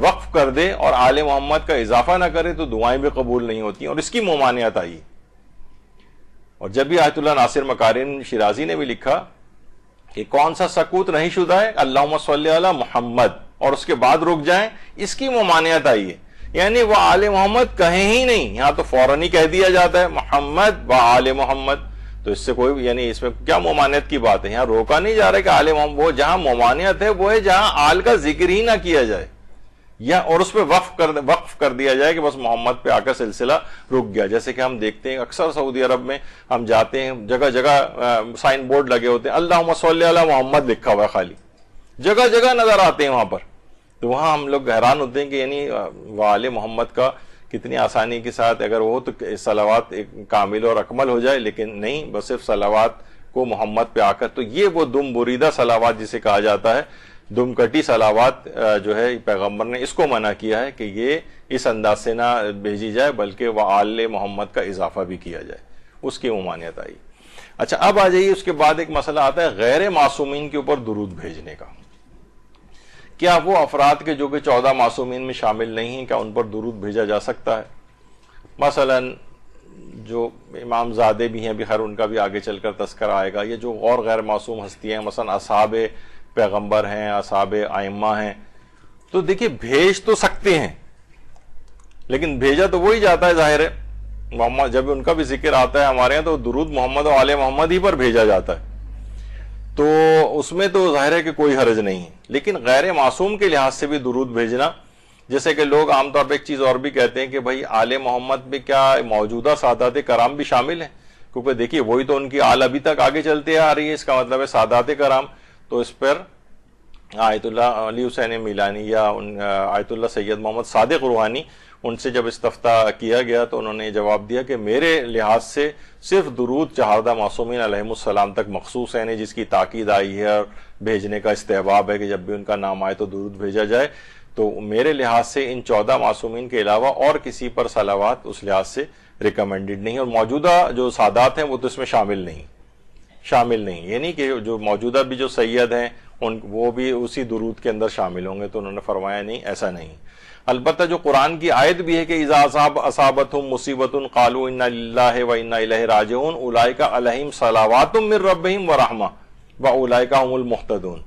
وقف کر دے اور آل محمد کا اضافہ نہ کرے تو دعائیں بھی قبول نہیں ہوتی ہیں، اور اس کی ممانعت آئی۔ اور جب بھی آیت اللہ ناصر مکارم شیرازی نے بھی لکھا کہ کون سا سکوت نہیں شدہ ہے اللہم صلی علی محمد اور اس کے بعد رک جائیں، اس کی ممانعت آئی ہے، یعنی وہ آل محمد کہیں ہی نہیں، یہاں تو فوراً ہی کہہ دیا جاتا ہے محمد و آل محمد، تو اس سے کوئی یعنی اس میں کیا ممانعت کی بات ہے؟ یہاں روکا نہیں جا رہا کہ آل محمد، وہ جہاں ممانعت ہے وہ ہے جہاں آل کا ذکر ہی نہ کیا جائے یا اور اس پہ وقف کر دیا جائے کہ بس محمد پہ آ کر سلسلہ رک گیا۔ جیسے کہ ہم دیکھتے ہیں اکثر سعودی عرب میں ہم جاتے ہیں، جگہ جگہ سائن بورڈ لگے ہوتے ہیں اللہم صلی علی محمد لکھا ہوا ہے، خالی جگہ جگہ نظر آتے ہیں وہاں پر، تو وہاں ہم لوگ حیران ہوتے ہیں کہ یعنی آل محمد کا کتنی آسانی کے ساتھ اگر وہ تو صلوات کامل اور اکمل ہو جائے، لیکن نہیں، بس صرف صلوات کو محمد پہ آ کر، تو یہ وہ دم بریدہ صلوات جسے کہا جاتا ہے، دم کٹی صلوات جو ہے پیغمبر نے اس کو منع کیا ہے کہ یہ اس انداز سے نہ بھیجی جائے بلکہ وہ آل محمد کا اضافہ بھی کیا جائے، اس کی ممانعت آئی۔ اچھا اب آ جائیے، اس کے بعد ایک مسئلہ آتا ہے غیر معصومین کے اوپر درود بھیجنے کا۔ کیا وہ افراد کے جو کہ 14 معصومین میں شامل نہیں ہیں، کیا ان پر درود بھیجا جا سکتا ہے؟ مثلا جو امام زادے بھی ہیں، بخیر ان کا بھی آگے چل کر تذکرہ آئے گا، یہ جو اور غیر معصوم ہستیاں ہیں، مثلا اصحاب پیغمبر ہیں، اصحاب ائمہ ہیں، تو دیکھیے بھیج تو سکتے ہیں لیکن بھیجا تو وہی جاتا ہے، ظاہر ہے محمد جب ان کا بھی ذکر آتا ہے ہمارے یہاں تو درود محمد و آل محمد ہی پر بھیجا جاتا ہے، تو اس میں تو ظاہر ہے کہ کوئی حرج نہیں ہے۔ لیکن غیر معصوم کے لحاظ سے بھی درود بھیجنا، جیسے کہ لوگ عام طور پہ ایک چیز اور بھی کہتے ہیں کہ بھائی آل محمد میں کیا موجودہ سادات کرام بھی شامل ہیں، کیونکہ دیکھیے وہی تو ان کی آل ابھی تک آگے چلتے آ رہی ہے، اس کا مطلب ہے سادات کرام، تو اس پر آیت اللہ علی حسین میلانی یا آیت اللہ سید محمد صادق روحانی، ان سے جب استفتاء کیا گیا تو انہوں نے جواب دیا کہ میرے لحاظ سے صرف درود چہاردہ معصومین علیہم السلام تک مخصوص ہے، جس کی تاکید آئی ہے اور بھیجنے کا استحباب ہے کہ جب بھی ان کا نام آئے تو درود بھیجا جائے، تو میرے لحاظ سے ان 14 معصومین کے علاوہ اور کسی پر صلوات اس لحاظ سے ریکمینڈڈ نہیں، اور موجودہ جو سادات ہیں وہ تو اس میں شامل نہیں، یعنی کہ جو موجودہ بھی جو سید ہیں وہ بھی اسی درود کے اندر شامل ہوں گے، تو انہوں نے فرمایا نہیں، ایسا نہیں۔ البتہ جو قرآن کی آیت بھی ہے کہ اذا اصابتہم مصیبۃ قالوا انا للہ و انا الیہ راجعون اولئک علیہم صلوات من ربہم ورحمہ واولئک هم المہتدون،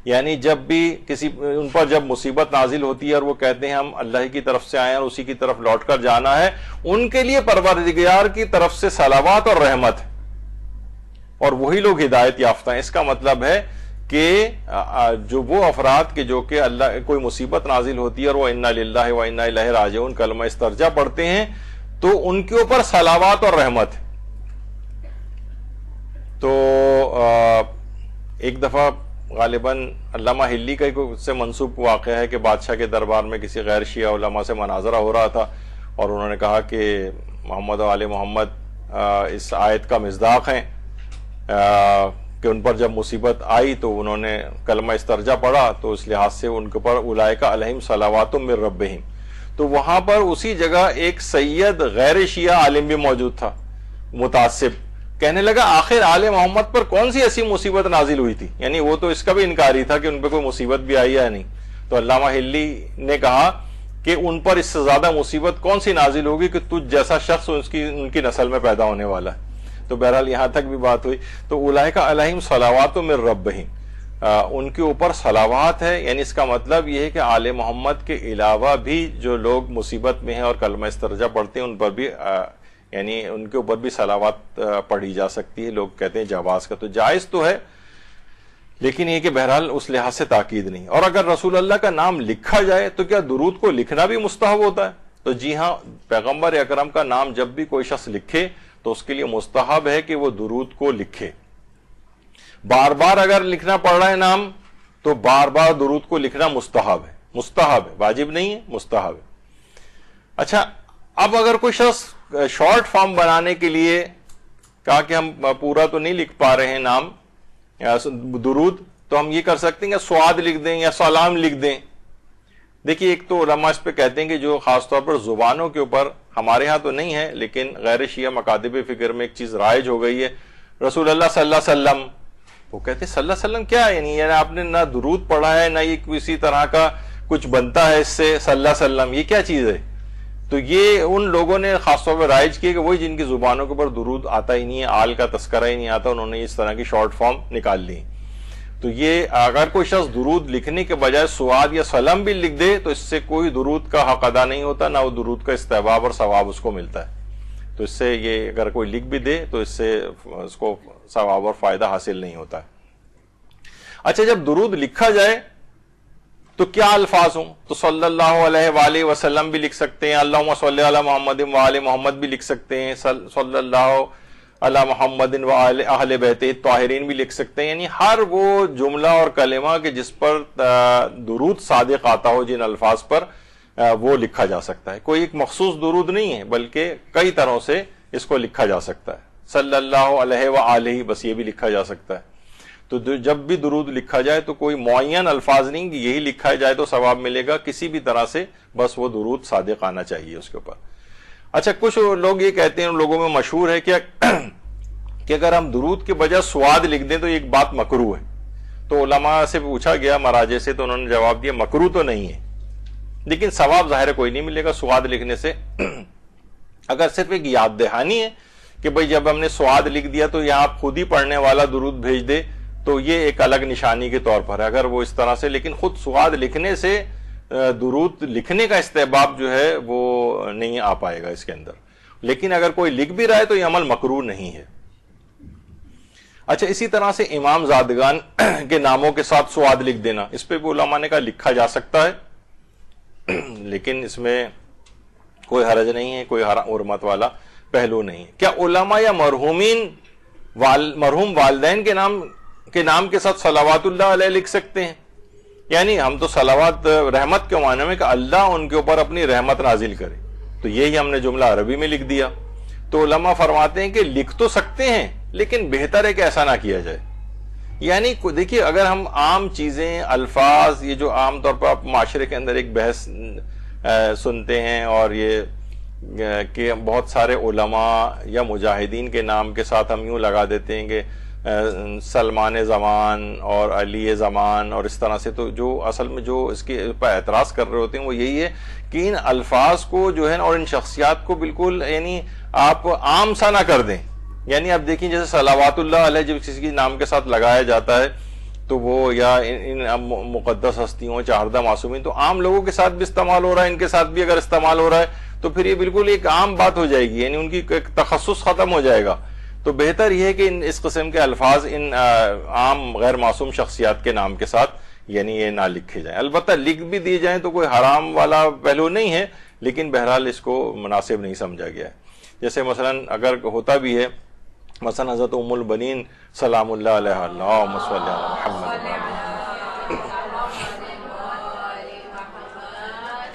یعنی جب بھی ان پر جب مصیبت نازل ہوتی ہے اور وہ کہتے ہیں ہم اللہ کی طرف سے آئے ہیں اور اسی کی طرف لوٹ کر جانا ہے، ان کے لیے پروردگار کی طرف سے صلوات اور رحمت ہے، اور وہی لوگ ہدایت یافتہ ہیں۔ اس کا مطلب ہے کہ جو وہ افراد کے جو کہ اللہ کوئی مصیبت نازل ہوتی ہے اور وہ انا للہ و انا الیہ راجعون کلمہ استرجاع پڑھتے ہیں تو ان کے اوپر صلوات اور رحمت۔ تو ایک دفعہ غالباً علامہ ہلی کا سے منسوب واقعہ ہے کہ بادشاہ کے دربار میں کسی غیر شیعہ علماء سے مناظرہ ہو رہا تھا، اور انہوں نے کہا کہ محمد و آل محمد اس آیت کا مصداق ہیں کہ ان پر جب مصیبت آئی تو انہوں نے کلمہ استرجاع پڑھا، تو اس لحاظ سے ان کے پر اولئک علیہم صلوات من ربہم۔ تو وہاں پر اسی جگہ ایک سید غیر شیعہ عالم بھی موجود تھا، متعصب، کہنے لگا آخر آل محمد پر کون سی ایسی مصیبت نازل ہوئی تھی، یعنی وہ تو اس کا بھی انکاری تھا کہ ان پہ کوئی مصیبت بھی آئی یا نہیں. تو علامہ ہلی نے کہا کہ ان پر اس سے زیادہ مصیبت کون سی نازل ہوگی کہ تجھ جیسا شخص ان کی نسل میں پیدا ہونے والا ہے. تو بہرحال یہاں تک بھی بات ہوئی. تو اولئک علیہم صلوات من ربہم، ان کے اوپر صلوات ہے، یعنی اس کا مطلب یہ ہے کہ آل محمد کے علاوہ بھی جو لوگ مصیبت میں ہیں اور کلمہ استرجاع پڑھتے ہیں ان پر بھی یعنی ان کے اوپر بھی صلوات پڑھی جا سکتی ہے. لوگ کہتے ہیں جواز کا، تو جائز تو ہے، لیکن یہ کہ بہرحال اس لحاظ سے تاکید نہیں. اور اگر رسول اللہ کا نام لکھا جائے تو کیا درود کو لکھنا بھی مستحب ہوتا ہے؟ تو جی ہاں، پیغمبر اکرم کا نام جب بھی کوئی شخص لکھے تو اس کے لیے مستحب ہے کہ وہ درود کو لکھے. بار بار اگر لکھنا پڑ رہا ہے نام تو بار بار درود کو لکھنا مستحب ہے، واجب نہیں ہے، مستحب ہے. اچھا، اب اگر کوئی شخص شارٹ فارم بنانے کے لیے کہا کہ ہم پورا تو نہیں لکھ پا رہے ہیں نام درود، تو ہم یہ کر سکتے ہیں کہ سواد لکھ دیں یا سلام لکھ دیں. دیکھیے، ایک تو علماء اس پہ کہتے ہیں کہ جو خاص طور پر زبانوں کے اوپر، ہمارے ہاں تو نہیں ہے لیکن غیر شیعہ مکاتب فکر میں ایک چیز رائج ہو گئی ہے، رسول اللہ صلی اللہ علیہ وسلم، وہ کہتے ہیں صلی اللہ علیہ وسلم کیا ہے، یعنی آپ نے نہ درود پڑھا ہے نہ یہ کسی طرح کا کچھ بنتا ہے اس سے، صلی اللہ علیہ وسلم یہ کیا چیز ہے. تو یہ ان لوگوں نے خاص طور پر رائج کیا کہ وہی جن کی زبانوں کے اوپر درود آتا ہی نہیں ہے، آل کا تذکرہ ہی نہیں آتا، انہوں نے اس طرح کی شارٹ فارم نکال لی. تو یہ اگر کوئی شخص درود لکھنے کے بجائے سواد یا سلام بھی لکھ دے تو اس سے کوئی درود کا حق ادا نہیں ہوتا، نہ وہ درود کا استحباب اور ثواب اس کو ملتا ہے. تو اس سے یہ اگر کوئی لکھ بھی دے تو اس سے اس کو ثواب اور فائدہ حاصل نہیں ہوتا ہے. اچھا، جب درود لکھا جائے تو کیا الفاظ ہوں؟ تو صلی اللہ علیہ وآلہ وسلم بھی لکھ سکتے ہیں، اللہم صلی علی محمد وآل محمد بھی لکھ سکتے ہیں، صلی اللہ علی محمد وآل اہل بیتہ الطاہرین بھی لکھ سکتے ہیں. یعنی ہر وہ جملہ اور کلمہ کہ جس پر درود صادق آتا ہو، جن الفاظ پر، وہ لکھا جا سکتا ہے. کوئی ایک مخصوص درود نہیں ہے بلکہ کئی طرح سے اس کو لکھا جا سکتا ہے. صلی اللہ علیہ وآلہ بس یہ بھی لکھا جا سکتا ہے. تو جب بھی درود لکھا جائے تو کوئی معین الفاظ نہیں کہ یہی لکھا جائے تو ثواب ملے گا، کسی بھی طرح سے بس وہ درود صادق آنا چاہیے اس کے اوپر. اچھا، کچھ لوگ یہ کہتے ہیں، ان لوگوں میں مشہور ہے کہ اگر ہم درود کے بجائے سواد لکھ دیں تو ایک بات مکروہ ہے. تو علماء سے پوچھا گیا مراجع سے تو انہوں نے جواب دیا مکروہ تو نہیں ہے، لیکن ثواب ظاہر کوئی نہیں ملے گا سواد لکھنے سے. اگر صرف ایک یاد دہانی ہے کہ بھئی جب ہم نے سواد لکھ دیا تو یہاں آپ خود ہی پڑھنے والا درود بھیج دے تو یہ ایک الگ نشانی کے طور پر ہے اگر وہ اس طرح سے، لیکن خود سواد لکھنے سے درود لکھنے کا استحباب جو ہے وہ نہیں آ پائے گا اس کے اندر. لیکن اگر کوئی لکھ بھی رہا ہے تو یہ عمل مکروہ نہیں ہے. اچھا، اسی طرح سے امام زادگان کے ناموں کے ساتھ سواد لکھ دینا، اس پہ بھی علماء نے کہا لکھا جا سکتا ہے، لیکن اس میں کوئی حرج نہیں ہے، کوئی حرمت والا پہلو نہیں ہے. کیا علماء یا مرحوم والدین کے نام کے ساتھ صلوات اللہ علیہ لکھ سکتے ہیں؟ یعنی ہم تو صلوات رحمت کے معنی میں کہ اللہ ان کے اوپر اپنی رحمت نازل کرے، تو یہی ہم نے جملہ عربی میں لکھ دیا. تو علماء فرماتے ہیں کہ لکھ تو سکتے ہیں لیکن بہتر ہے کہ ایسا نہ کیا جائے. یعنی دیکھیے، اگر ہم عام چیزیں، الفاظ، یہ جو عام طور پر آپ معاشرے کے اندر ایک بحث سنتے ہیں اور یہ کہ بہت سارے علماء یا مجاہدین کے نام کے ساتھ ہم یوں لگا دیتے ہیں کہ سلمان زمان اور علی زمان اور اس طرح سے، تو جو اصل میں جو اس کے پر اعتراض کر رہے ہوتے ہیں وہ یہی ہے کہ ان الفاظ کو جو ہے اور ان شخصیات کو بالکل یعنی آپ عام سا نہ کر دیں. یعنی آپ دیکھیں جیسے صلوات اللہ علیہ جب کسی کے نام کے ساتھ لگایا جاتا ہے تو وہ یا ان مقدس ہستیوں، چہاردہ معصومین، تو عام لوگوں کے ساتھ بھی استعمال ہو رہا ہے، ان کے ساتھ بھی اگر استعمال ہو رہا ہے تو پھر یہ بالکل ایک عام بات ہو جائے گی، یعنی ان کی ایک تخصص ختم ہو جائے گا. تو بہتر یہ ہے کہ اس قسم کے الفاظ ان عام غیر معصوم شخصیات کے نام کے ساتھ یعنی یہ نہ لکھے جائیں. البتہ لکھ بھی دی جائیں تو کوئی حرام والا پہلو نہیں ہے، لیکن بہرحال اس کو مناسب نہیں سمجھا گیا ہے. جیسے مثلا اگر ہوتا بھی ہے، مثلا حضرت ام البنین سلام اللہ علیہ، اللہم صلی علی محمد،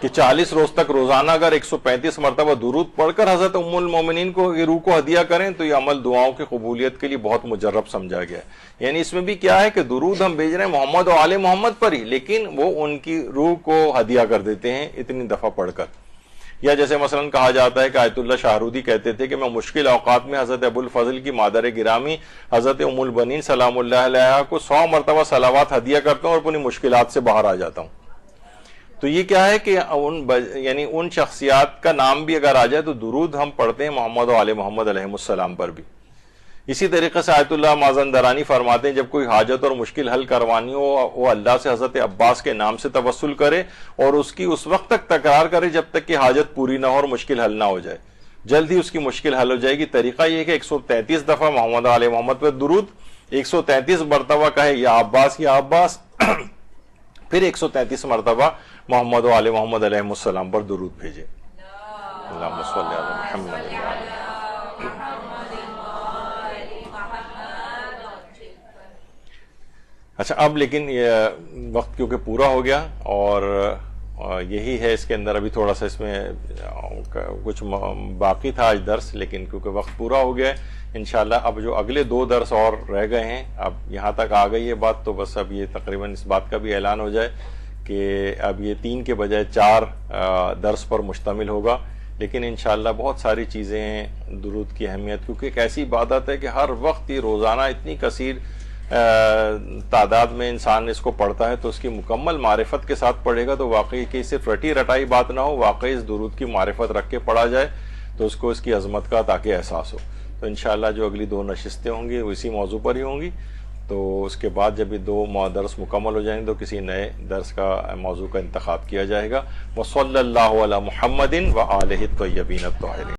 کہ 40 روز تک روزانہ اگر 135 مرتبہ درود پڑھ کر حضرت ام المومنین کو روح کو ہدیہ کریں تو یہ عمل دعاؤں کی قبولیت کے لیے بہت مجرب سمجھا گیا ہے. یعنی اس میں بھی کیا ہے کہ درود ہم بھیج رہے ہیں محمد و آل محمد پر ہی، لیکن وہ ان کی روح کو ہدیہ کر دیتے ہیں اتنی دفعہ پڑھ کر. یا جیسے مثلا کہا جاتا ہے کہ آیت اللہ شاہرودی کہتے تھے کہ میں مشکل اوقات میں حضرت ابو الفضل کی مادر گرامی حضرت ام البنین سلام اللہ علیہ کو 100 مرتبہ صلوات ہدیہ کرتا ہوں اور اپنی مشکلات سے باہر آ جاتا ہوں. تو یہ کیا ہے کہ ان شخصیات کا نام بھی اگر آ جائے تو درود ہم پڑھتے ہیں محمد و آل محمد علیہ السلام پر بھی. اسی طریقے سے آیت اللہ مازندرانی فرماتے ہیں جب کوئی حاجت اور مشکل حل کروانی ہو وہ اللہ سے حضرت عباس کے نام سے توسل کرے اور اس کی اس وقت تک تکرار کرے جب تک کہ حاجت پوری نہ ہو اور مشکل حل نہ ہو جائے. جلد ہی اس کی مشکل حل ہو جائے گی. طریقہ یہ ہے کہ 133 دفعہ محمد علیہ محمد پر درود 133 مرتبہ کہے یا عباس یا عباس پھر 133 مرتبہ محمد و آل محمد علیہ السلام پر درود بھیجے. اللہم صلی علی محمد. اچھا اب لیکن یہ وقت کیونکہ پورا ہو گیا اور یہی ہے اس کے اندر ابھی تھوڑا سا اس میں کچھ باقی تھا آج درس لیکن کیونکہ وقت پورا ہو گیا ہے انشاءاللہ اب جو اگلے 2 درس اور رہ گئے ہیں اب یہاں تک آ گئی ہے بات تو بس اب یہ تقریباً اس بات کا بھی اعلان ہو جائے کہ اب یہ 3 کے بجائے 4 درس پر مشتمل ہوگا. لیکن انشاءاللہ بہت ساری چیزیں ہیں درود کی اہمیت کیونکہ ایک ایسی عبادت ہے کہ ہر وقت یہ روزانہ اتنی کثیر تعداد میں انسان اس کو پڑھتا ہے تو اس کی مکمل معرفت کے ساتھ پڑھے گا تو واقعی کہ صرف رٹی رٹائی بات نہ ہو واقعی اس درود کی معرفت رکھ کے پڑھا جائے تو اس کو اس کی عظمت کا تاکہ احساس ہو. تو انشاءاللہ جو اگلی 2 نشستیں ہوں گی وہ اسی موضوع پر ہی ہوں گی. تو اس کے بعد جب یہ 2 درس مکمل ہو جائیں گے تو کسی نئے درس کا موضوع کا انتخاب کیا جائے گا. وصلی اللہ علی محمد و آلہ الطیبین الطاہرین.